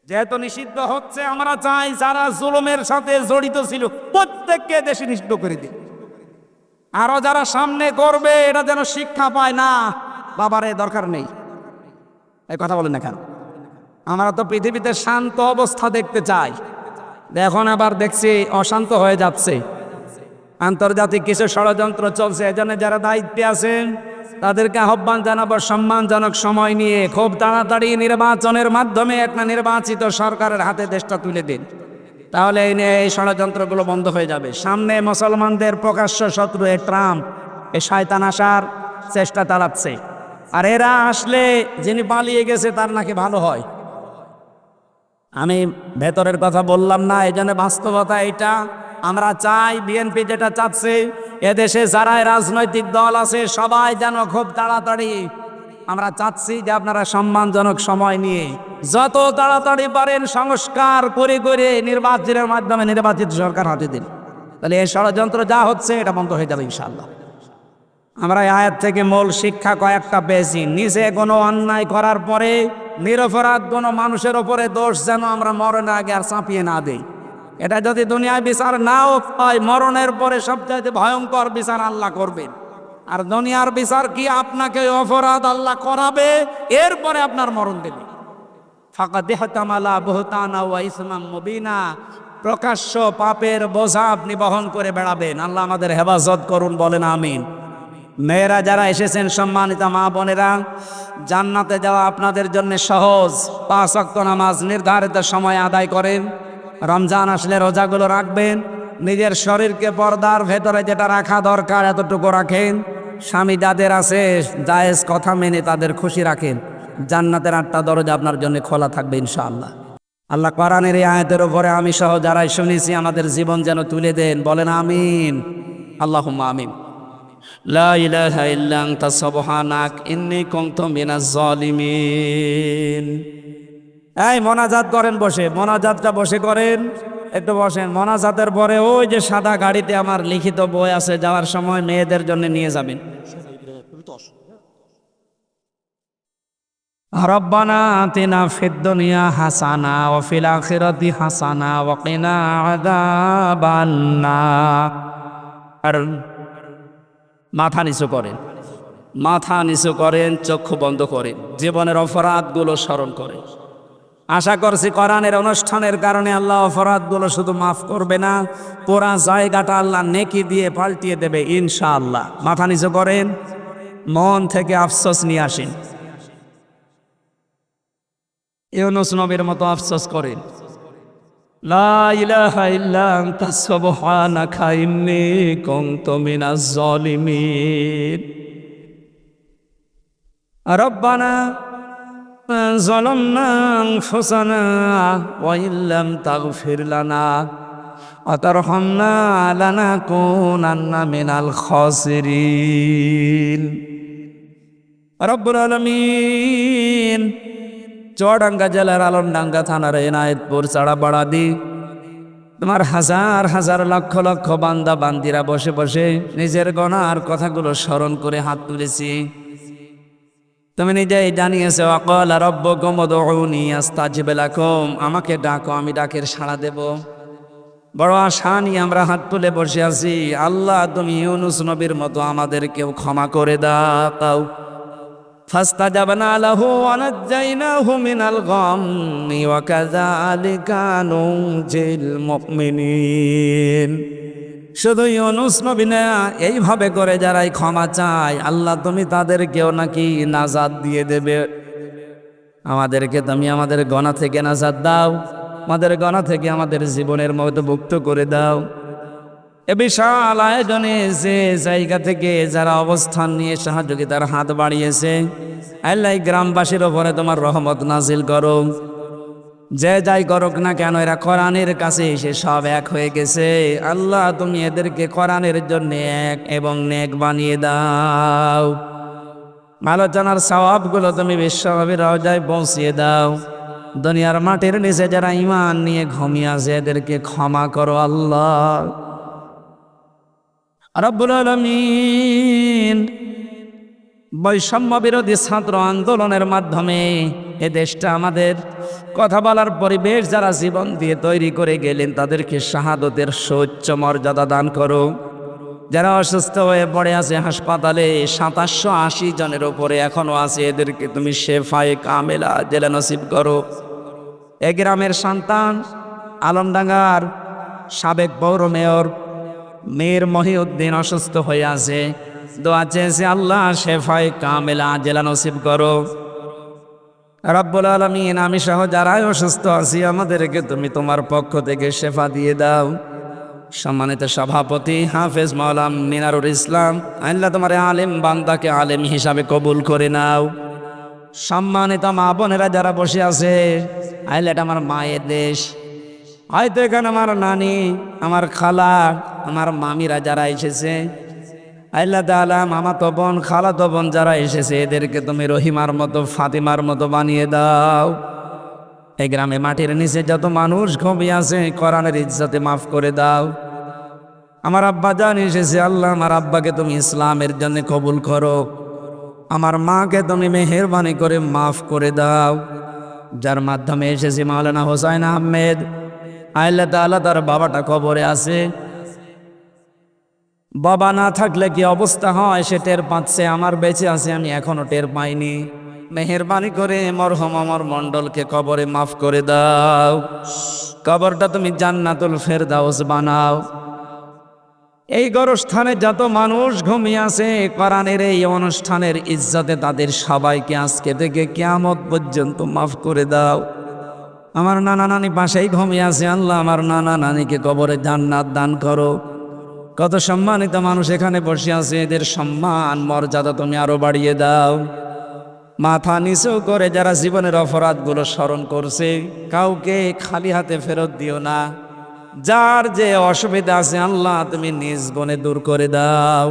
যেহেতু নিষিদ্ধ হচ্ছে, আমরা চাই যারা জুলুমের সাথে জড়িত ছিল প্রত্যেককে দেশে নিষিদ্ধ করে দিই। আরো যারা সামনে করবে এটা যেন শিক্ষা পায় না, বাবারে দরকার নেই। এই কথা বলেন না কেন? আমরা তো পৃথিবীতে শান্ত অবস্থা দেখতে চাই, এখন আবার দেখছি অশান্ত হয়ে যাচ্ছে। আন্তর্জাতিক কিছু ষড়যন্ত্র চলছে, এজন্য যারা দায়িত্বে আছেন তাদেরকে আহ্বান জানাবো, সম্মানজনক সময় নিয়ে খুব তাড়াতাড়ি নির্বাচনের মাধ্যমে একটা নির্বাচিত সরকারের হাতে দেশটা তুলে দিন, তাহলে এই ষড়যন্ত্রগুলো বন্ধ হয়ে যাবে। সামনে মুসলমানদের প্রকাশ্য শত্রু ট্রাম্প, এই শয়তান আসার চেষ্টা চালাচ্ছে, আর এরা আসলে যিনি পালিয়ে গেছে তার নাকি ভালো হয়। আমি ভেতরের কথা বললাম না, এই জন্য বাস্তবতা এটা। আমরা চাই বিএনপি যেটা চাচ্ছে, এদেশে যারা রাজনৈতিক দল আছে সবাই যেন খুব তাড়াতাড়ি, আমরা চাচ্ছি যে আপনারা সম্মানজনক সময় নিয়ে যত তাড়াতাড়ি পারেন সংস্কার করে করে নির্বাচনের মাধ্যমে নির্বাচিত সরকার হাতে দিন, তাহলে এই ষড়যন্ত্র যা হচ্ছে এটা বন্ধ হয়ে যাবে ইনশাআল্লাহ। আমরা এই আয়াত থেকে মূল শিক্ষা কয়েকটা পেয়েছি। নিজে কোনো অন্যায় করার পরে নিরপরাধ কোনো মানুষের ওপরে দোষ যেন আমরা মরণের আগে আর চাপিয়ে না দেই। এটা যদি দুনিয়ায় বিচার নাও হয়, মরণের পরে সবচাইতে ভয়ঙ্কর বিচার আল্লাহ করবেন। আর দুনিয়ার বিচার কি, আপনাকে অপরাধ আল্লাহ করাবে, এরপরে আপনার মরণ দেবে। ফাকাদ ইহতামালা বুহতানা ওয়া ইসমান মুবিনা, প্রকাশ্য পাপের বোঝা আপনি বহন করে বেড়াবেন। আল্লাহ আমাদের হেফাজত করুন, বলেন আমিন। মেয়েরা যারা এসেছেন, সম্মানিত মা বোনেরা, জান্নাতে যাওয়া আপনাদের জন্য সহজ। 5 ওয়াক্ত নামাজ নির্ধারিত সময় আদায় করেন, রমজান আসলে রোজাগুলো রাখবেন, নিজের শরীরকে পর্দার ভেতরে যেটা রাখা দরকার এতটুকু রাখেন, স্বামী যাদের আছে জায়েজ কথা মেনে তাদের খুশি রাখেন, জান্নাতের 8টা দরজা আপনার জন্য খোলা থাকবে ইনশাআল্লাহ। আল্লাহ কোরআনের এই আয়াতের উপরে আমি সহ যারাই শুনেছি আমাদের জীবন যেন তুলে দেন, বলেন আমিন, আল্লাহুম্মা আমিন। লা ইলাহা ইল্লা আনতা সুবহানাক ইন্নী কুনতু মিনাজ জালিমিন। এই মোনাজাত করেন, বসে মোনাজাতটা বসে করেন, একটু বসেন। মোনাজাতের পরে ওই যে সাদা গাড়িতে আমার লিখিত বই আছে, যাওয়ার সময় মেয়েদের জন্য নিয়ে যাবেন। রব্বানা আতিনা ফিদ দুনিয়া হাসানা ওয়া ফিল আখিরাতি হাসানা ওয়া কিনা আযাবান নার। মাথা নিচু করেন, মাথা নিচু করেন, চক্ষু বন্ধ করেন, জীবনের অপরাধগুলো স্মরণ করেন। আশা করছি কোরআনের অনুষ্ঠানের কারণে আল্লাহ অপরাধগুলো শুধু মাফ করবে না, পুরা জায়গাটা আল্লাহ নেকি দিয়ে পাল্টিয়ে দেবে ইনশাআল্লাহ। মাথা নিচু করেন, মন থেকে আফসোস নিয়ে আসেন। ইউনূস নবীর মতো আফসোস করেন, লা ইলাহা ইল্লা আনতা সুবহানাকা ইন্নী কুনতু মিনাজ জালিমিন। রব্বানা যালামনা আনফুসানা ওয়া ইল্লাম তাগফির লানা ওয়া তারহামনা লানাকুনান্না মিনাল খাসিরিন। রব্বুল আলামিন চুয়াডাঙ্গা জেলার আলমডাঙ্গা থানার এনায়েতপুর চাড়াপাড়াদি তোমার হাজার হাজার লক্ষ লক্ষ বান্দা বান্দিরা বসে বসে নিজের গনার কথাগুলো স্মরণ করে হাত তুলেছি। তুমি নিজেই জানিয়েছো, ওয়াকালা রাব্বুকুম উদউনি আস্তাজিব লাকুম, আমাকে ডাকো আমি ডাকের সাড়া দেব। বড় আশা নিয়ে আমরা হাত তুলে বসে আছি। আল্লাহ তুমি ইউনূস নবীর মতো আমাদেরকেও ক্ষমা করে দাও। ফাস্তাজাবনা লাহু ওয়া নাজ্জাইনাহু মিনাল গাম্মি ওয়া কাযালিকা নুনজিল মুমিনিন। শুধু ইউনূস নবী না, এইভাবে করে যারাই ক্ষমা চায় আল্লাহ তুমি তাদেরকেও নাকি নাজাত দিয়ে দেবে। আমাদেরকে তুমি আমাদের গুনাহ থেকে নাজাত দাও, আমাদের গুনাহ থেকে আমাদের জীবনের মধ্যে মুক্ত করে দাও। এ বিশাল আয়োজনে যে জায়গা থেকে যারা অবস্থান নিয়ে সহযোগিতার হাত বাড়িয়েছে, আল্লাহ গ্রামবাসীর ওপরে তোমার রহমত নাজিল করো। যে যাই করুক না কেন এরা কোরআনের কাছে এসে সব এক হয়ে গেছে। আল্লাহ তুমি এদেরকে কোরআনের জন্য এক এবং নেক বানিয়ে দাও। আলোচনার সওয়াবগুলো তুমি বিশ্বনবীর রওজায় পৌঁছিয়ে দাও। দুনিয়ার মাটির নিচে যারা ঈমান নিয়ে ঘুমিয়ে আছে এদেরকে ক্ষমা করো আল্লাহ রাব্বুল আলামিন। বৈষম্য বিরোধী ছাত্র আন্দোলনের মাধ্যমে এ দেশটা আমাদের কথা বলার পরিবেশ যারা জীবন দিয়ে তৈরি করে গেলেন তাদেরকে শাহাদতের সর্বোচ্চ মর্যাদা দান করো। যারা অসুস্থ হয়ে পড়ে আছে হাসপাতালে 2780 জনের উপরে এখনো আছে, এদেরকে তুমি শেফায়ে কামেলা জেলা নসিব করো। এ গ্রামের সন্তান আলমডাঙ্গার সাবেক পৌর মেয়র মীর মহিউদ্দিন অসুস্থ হয়ে আছে, দোয়া চেয়েছে আল্লাহ শেফায়ে কামেলা জেলা নসিব করো। রাব্বুল আলামিন আমি সহ যারাই অসুস্থ আছি আমাদেরকে তুমি তোমার পক্ষ থেকে শেফা দিয়ে দাও। সম্মানিত সভাপতি হাফেজ মাওলানা মিনারুল ইসলাম, আল্লাহ তোমার আলেম বান্দাকে আলেম হিসাবে কবুল করে নাও। সম্মানিত মা বোনেরা যারা বসে আছে, আল্লাহ এটা আমার মায়ের দেশ, হয়তো এখানে আমার নানি, আমার খালা, আমার মামিরা যারা এসেছে, আল্লাহ তাআলা মামাতো বোন খালাতো বোন যারা এসেছে এদেরকে তুমি রহিমার মতো ফাতিমার মতো বানিয়ে দাও। এই গ্রামে মাটির নিচে যত মানুষ ঘুমিয়ে আছে কোরআনের ইজ্জতে মাফ করে দাও। আমার আব্বা জান এসেছে, আল্লাহ আমার আব্বাকে তুমি ইসলামের জন্য কবুল করো। আমার মাকে তুমি মেহেরবানি করে মাফ করে দাও। যার মাধ্যমে এসেছি মাওলানা হোসাইন আহমেদ, আল্লাহ তাআলা তার বাবাটা কবরে আছে, বাবা না থাকলে কি অবস্থা হয় সে টের পাচ্ছে, আমার বেঁচে আছে আমি এখনো টের পাইনি। মেহেরবানি করে মরহুম আমার মণ্ডলকে কবরে মাফ করে দাও। কবরটা তুমি জান্নাতুল ফেরদাউস বানাও। এই গরস্থানে যত মানুষ ঘুমিয়ে আছে কোরআনের এই অনুষ্ঠানের ইজ্জতে তাদের সবাইকে আজকে থেকে কিয়ামত পর্যন্ত মাফ করে দাও। আমার নানা নানি পাশেই ঘুমিয়ে আছে, আল্লাহ আমার নানা নানিকে কবরে জান্নাত দান করো। কত সম্মানিত মানুষ এখানে বসে আছে, এদের সম্মান মর্যাদা তুমি আরো বাড়িয়ে দাও। মাথা নিচু করে যারা জীবনের অপরাধগুলো স্মরণ করছে কাউকে খালি হাতে ফেরত দিও না। যার যে অসুবিধা আছে আল্লাহ তুমি নিজ গুণে দূর করে দাও।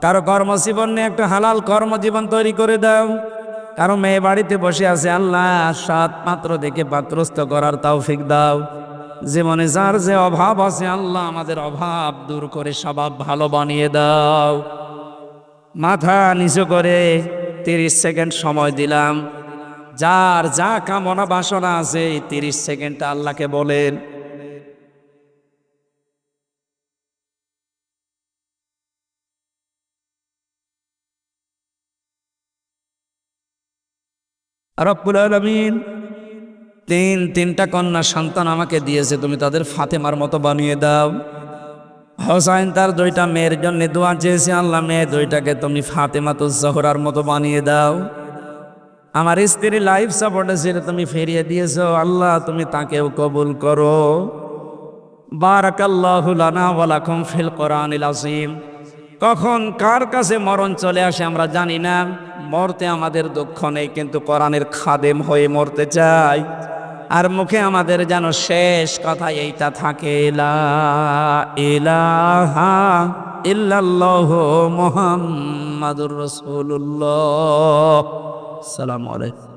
কারো কর্মজীবন নিয়ে একটা হালাল কর্মজীবন তৈরি করে দাও। কারো মেয়ে বাড়িতে বসে আছে, আল্লাহ সাত পাত্র দেখে পাত্রস্থ করার তৌফিক দাও। জীবনে যার যে অভাব আছে আল্লাহ আমাদের অভাব দূর করে স্বভাব ভালো বানিয়ে দাও। মাথা নিচু করে 30 সেকেন্ড সময় দিলাম। যার যা কামনা বাসনা আছে 30 সেকেন্ডটা আল্লাহকে বলেন। রব্বুল আলামিন তিনটা কন্যা সন্তান আমাকে দিয়েছে, তুমি তাদের ফাতেমার মতো বানিয়ে দাও। হোসাইন তার 2টা মেয়ের জন্য দোয়া চেয়েছে, আল্লাহ মেয়ে 2টাকে তুমি ফাতেমাতুজ জোহরার মতো বানিয়ে দাও। আমার স্ত্রী লাইফ সাপোর্টে ছিল, তুমি ফিরিয়ে দিয়েছো, আল্লাহ তুমি তাকেও কবুল করো। বারাকাল্লাহু লানা ওয়া লাকুম ফিল কোরআনিল আযীম। কখন কার কাছে মরণ চলে আসে আমরা জানি না, মরতে আমাদের দুঃখ নেই, কিন্তু কোরআনের খাদেম হয়ে মরতে চাই। আর মুখে আমাদের যেন শেষ কথা এইটা থাকে, লা ইলাহা ইল্লাল্লাহু মুহাম্মাদুর রাসূলুল্লাহ। আসসালামু আলাইকুম।